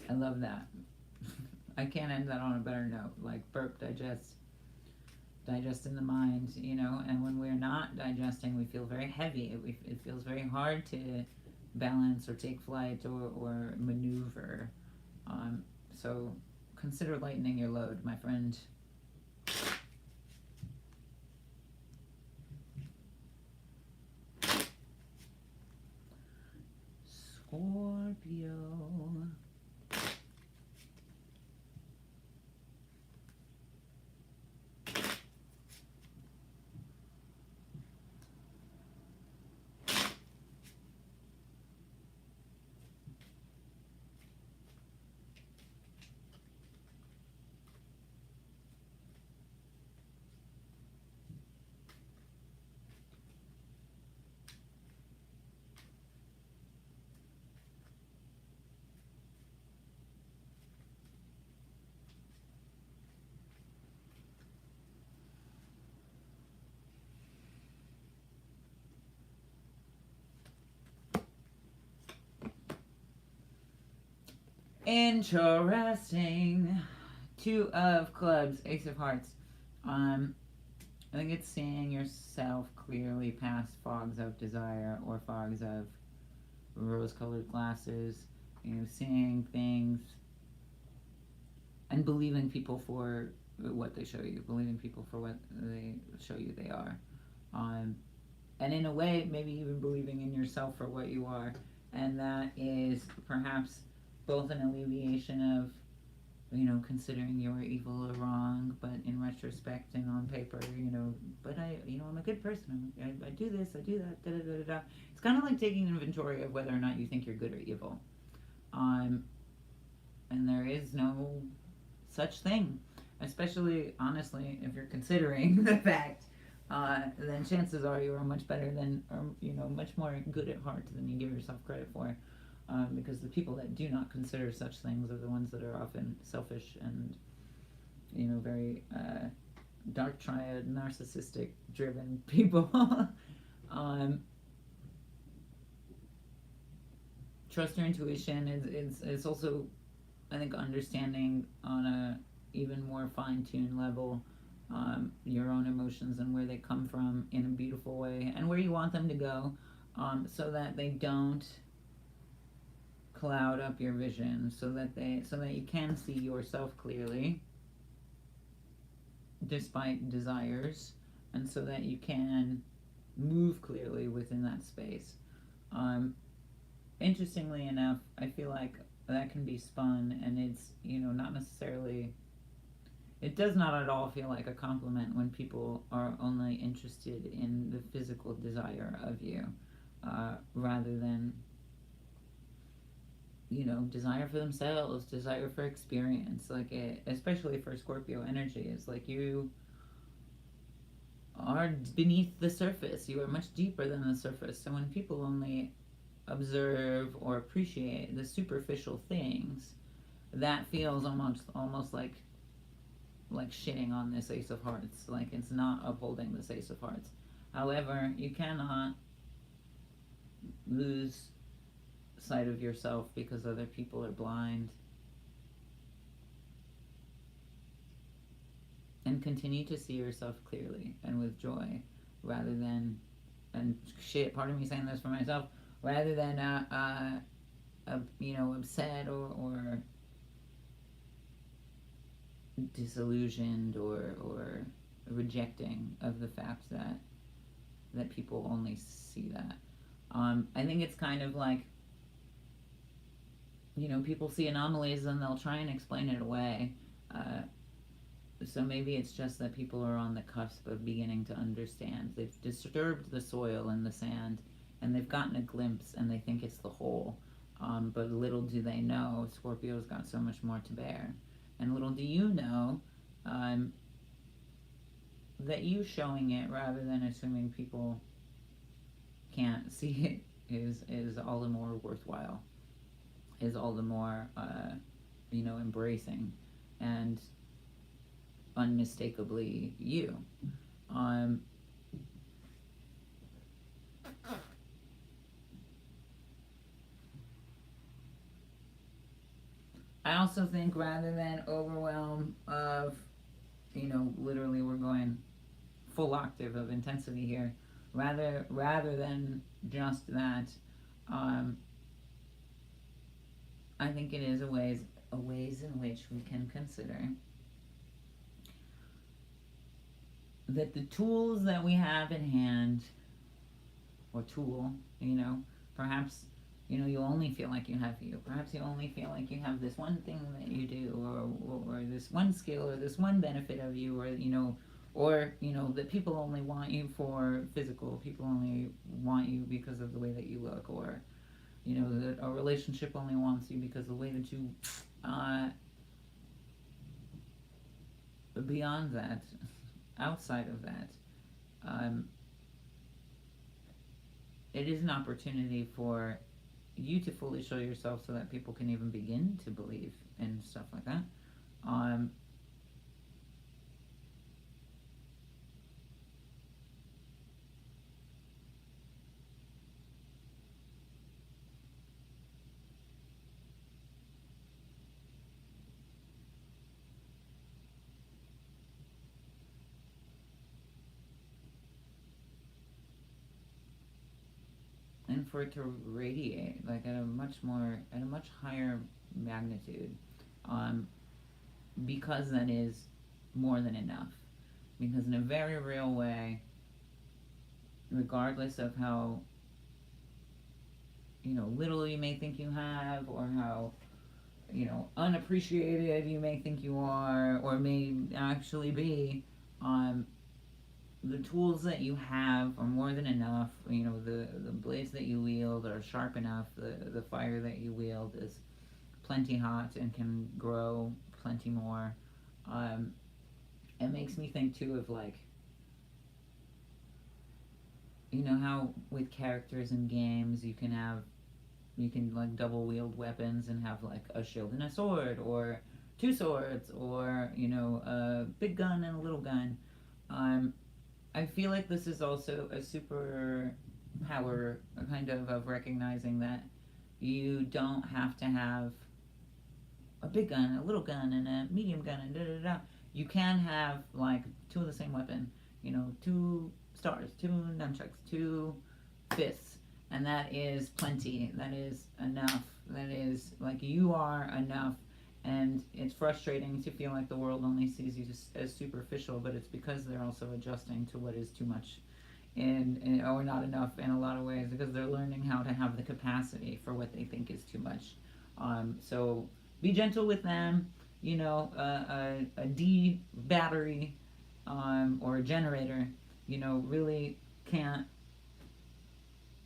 I love that. I can't end that on a better note. Like burp, digest in the mind, you know, and when we're not digesting, we feel very heavy. It feels very hard to balance or take flight or maneuver. So consider lightening your load, my friend. Scorpio. Interesting. 2 of clubs, Ace of Hearts. I think it's seeing yourself clearly past fogs of desire or fogs of rose-colored glasses. You know, seeing things and believing people for what they show you, believing people for what they show you they are. And in a way, maybe even believing in yourself for what you are. And that is perhaps both an alleviation of, you know, considering you were evil or wrong, but in retrospect and on paper, you know, but I'm a good person. I do this, I do that, da da da da da. It's kind of like taking inventory of whether or not you think you're good or evil. And there is no such thing, especially, honestly, if you're considering the fact, then chances are you are much better than, or, you know, much more good at heart than you give yourself credit for. Because the people that do not consider such things are the ones that are often selfish and, you know, very dark triad, narcissistic driven people. Trust your intuition. It's also, I think, understanding on a even more fine-tuned level your own emotions and where they come from in a beautiful way and where you want them to go, so that they don't cloud up your vision, so that you can see yourself clearly despite desires, and so that you can move clearly within that space. Interestingly enough, I feel like that can be spun, and it's, you know, not necessarily, it does not at all feel like a compliment when people are only interested in the physical desire of you, rather than, you know, desire for themselves, desire for experience. Like, especially for Scorpio energy, is like you are beneath the surface. You are much deeper than the surface. So when people only observe or appreciate the superficial things, that feels almost like shitting on this Ace of Hearts. Like, it's not upholding this Ace of Hearts. However, you cannot lose sight of yourself because other people are blind, and continue to see yourself clearly and with joy, rather than, and shit, part of me saying this for myself, rather than you know, upset or disillusioned or rejecting of the fact that people only see that. I think it's kind of like, you know, people see anomalies and they'll try and explain it away. So maybe it's just that people are on the cusp of beginning to understand. They've disturbed the soil and the sand, and they've gotten a glimpse, and they think it's the whole. But little do they know, Scorpio's got so much more to bear. And little do you know that you showing it rather than assuming people can't see it is all the more worthwhile, is all the more, embracing and unmistakably you. Um, I also think rather than overwhelm of, literally we're going full octave of intensity here, rather than just that, um, I think it is a ways in which we can consider that the tools that we have in hand, or tool, perhaps, you only feel like you have you. Perhaps you only feel like you have this one thing that you do, or this one skill, or this one benefit of you, or that people only want you for physical, people only want you because of the way that you look, or, that a relationship only wants you because of the way that you, beyond that, outside of that, it is an opportunity for you to fully show yourself so that people can even begin to believe in stuff like that. And for it to radiate like at a much higher magnitude, because that is more than enough. Because in a very real way, regardless of how little you may think you have, or how unappreciated you may think you are, or may actually be, the tools that you have are more than enough. The blades that you wield are sharp enough. The fire that you wield is plenty hot and can grow plenty more. It makes me think too of like, how with characters in games you can like double wield weapons and have like a shield and a sword, or two swords, or a big gun and a little gun. I feel like this is also a super power, kind of recognizing that you don't have to have a big gun, a little gun, and a medium gun, and da da da. You can have like two of the same weapon, two stars, two nunchucks, two fists, and that is plenty. That is enough. That is like you are enough. And it's frustrating to feel like the world only sees you as superficial, but it's because they're also adjusting to what is too much or not enough in a lot of ways, because they're learning how to have the capacity for what they think is too much. So be gentle with them. A D battery, or a generator, really can't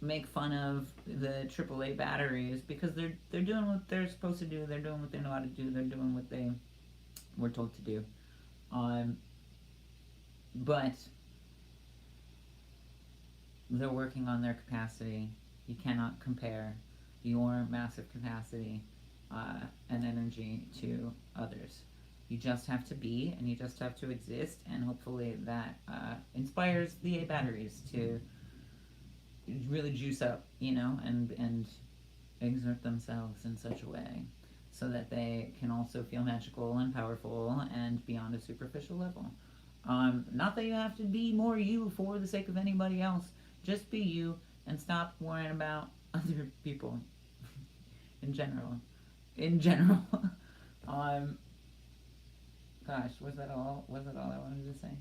make fun of the AAA batteries, because they're doing what they're supposed to do. They're doing what they know how to do. They're doing what they were told to do. But they're working on their capacity. You cannot compare your massive capacity and energy to others. You just have to be, and you just have to exist, and hopefully that inspires the A batteries to really juice up, and exert themselves in such a way so that they can also feel magical and powerful and beyond a superficial level. Not that you have to be more you for the sake of anybody else. Just be you and stop worrying about other people in general. Gosh, was that all I wanted to say?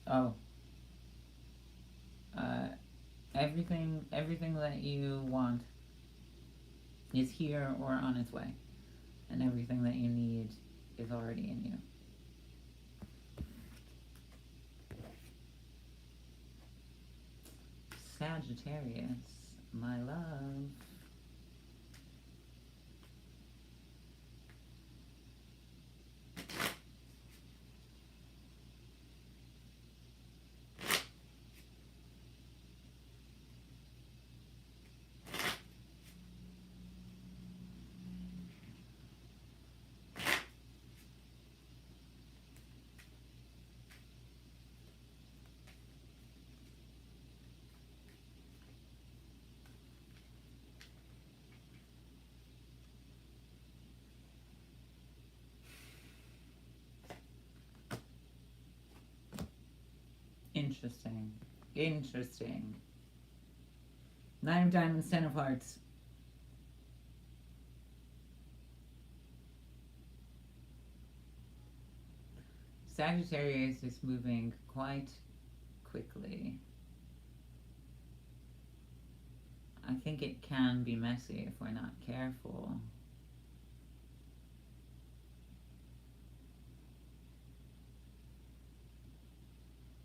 Oh, everything that you want is here or on its way, and everything that you need is already in you. Sad Sagittarius, my love. Interesting. Interesting. Nine of Diamonds, Ten of Hearts. Sagittarius is moving quite quickly. I think it can be messy if we're not careful.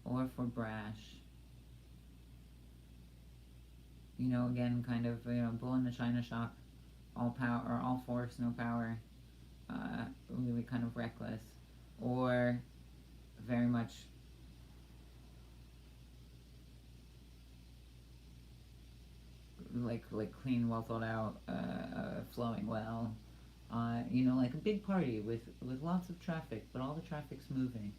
Or if we're brash. You know, again, kind of, you know, bull in the china shop, all power, or all force, no power, really kind of reckless, or very much like clean, well thought out, flowing well. You know, like a big party with lots of traffic, but all the traffic's moving.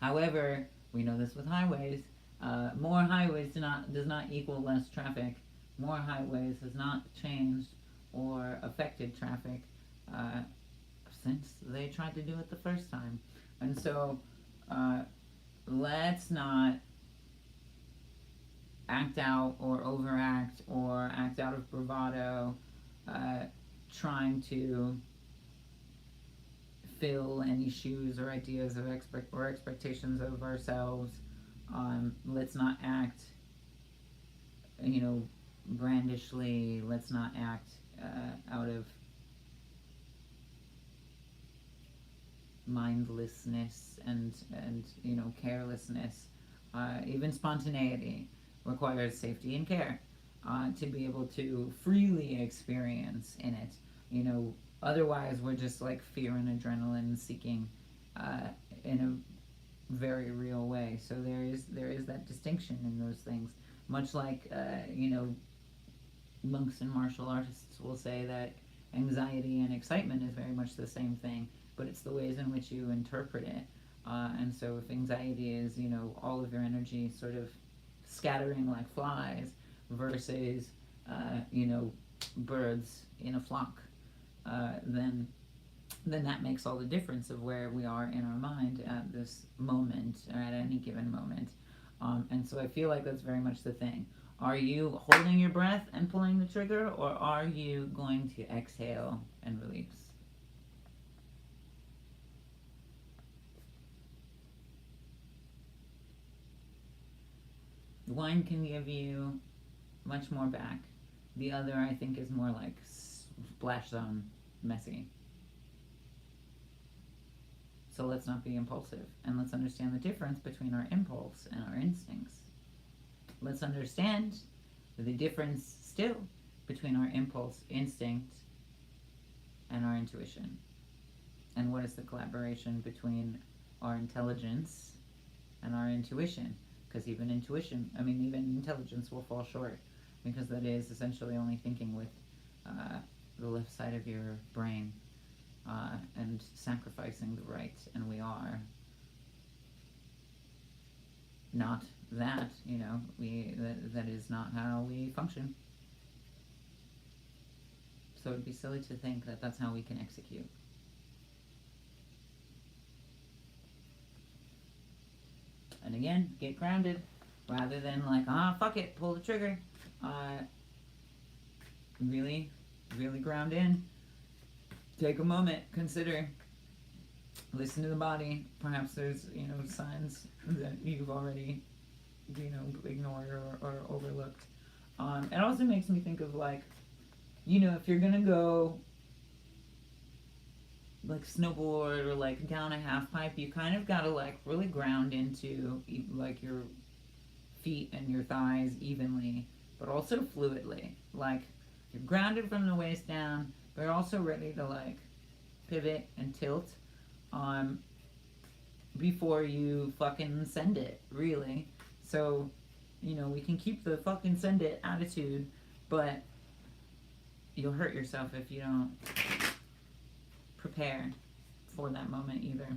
However, we know this with highways. More highways does not equal less traffic. More highways has not changed or affected traffic since they tried to do it the first time. And so, let's not act out or overact or act out of bravado, trying to fill any shoes or ideas of expectations of ourselves. Let's not act, you know, brandishly. Let's not act out of mindlessness and you know, carelessness. Even spontaneity requires safety and care to be able to freely experience in it. You know, otherwise we're just like fear and adrenaline seeking in a very real way. So there is that distinction in those things. Much like you know, monks and martial artists will say that anxiety and excitement is very much the same thing, but it's the ways in which you interpret it. And so if anxiety is, you know, all of your energy sort of scattering like flies versus you know, birds in a flock, then that makes all the difference of where we are in our mind at this moment or at any given moment. And so I feel like that's very much the thing. Are you holding your breath and pulling the trigger, or are you going to exhale and release? One can give you much more back. The other, I think, is more like splash zone messy. So let's not be impulsive, and let's understand the difference between our impulse and our instincts. Let's understand the difference still between our impulse, instinct, and our intuition. And what is the collaboration between our intelligence and our intuition? Because even intelligence will fall short, because that is essentially only thinking with the left side of your brain, and sacrificing the right, and we are not that, you know, that is not how we function. So it'd be silly to think that that's how we can execute. And again, get grounded, rather than like, fuck it, pull the trigger. Really, really ground in. Take a moment, consider, listen to the body. Perhaps there's, you know, signs that you've already, you know, ignored or overlooked. It also makes me think of, like, you know, if you're gonna go like snowboard or like down a half pipe, you kind of gotta like really ground into like your feet and your thighs evenly, but also fluidly. Like, you're grounded from the waist down, but you're also ready to, like, pivot and tilt before you fucking send it, really. So, you know, we can keep the fucking send it attitude, but you'll hurt yourself if you don't prepare for that moment either.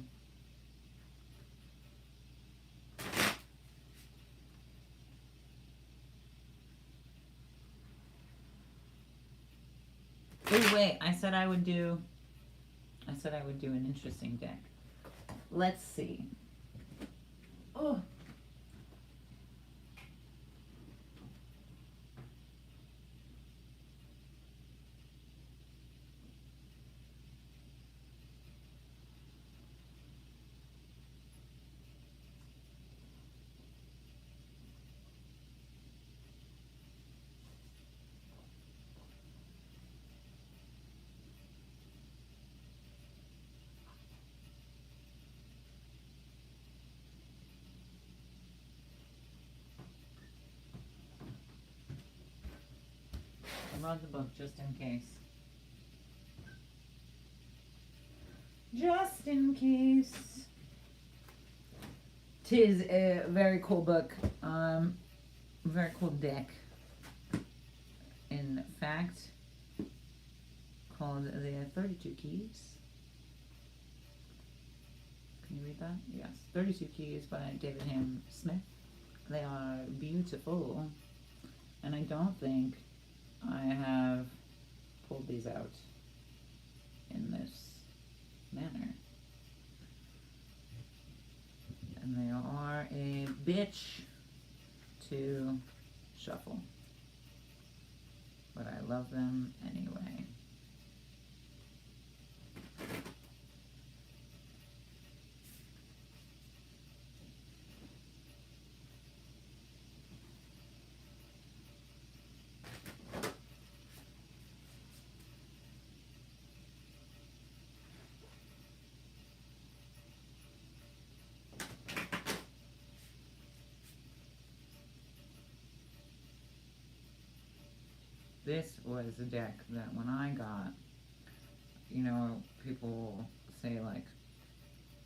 Oh wait, I said I would do an interesting deck. Let's see. Oh. I brought the book just in case. Just in case. Tis a very cool book. Very cool deck. In fact, called the 32 Keys. Can you read that? Yes. 32 Keys by David Ham Smith. They are beautiful. And I don't think I have pulled these out in this manner. And they are a bitch to shuffle. But I love them anyway. This was a deck that when I got, you know, people say like,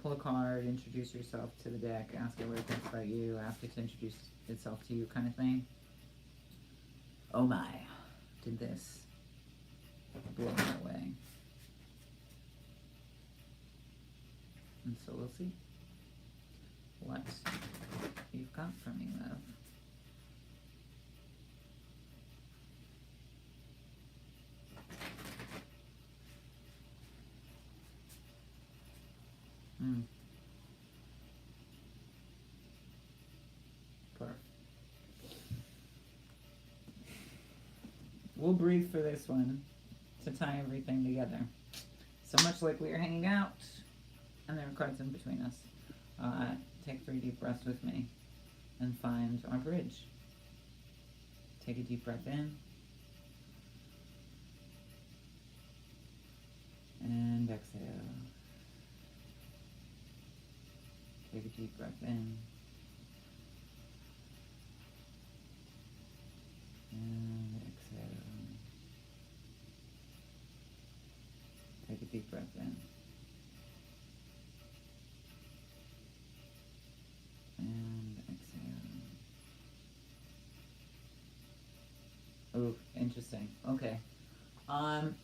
pull a card, introduce yourself to the deck, ask it what it thinks about you, ask it to introduce itself to you kind of thing. Oh my, did this blow me away. And so we'll see what you've got for me, love. Perfect. We'll breathe for this one to tie everything together. So much like we are hanging out, and there are cards in between us. Take 3 deep breaths with me and find our bridge. Take a deep breath in. And exhale. Take a deep breath in. And exhale. Take a deep breath in. And exhale. Ooh, interesting. Okay. I'm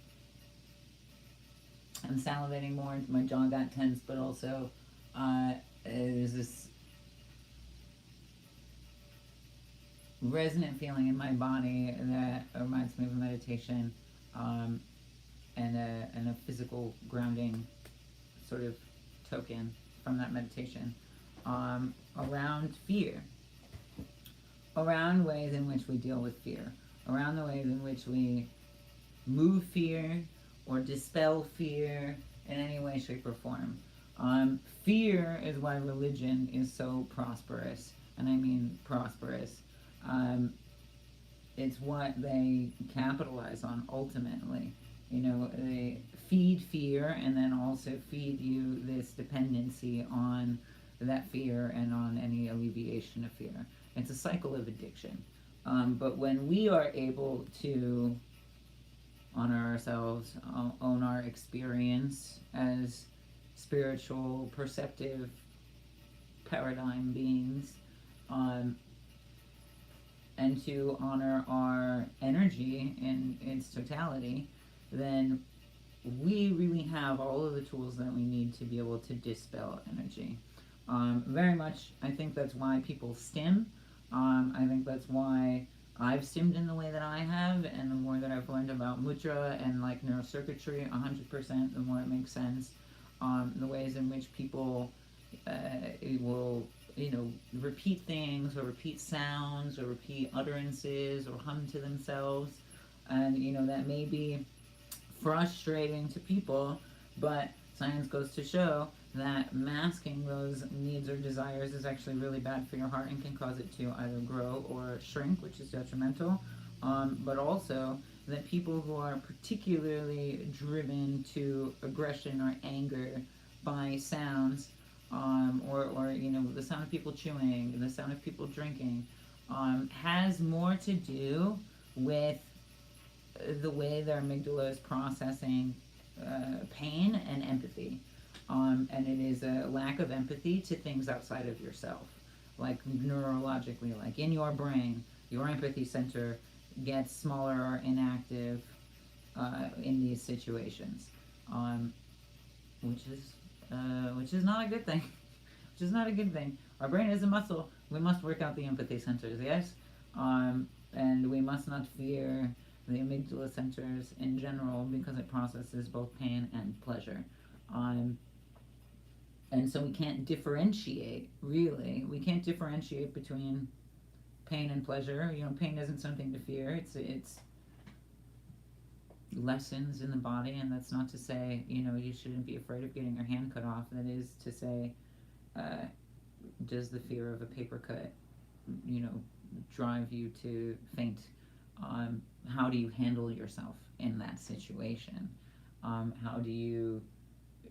salivating more into my jaw got tense, but also there's this resonant feeling in my body that reminds me of meditation, and a physical grounding sort of token from that meditation, around fear, around ways in which we deal with fear, around the ways in which we move fear or dispel fear in any way, shape, or form. Fear is why religion is so prosperous, and I mean prosperous. It's what they capitalize on ultimately. You know, they feed fear and then also feed you this dependency on that fear and on any alleviation of fear. It's a cycle of addiction. But when we are able to honor ourselves, own our experience as spiritual, perceptive paradigm beings, um, and to honor our energy in its totality, then we really have all of the tools that we need to be able to dispel energy. Very much, I think that's why people stim. I think that's why I've stimmed in the way that I have, and the more that I've learned about mudra and like neurocircuitry, 100%, the more it makes sense. The ways in which people will, repeat things or repeat sounds or repeat utterances or hum to themselves, and that may be frustrating to people, but science goes to show that masking those needs or desires is actually really bad for your heart and can cause it to either grow or shrink, which is detrimental. But also that people who are particularly driven to aggression or anger by sounds, or the sound of people chewing, the sound of people drinking, has more to do with the way their amygdala is processing pain and empathy. And it is a lack of empathy to things outside of yourself. Like neurologically, like in your brain, your empathy center gets smaller or inactive in these situations, which is not a good thing. Which is not a good thing. Our brain is a muscle. We must work out the empathy centers, yes? And we must not fear the amygdala centers in general because it processes both pain and pleasure. And so we can't differentiate, really. We can't differentiate between pain and pleasure. Pain isn't something to fear. It's lessons in the body, and that's not to say, you shouldn't be afraid of getting your hand cut off. That is to say, does the fear of a paper cut, drive you to faint? How do you handle yourself in that situation? How do you,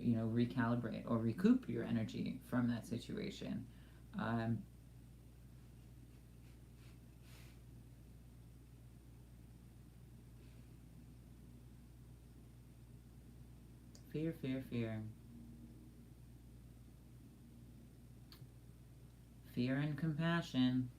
recalibrate or recoup your energy from that situation? Fear, fear, fear. Fear and compassion.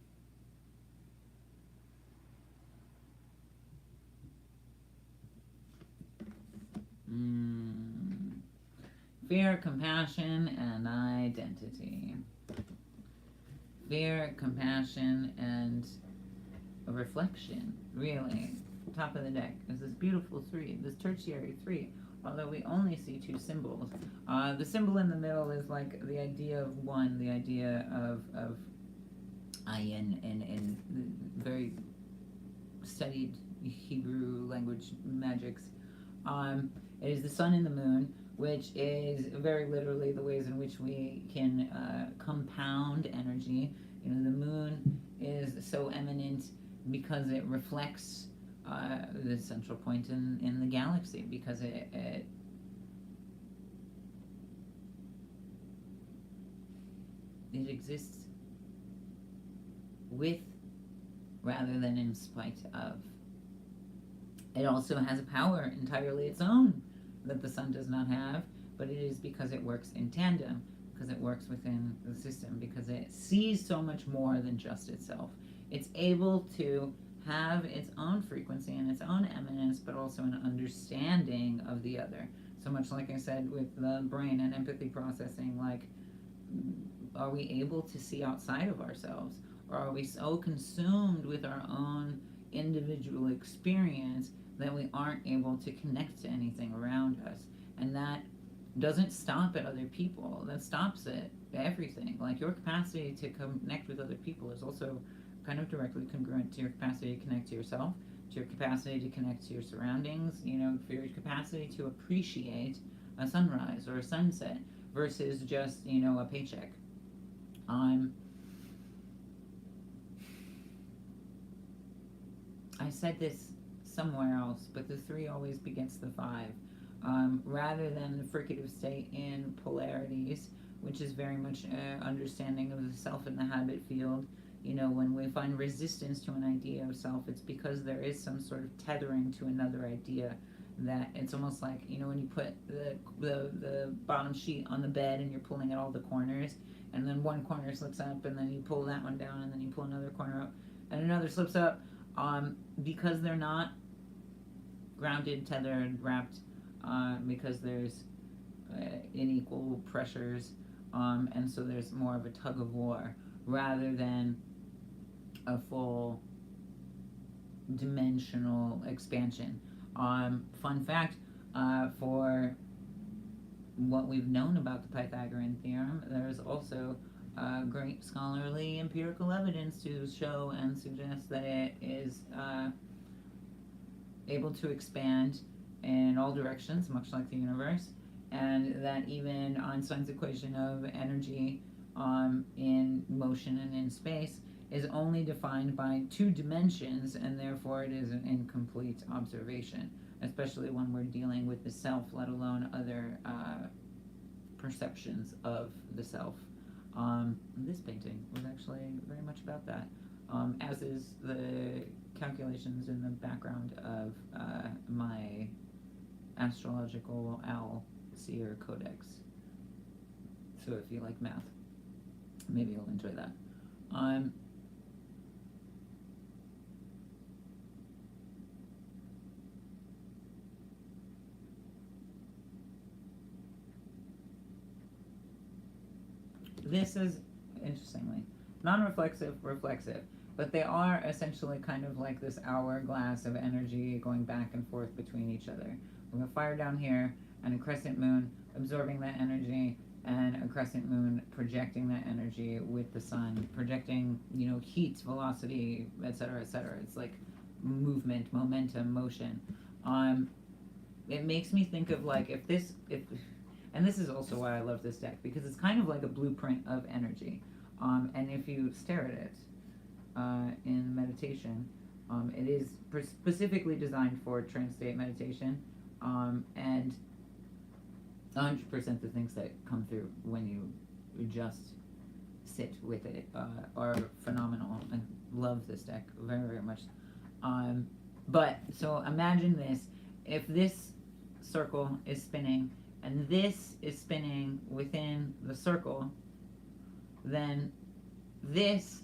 Fear, compassion, and identity. Fear, compassion, and a reflection, really. Top of the deck is this beautiful three, this tertiary three, although we only see two symbols. The symbol in the middle is like the idea of one, the idea of ayin in very studied Hebrew language magics. It is the sun and the moon, which is very literally the ways in which we can compound energy. The moon is so eminent because it reflects the central point in the galaxy, because it exists with rather than in spite of. It also has a power entirely its own that the sun does not have, but it is because it works in tandem, because it works within the system, because it sees so much more than just itself. It's able to have its own frequency and its own eminence, but also an understanding of the other. So much like I said with the brain and empathy processing, like, are we able to see outside of ourselves? Or are we so consumed with our own individual experience that we aren't able to connect to anything around us? And that doesn't stop at other people. That stops at everything. Like, your capacity to connect with other people is also kind of directly congruent to your capacity to connect to yourself, to your capacity to connect to your surroundings, for your capacity to appreciate a sunrise or a sunset versus just, a paycheck. I said this somewhere else, but the 3 always begets the 5. Rather than the fricative state in polarities, which is very much understanding of the self in the habit field, when we find resistance to an idea of self, it's because there is some sort of tethering to another idea, that it's almost like, when you put the bottom sheet on the bed and you're pulling at all the corners, and then one corner slips up, and then you pull that one down, and then you pull another corner up, and another slips up, because they're not grounded, tethered, wrapped, because there's unequal pressures, and so there's more of a tug of war rather than a full dimensional expansion. Fun fact, for what we've known about the Pythagorean theorem, there's also great scholarly empirical evidence to show and suggest that it is able to expand in all directions, much like the universe, and that even Einstein's equation of energy in motion and in space is only defined by two dimensions, and therefore it is an incomplete observation, especially when we're dealing with the self, let alone other perceptions of the self. This painting was actually very much about that, as is the calculations in the background of my astrological owl seer codex. So if you like math, maybe you'll enjoy that. This is, interestingly, non-reflexive, reflexive, but they are essentially kind of like this hourglass of energy going back and forth between each other. We have a fire down here, and a crescent moon absorbing that energy, and a crescent moon projecting that energy with the sun, projecting, heat, velocity, etc., etc. It's like movement, momentum, motion. It makes me think of like and this is also why I love this deck, because it's kind of like a blueprint of energy. And if you stare at it in meditation, it is specifically designed for trance state meditation, and 100% the things that come through when you just sit with it are phenomenal. I love this deck very, very much. But so imagine this: if this circle is spinning and this is spinning within the circle, then this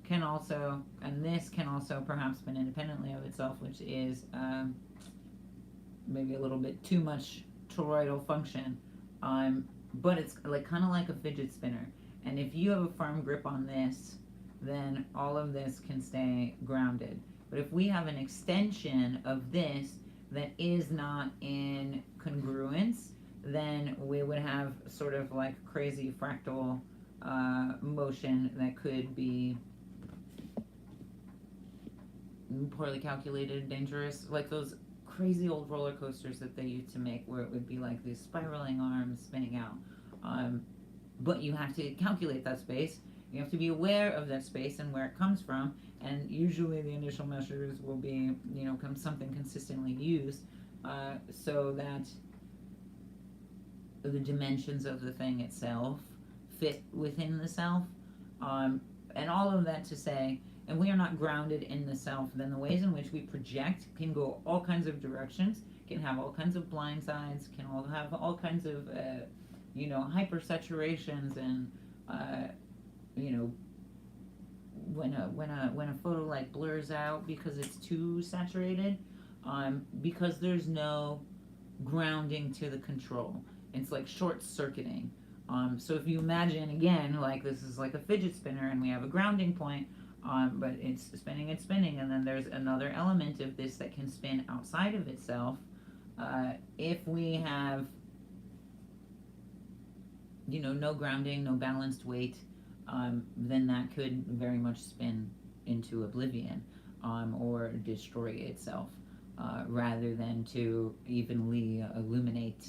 can also, and this can also perhaps spin independently of itself, which is maybe a little bit too much toroidal function, but it's like kind of like a fidget spinner. And if you have a firm grip on this, then all of this can stay grounded. But if we have an extension of this that is not in congruence, then we would have sort of like crazy fractal motion that could be poorly calculated, dangerous, like those crazy old roller coasters that they used to make, where it would be like these spiraling arms spinning out. But you have to calculate that space. You have to be aware of that space and where it comes from. And usually the initial measures will be, something consistently used, so that the dimensions of the thing itself fit within the self. And all of that to say, and we are not grounded in the self, then the ways in which we project can go all kinds of directions, can have all kinds of blind sides, can all have all kinds of, hypersaturations, and, when a photo like blurs out because it's too saturated, because there's no grounding to the control. It's like short-circuiting. So if you imagine, again, like this is like a fidget spinner, and we have a grounding point, but it's spinning and spinning, and then there's another element of this that can spin outside of itself. If we have, no grounding, no balanced weight, then that could very much spin into oblivion, or destroy itself, rather than to evenly illuminate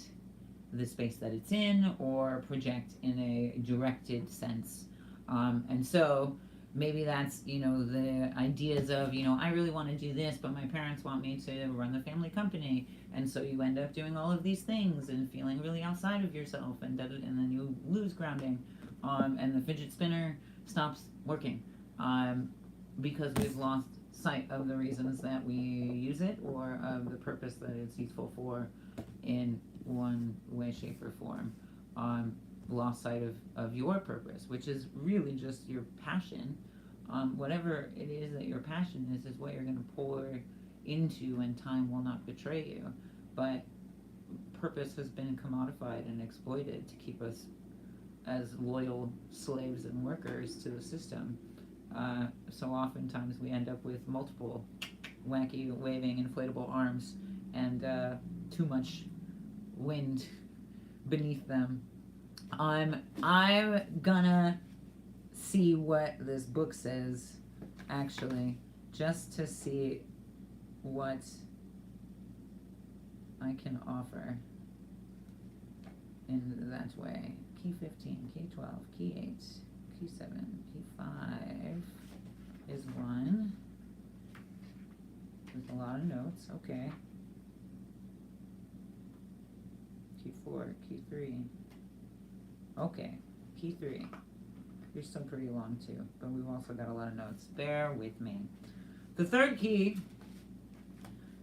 the space that it's in, or project in a directed sense. And so maybe that's, the ideas of, I really want to do this, but my parents want me to run the family company. And so you end up doing all of these things and feeling really outside of yourself, and then you lose grounding. And the fidget spinner stops working, because we've lost sight of the reasons that we use it, or of the purpose that it's useful for in one way, shape, or form. Lost sight of your purpose, which is really just your passion. Whatever it is that your passion is what you're going to pour into, and time will not betray you. But purpose has been commodified and exploited to keep us as loyal slaves and workers to the system. So oftentimes we end up with multiple wacky, waving, inflatable arms and too much wind beneath them. I'm gonna see what this book says, actually, just to see what I can offer in that way. Key 15, key 12, key 8, key 7, key 5 is 1. There's a lot of notes, okay. Key 4, key 3. Okay, key 3. You're still pretty long too, but we've also got a lot of notes. Bear with me. The third key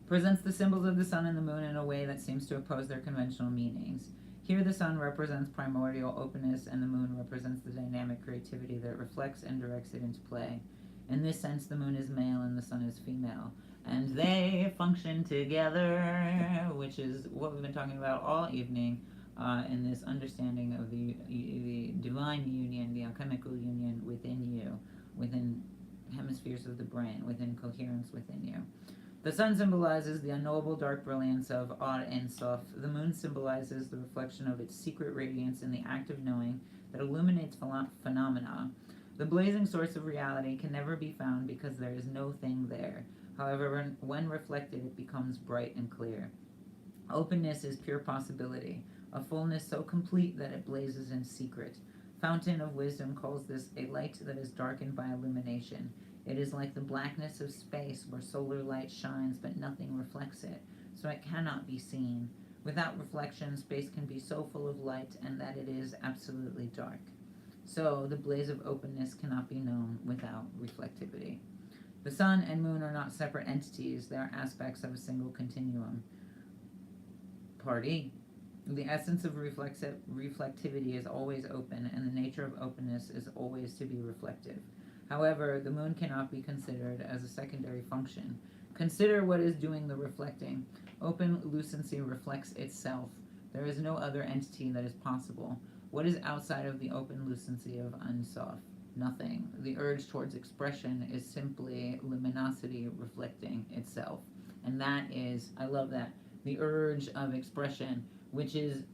presents the symbols of the sun and the moon in a way that seems to oppose their conventional meanings. Here the sun represents primordial openness, and the moon represents the dynamic creativity that reflects and directs it into play. In this sense, the moon is male and the sun is female, and they function together, which is what we've been talking about all evening, in this understanding of the divine union, the alchemical union within you, within hemispheres of the brain, within coherence within you. The sun symbolizes the unknowable dark brilliance of Odd and Sof. The moon symbolizes the reflection of its secret radiance in the act of knowing that illuminates phenomena. The blazing source of reality can never be found because there is no thing there. However, when reflected, it becomes bright and clear. Openness is pure possibility, a fullness so complete that it blazes in secret. Fountain of Wisdom calls this a light that is darkened by illumination. It is like the blackness of space where solar light shines but nothing reflects it, so it cannot be seen. Without reflection, space can be so full of light and that it is absolutely dark. So the blaze of openness cannot be known without reflectivity. The sun and moon are not separate entities, they are aspects of a single continuum. Party. The essence of reflectivity is always open, and the nature of openness is always to be reflective. However, the moon cannot be considered as a secondary function. Consider what is doing the reflecting. Open lucency reflects itself. There is no other entity that is possible. What is outside of the open lucency of Unsof? Nothing. The urge towards expression is simply luminosity reflecting itself. And that is, I love that, the urge of expression, which is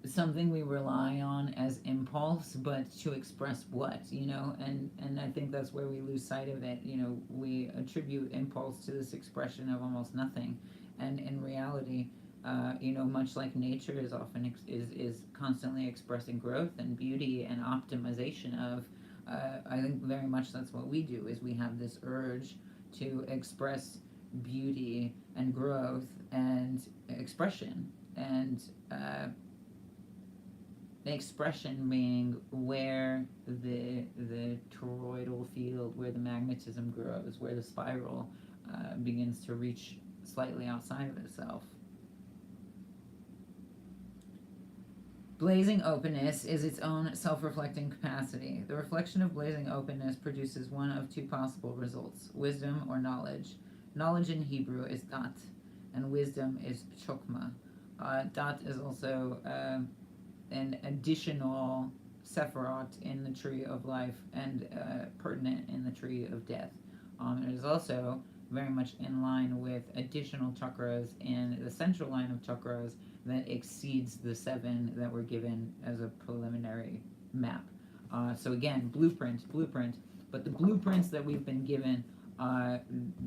something we rely on as impulse, but to express what, and I think that's where we lose sight of it. We attribute impulse to this expression of almost nothing, and in reality, much like nature is often is constantly expressing growth and beauty and optimization of, I think very much that's what we do, is we have this urge to express beauty and growth and expression, and expression being where the toroidal field, where the magnetism grows, where the spiral begins to reach slightly outside of itself. Blazing openness is its own self-reflecting capacity. The reflection of blazing openness produces one of two possible results: wisdom or knowledge. Knowledge in Hebrew is dat, and wisdom is chokmah. Dat is also an additional sephirot in the tree of life, and pertinent in the tree of death. It is also very much in line with additional chakras in the central line of chakras that exceeds the 7 that were given as a preliminary map. So again, blueprint, but the blueprints that we've been given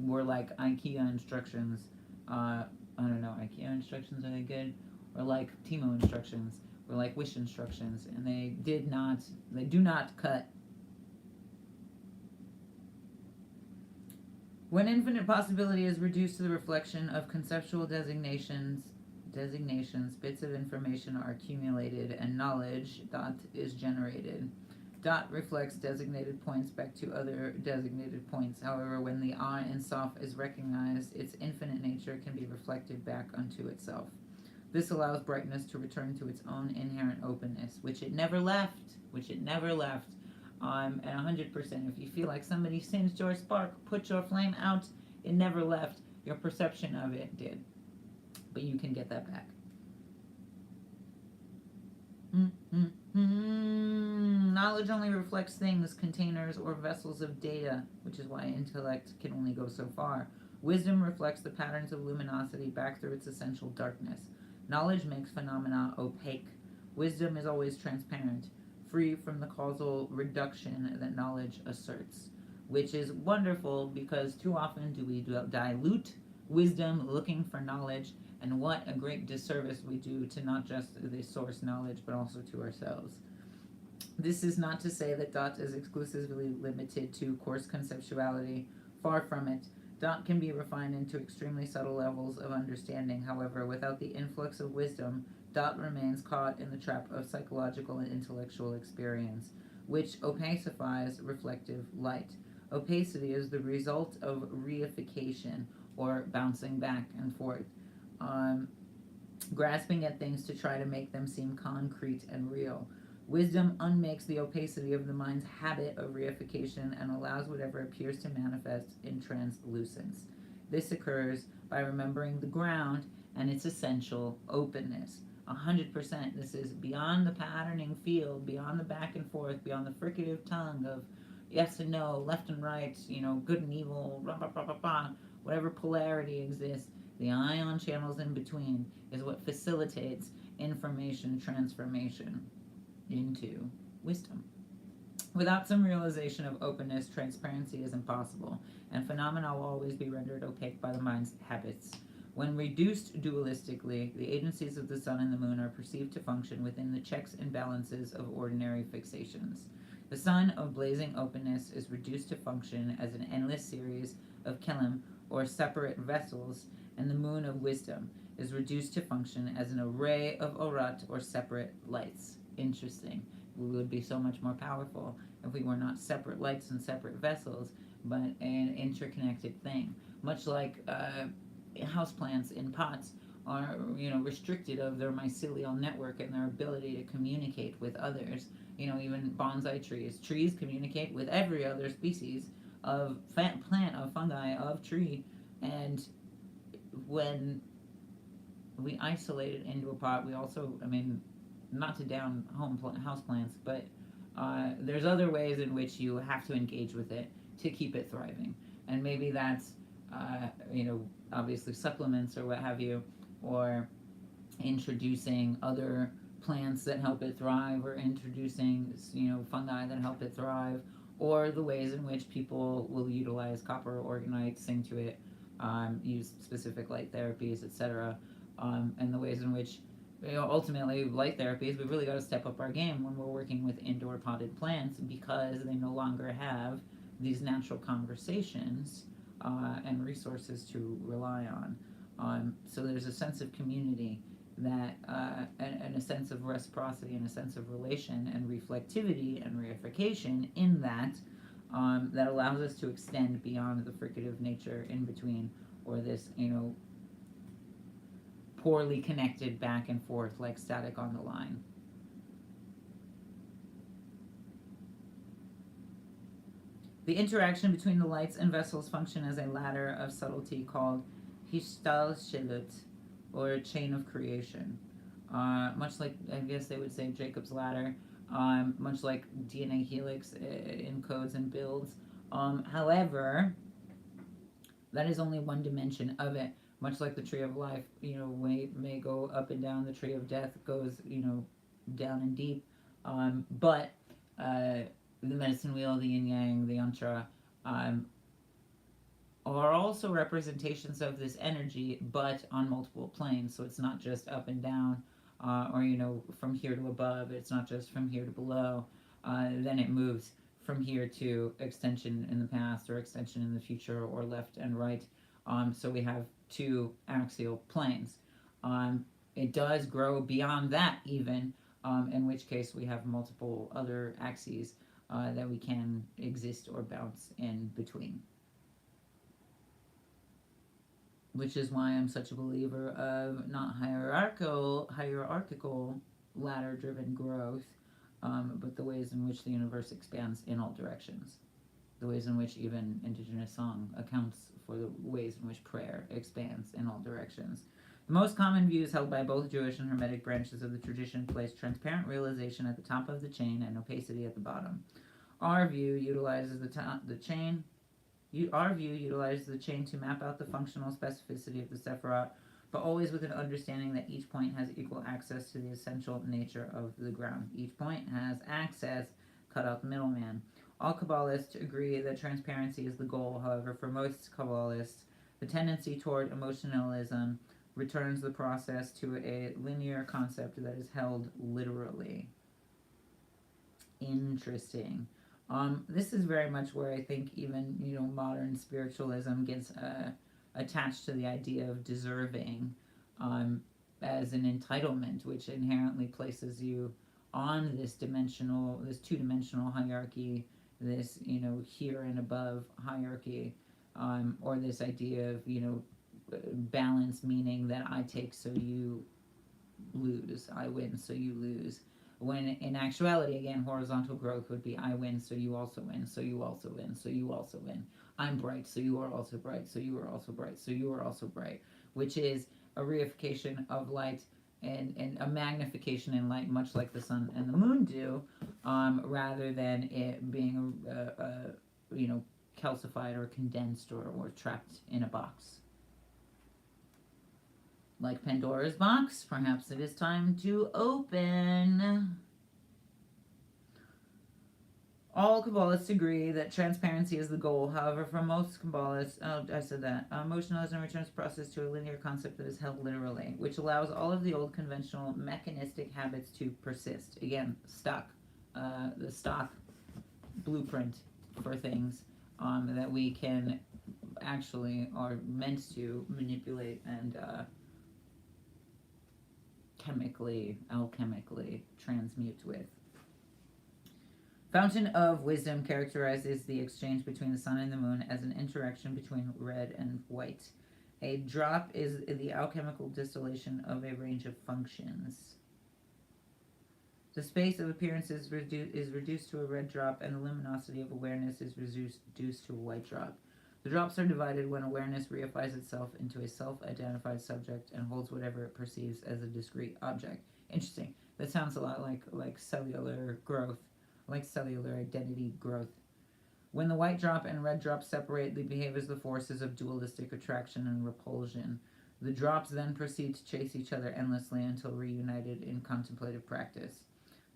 were like IKEA instructions. I don't know, IKEA instructions, are they good? Or like Timo instructions, or like Wish instructions, and they do not cut. When infinite possibility is reduced to the reflection of conceptual designations, designations, bits of information are accumulated, and knowledge, dot, is generated. Dot reflects designated points back to other designated points. However, when the Ein Sof is recognized, its infinite nature can be reflected back unto itself. This allows brightness to return to its own inherent openness, which it never left. And 100%, if you feel like somebody singed your spark, put your flame out, it never left. Your perception of it did. But you can get that back. Knowledge only reflects things, containers, or vessels of data, which is why intellect can only go so far. Wisdom reflects the patterns of luminosity back through its essential darkness. Knowledge makes phenomena opaque. Wisdom is always transparent, free from the causal reduction that knowledge asserts, which is wonderful because too often do we dilute wisdom looking for knowledge, and what a great disservice we do to not just the source knowledge but also to ourselves. This is not to say that Dot is exclusively limited to coarse conceptuality. Far from it. Dot can be refined into extremely subtle levels of understanding. However, without the influx of wisdom, Dot remains caught in the trap of psychological and intellectual experience, which opacifies reflective light. Opacity is the result of reification, or bouncing back and forth, grasping at things to try to make them seem concrete and real. Wisdom unmakes the opacity of the mind's habit of reification and allows whatever appears to manifest in translucence. This occurs by remembering the ground and its essential openness. 100%. This is beyond the patterning field, beyond the back and forth, beyond the fricative tongue of yes and no, left and right, good and evil, blah, blah, blah, blah, blah. Whatever polarity exists, the ion channels in between is what facilitates information transformation into wisdom. Without some realization of openness, transparency is impossible, and phenomena will always be rendered opaque by the mind's habits. When reduced dualistically, the agencies of the sun and the moon are perceived to function within the checks and balances of ordinary fixations. The sun of blazing openness is reduced to function as an endless series of kelim, or separate vessels, and the moon of wisdom is reduced to function as an array of orat, or separate lights. Interesting. We would be so much more powerful if we were not separate lights and separate vessels, but an interconnected thing. Much like houseplants in pots are, restricted of their mycelial network and their ability to communicate with others. Even bonsai trees. Trees communicate with every other species of plant, of fungi, of tree, and when we isolate it into a pot, we also, not to down house plants, but there's other ways in which you have to engage with it to keep it thriving. And maybe that's, obviously supplements or what have you, or introducing other plants that help it thrive, or introducing, fungi that help it thrive, or the ways in which people will utilize copper orgonite, sing to it, use specific light therapies, etc., and the ways in which, ultimately, light therapies, we've really got to step up our game when we're working with indoor potted plants, because they no longer have these natural conversations and resources to rely on. So there's a sense of community that, and a sense of reciprocity, and a sense of relation and reflectivity and reification in that, that allows us to extend beyond the fricative nature in between, or this, poorly connected back and forth like static on the line. The interaction between the lights and vessels function as a ladder of subtlety called Hishtalshelut, or a chain of creation. Much like, I guess they would say, Jacob's ladder, much like DNA helix encodes and builds. However, that is only one dimension of it. Much like the tree of life, may go up and down, the tree of death goes, down and deep. But the medicine wheel, the yin yang, the yantra, are also representations of this energy, but on multiple planes. So it's not just up and down, or from here to above. It's not just from here to below. Then it moves from here to extension in the past, or extension in the future, or left and right. So we have two axial planes. it does grow beyond that even, in which case we have multiple other axes that we can exist or bounce in between. Which is why I'm such a believer of not hierarchical ladder-driven growth, but the ways in which the universe expands in all directions. The ways in which even indigenous song accounts for the ways in which prayer expands in all directions. The most common views held by both Jewish and Hermetic branches of the tradition place transparent realization at the top of the chain and opacity at the bottom. Our view utilizes the chain to map out the functional specificity of the Sephirot, but always with an understanding that each point has equal access to the essential nature of the ground. Each point has access, cut out the middleman. All Kabbalists agree that transparency is the goal. However, for most Kabbalists, the tendency toward emotionalism returns the process to a linear concept that is held literally. Interesting. This is very much where I think even modern spiritualism gets attached to the idea of deserving as an entitlement, which inherently places you on this two-dimensional hierarchy, this here and above hierarchy, or this idea of balance, meaning that I take so you lose, I win so you lose. When in actuality, again, horizontal growth would be I win, so you also win, so you also win, so you also win. I'm bright, so you are also bright, so you are also bright, so you are also bright, which is a reification of light and a magnification in light, much like the sun and the moon do, rather than it being calcified or condensed or trapped in a box. Like Pandora's box, perhaps it is time to open. All Kabbalists agree that transparency is the goal. However, for most Kabbalists, emotionalism returns the process to a linear concept that is held literally, which allows all of the old conventional mechanistic habits to persist. Again, the stock blueprint for things that we can actually are meant to manipulate and alchemically transmute with. Fountain of Wisdom characterizes the exchange between the sun and the moon as an interaction between red and white. A drop is the alchemical distillation of a range of functions. The space of appearance is reduced to a red drop, and the luminosity of awareness is reduced to a white drop. The drops are divided when awareness reifies itself into a self-identified subject and holds whatever it perceives as a discrete object. Interesting. That sounds a lot like cellular growth, like cellular identity growth. When the white drop and red drop separate, they behave as the forces of dualistic attraction and repulsion. The drops then proceed to chase each other endlessly until reunited in contemplative practice.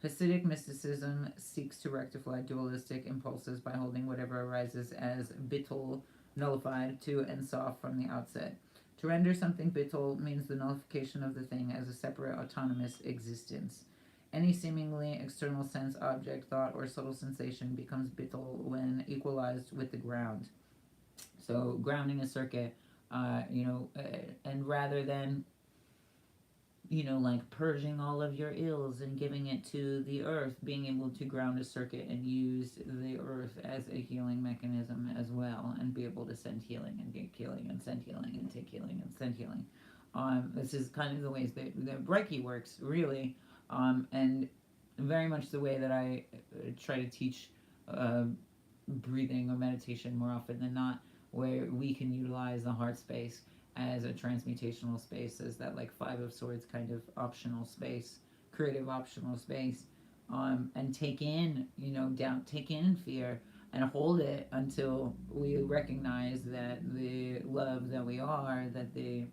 Hasidic mysticism seeks to rectify dualistic impulses by holding whatever arises as bittul, nullified, to and soft from the outset. To render something bittul means the nullification of the thing as a separate autonomous existence. Any seemingly external sense, object, thought, or subtle sensation becomes bittul when equalized with the ground. So grounding a circuit, and rather than like purging all of your ills and giving it to the earth, being able to ground a circuit and use the earth as a healing mechanism as well, and be able to send healing and get healing and send healing and take healing and send healing. This is kind of the ways that Reiki works, really, and very much the way that I try to teach breathing or meditation more often than not, where we can utilize the heart space as a transmutational space, as that like Five of Swords kind of optional space, creative optional space, and take in fear and hold it until we recognize that the love that we are, that the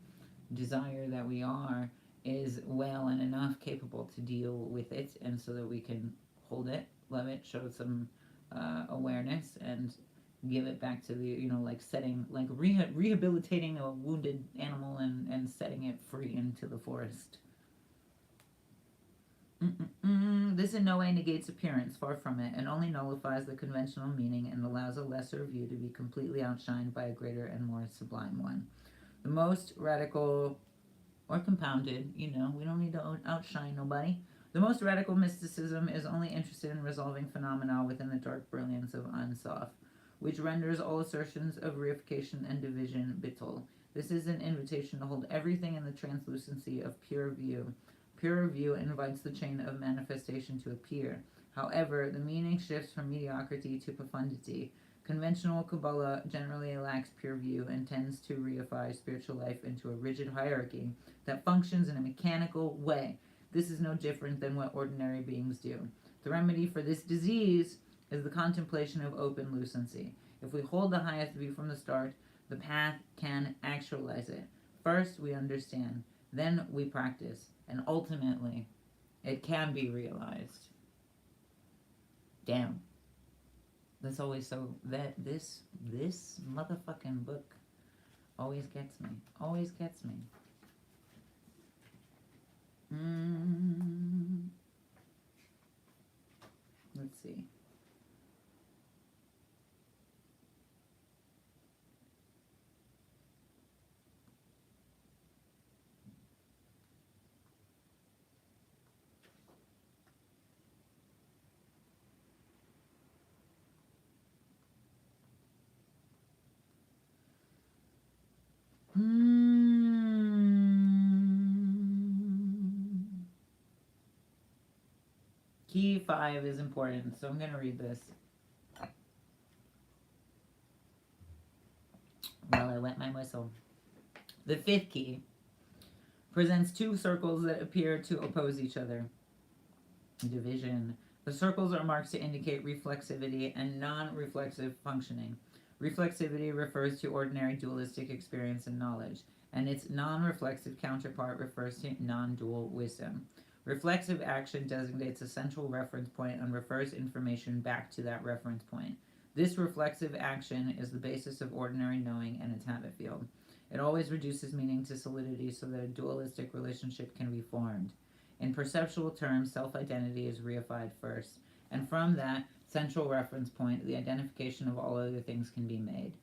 desire that we are, is well and enough capable to deal with it, and so that we can hold it, love it, show some awareness, and give it back to the, setting, like rehabilitating a wounded animal and setting it free into the forest. This in no way negates appearance, far from it, and only nullifies the conventional meaning and allows a lesser view to be completely outshined by a greater and more sublime one. The most radical or compounded. You know, we don't need to outshine nobody. The most radical mysticism is only interested in resolving phenomena within the dark brilliance of Ein Sof, which renders all assertions of reification and division bittul. This is an invitation to hold everything in the translucency of pure view. Pure view invites the chain of manifestation to appear. However, the meaning shifts from mediocrity to profundity. Conventional Kabbalah generally lacks pure view and tends to reify spiritual life into a rigid hierarchy that functions in a mechanical way. This is no different than what ordinary beings do. The remedy for this disease is the contemplation of open lucency. If we hold the highest view from the start, the path can actualize it. First, we understand, then we practice, and ultimately, it can be realized. Damn. That's always so that this motherfucking book always gets me. Always gets me. Let's see. Key 5 is important, so I'm going to read this while I wet my whistle. The 5th key presents two circles that appear to oppose each other. Division. The circles are marked to indicate reflexivity and non-reflexive functioning. Reflexivity refers to ordinary dualistic experience and knowledge, and its non-reflexive counterpart refers to non-dual wisdom. Reflexive action designates a central reference point and refers information back to that reference point. This reflexive action is the basis of ordinary knowing and its habit field. It always reduces meaning to solidity so that a dualistic relationship can be formed. In perceptual terms, self-identity is reified first, and from that central reference point, the identification of all other things can be made.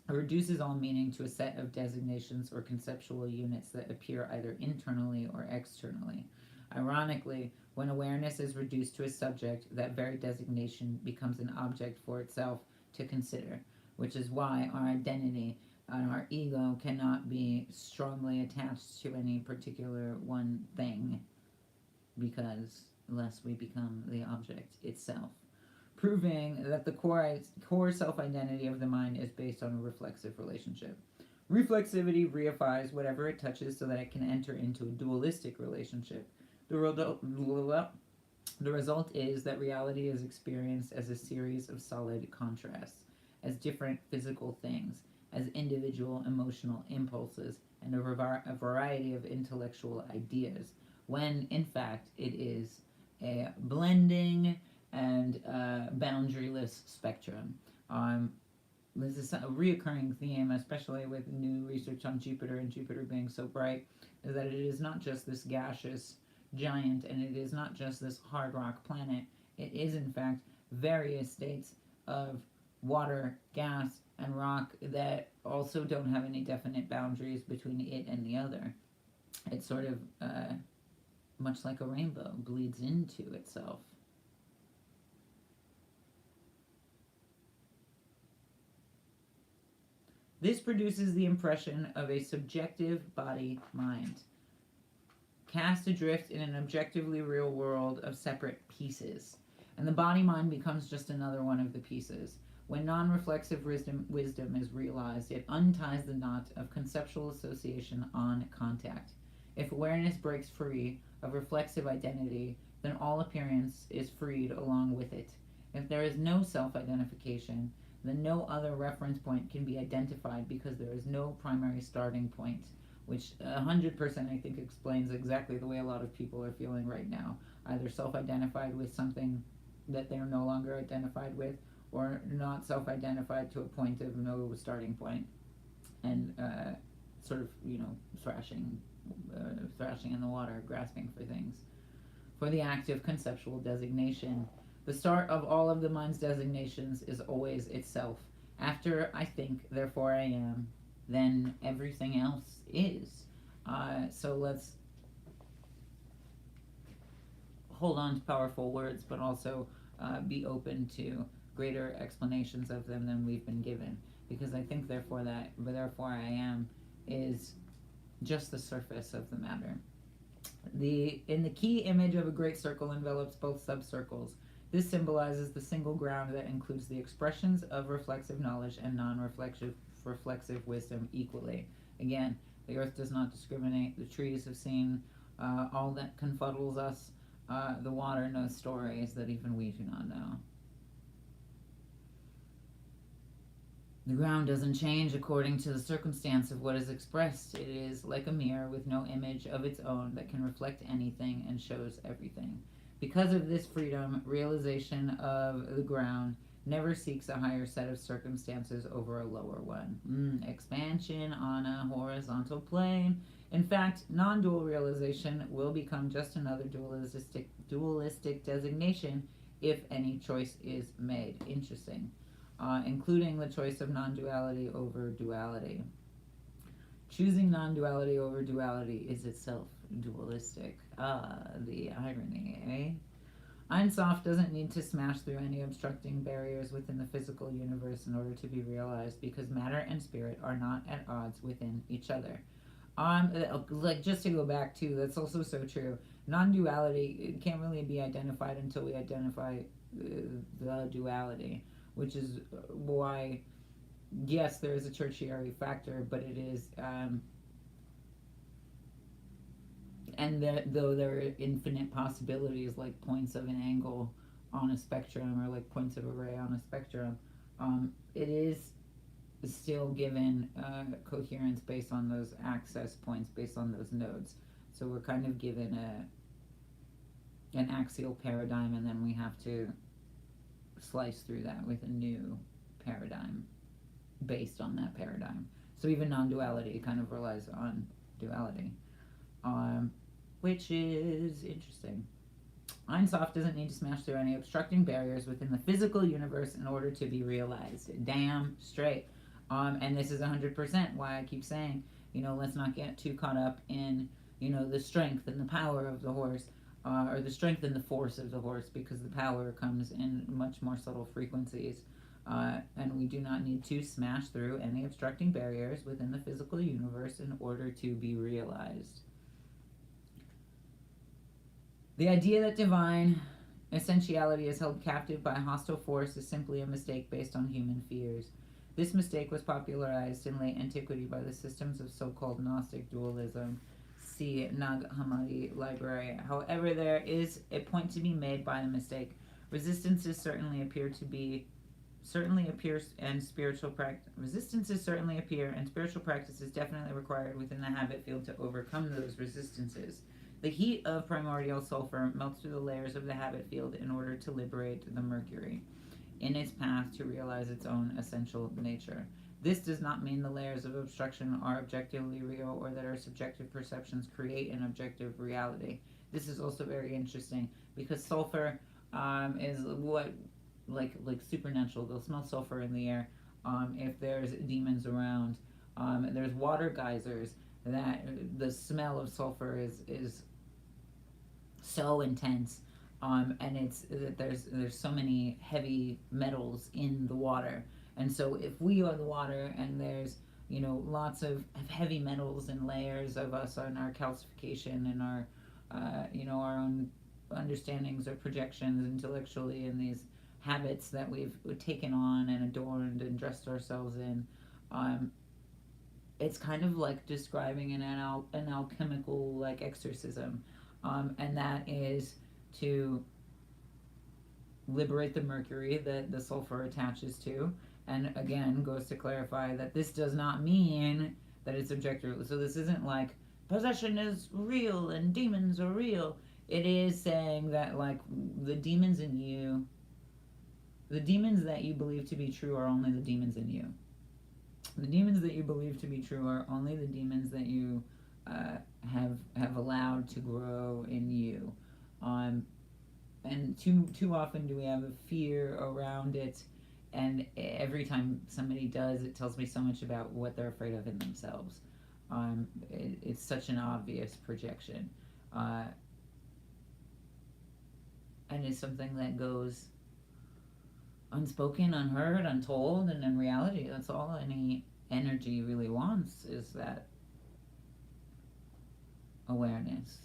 It reduces all meaning to a set of designations or conceptual units that appear either internally or externally. Ironically, when awareness is reduced to a subject, that very designation becomes an object for itself to consider, which is why our identity and our ego cannot be strongly attached to any particular one thing, because lest we become the object itself, proving that the core self-identity of the mind is based on a reflexive relationship. Reflexivity reifies whatever it touches so that it can enter into a dualistic relationship. The result is that reality is experienced as a series of solid contrasts, as different physical things, as individual emotional impulses, and a variety of intellectual ideas, when in fact it is a blending and boundaryless spectrum. This is a reoccurring theme, especially with new research on Jupiter and Jupiter being so bright, is that it is not just this gaseous giant and it is not just this hard rock planet. It is in fact various states of water, gas, and rock that also don't have any definite boundaries between it and the other. It's sort of much like a rainbow, bleeds into itself. This produces the impression of a subjective body-mind, cast adrift in an objectively real world of separate pieces. And the body-mind becomes just another one of the pieces. When non-reflexive wisdom is realized, it unties the knot of conceptual association on contact. If awareness breaks free of reflexive identity, then all appearance is freed along with it. If there is no self-identification, then no other reference point can be identified because there is no primary starting point, which 100% I think explains exactly the way a lot of people are feeling right now, either self-identified with something that they're no longer identified with, or not self-identified to a point of no starting point, and sort of, thrashing in the water, grasping for things. For the act of conceptual designation, the start of all of the mind's designations is always itself. After I think, therefore I am, then everything else is. So let's hold on to powerful words, but also be open to greater explanations of them than we've been given. Because I think, therefore I am is just the surface of the matter. In the key image of a great circle envelops both subcircles. This symbolizes the single ground that includes the expressions of reflexive knowledge and non-reflexive wisdom equally. Again, the earth does not discriminate. The trees have seen all that confuddles us. The water knows stories that even we do not know. The ground doesn't change according to the circumstance of what is expressed. It is like a mirror with no image of its own that can reflect anything and shows everything. Because of this freedom, realization of the ground never seeks a higher set of circumstances over a lower one. Expansion on a horizontal plane. In fact, non-dual realization will become just another dualistic designation if any choice is made. Interesting. Including the choice of non-duality over duality. Choosing non-duality over duality is itself dualistic. The irony, eh? Ein Sof doesn't need to smash through any obstructing barriers within the physical universe in order to be realized, because matter and spirit are not at odds within each other. Like, just to go back to, that's also so true. Non-duality can't really be identified until we identify the duality, which is why, yes, there is a tertiary factor, but it is, though there are infinite possibilities, like points of an angle on a spectrum, or like points of a ray on a spectrum, it is still given coherence based on those access points, based on those nodes. So we're kind of given an axial paradigm, and then we have to slice through that with a new paradigm based on that paradigm. So even non-duality kind of relies on duality, which is interesting. Ein Sof doesn't need to smash through any obstructing barriers within the physical universe in order to be realized. Damn straight. And this is 100% why I keep saying, let's not get too caught up in, the strength and the power of the horse, or the strength and the force of the horse, because the power comes in much more subtle frequencies, and we do not need to smash through any obstructing barriers within the physical universe in order to be realized. The idea that divine essentiality is held captive by a hostile force is simply a mistake based on human fears. This mistake was popularized in late antiquity by the systems of so-called Gnostic dualism. See Nag Hammadi Library. However, there is a point to be made by the mistake. Resistances certainly appear, and spiritual practice is definitely required within the habit field to overcome those resistances. The heat of primordial sulfur melts through the layers of the habit field in order to liberate the mercury in its path to realize its own essential nature. This does not mean the layers of obstruction are objectively real, or that our subjective perceptions create an objective reality. This is also very interesting, because sulfur is what, like supernatural. They'll smell sulfur in the air if there's demons around. There's water geysers that the smell of sulfur is so intense, and it's that there's so many heavy metals in the water, and so if we are the water and there's lots of heavy metals and layers of us on our calcification and our our own understandings or projections intellectually, and these habits that we've taken on and adorned and dressed ourselves in, it's kind of like describing an alchemical like exorcism, and that is to liberate the mercury that the sulfur attaches to. And again, goes to clarify that this does not mean that it's objective. So this isn't like possession is real and demons are real. It is saying that, like, the demons in you, the demons that you believe to be true are only the demons in you. The demons that you believe to be true are only the demons that you have allowed to grow in you. And too often do we have a fear around it, and every time somebody does, it tells me so much about what they're afraid of in themselves. It's such an obvious projection. Uh, and it's something that goes unspoken, unheard, untold, and in reality, that's all any energy really wants, is that awareness.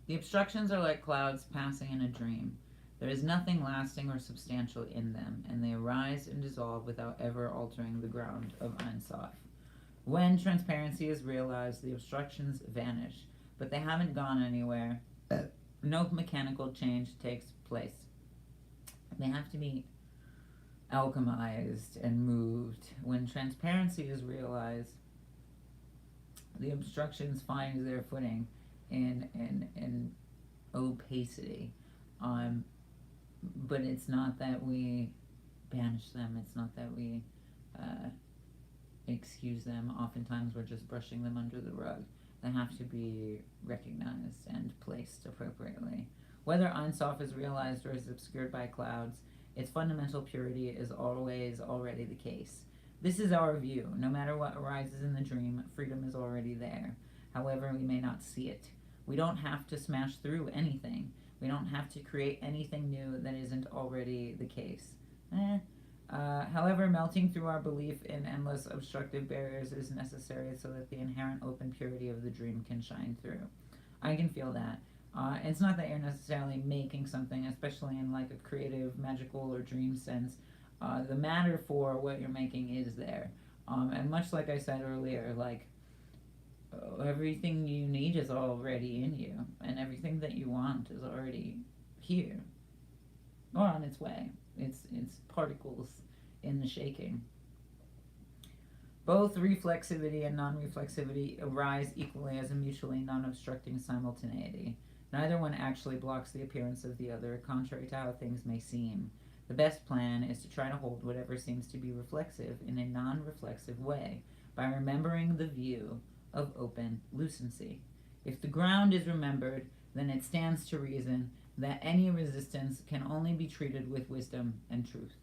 The obstructions are like clouds passing in a dream. There is nothing lasting or substantial in them, and they arise and dissolve without ever altering the ground of Ein Sof. When transparency is realized, the obstructions vanish, but they haven't gone anywhere. No mechanical change takes place. They have to be alchemized and moved. When transparency is realized, the obstructions find their footing in opacity. But it's not that we banish them. It's not that we excuse them. Oftentimes we're just brushing them under the rug. They have to be recognized and placed appropriately. Whether Ein Sof is realized or is obscured by clouds, its fundamental purity is always already the case. This is our view. No matter what arises in the dream, freedom is already there. However, we may not see it. We don't have to smash through anything. We don't have to create anything new that isn't already the case. However, melting through our belief in endless obstructive barriers is necessary so that the inherent open purity of the dream can shine through. I can feel that. It's not that you're necessarily making something, especially in like a creative, magical, or dream sense. The matter for what you're making is there. And much like I said earlier, like, everything you need is already in you, and everything that you want is already here, or on its way. It's particles in the shaking. Both reflexivity and non-reflexivity arise equally as a mutually non-obstructing simultaneity. Neither one actually blocks the appearance of the other, contrary to how things may seem. The best plan is to try to hold whatever seems to be reflexive in a non-reflexive way, by remembering the view of open lucency. If the ground is remembered, then it stands to reason that any resistance can only be treated with wisdom and truth.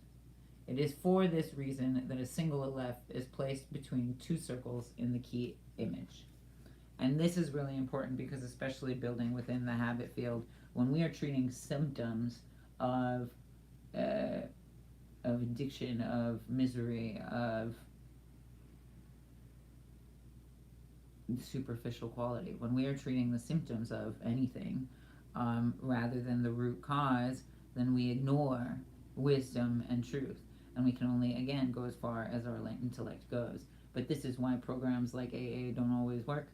It is for this reason that a single aleph is placed between two circles in the key image. And this is really important because, especially building within the habit field, when we are treating symptoms of addiction, of misery, of superficial quality, when we are treating the symptoms of anything rather than the root cause, then we ignore wisdom and truth, and we can only, again, go as far as our intellect goes. But this is why programs like AA don't always work,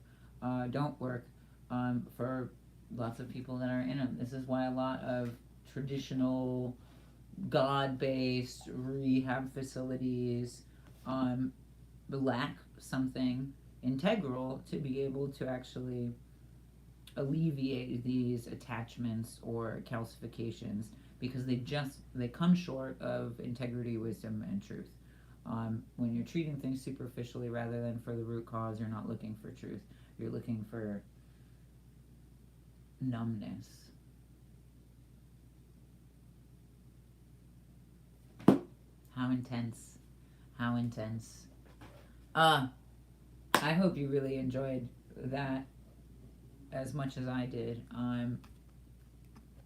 for lots of people that are in them. This is why a lot of traditional God-based rehab facilities lack something integral to be able to actually alleviate these attachments or calcifications, because they come short of integrity, wisdom, and truth. When you're treating things superficially rather than for the root cause, you're not looking for truth. You're looking for numbness. How intense. How intense. I hope you really enjoyed that as much as I did.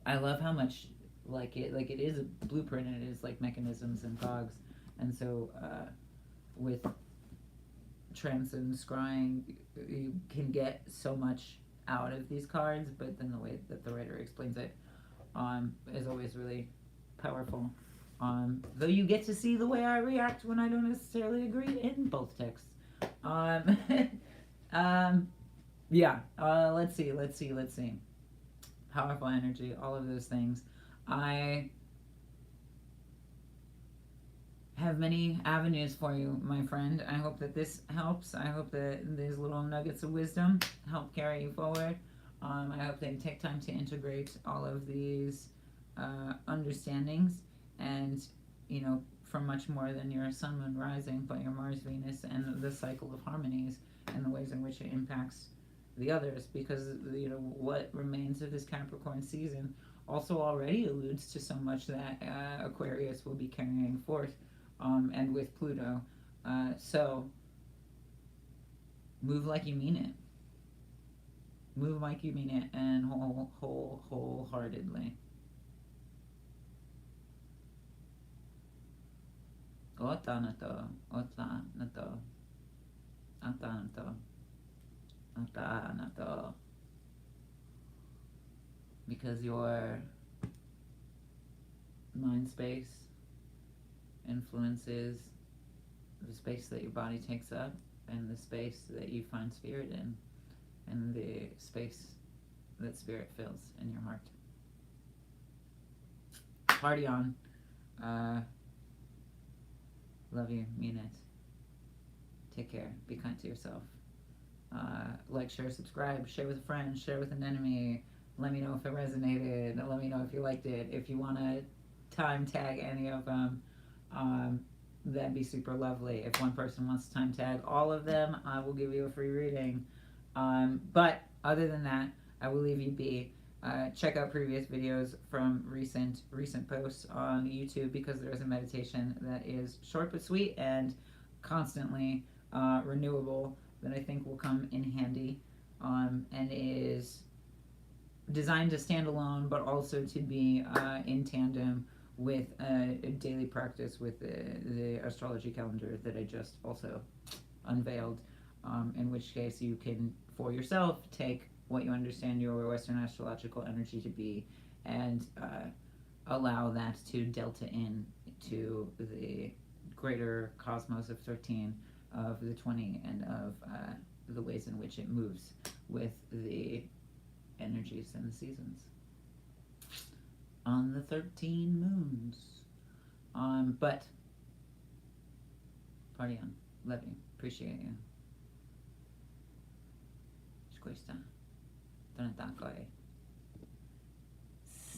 I love how much it is a blueprint, and it is like mechanisms and cogs. And so with transcend scrying, you can get so much out of these cards, but then the way that the writer explains it is always really powerful. Though you get to see the way I react when I don't necessarily agree in both texts. Yeah, let's see. Powerful energy, all of those things. I have many avenues for you, my friend. I hope that this helps. I hope that these little nuggets of wisdom help carry you forward. I hope that you take time to integrate all of these understandings, and, from much more than your sun, moon, rising, but your Mars, Venus, and the cycle of harmonies and the ways in which it impacts the others, because what remains of this Capricorn season also already alludes to so much that Aquarius will be carrying forth, and with Pluto. So Move like you mean it. Move like you mean it, and wholeheartedly. Ota na to. Ota na to. Ota na to. Ota na to. Because your mind space influences the space that your body takes up and the space that you find spirit in and the space that spirit fills in your heart. Party on. Love you. Mean it. Take care. Be kind to yourself. Like, share, subscribe. Share with a friend. Share with an enemy. Let me know if it resonated. Let me know if you liked it. If you want to time tag any of them, that'd be super lovely. If one person wants to time tag all of them, I will give you a free reading. But other than that, I will leave you be. Check out previous videos from recent posts on YouTube, because there is a meditation that is short but sweet and constantly renewable that I think will come in handy, and is designed to stand alone but also to be in tandem with a daily practice with the astrology calendar that I just also unveiled, in which case you can, for yourself, take what you understand your Western astrological energy to be and allow that to delta in to the greater cosmos of 13, of the 20, and of the ways in which it moves with the energies and the seasons on the 13 moons. But party on. Love you. Appreciate you. Squista.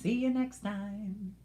See you next time.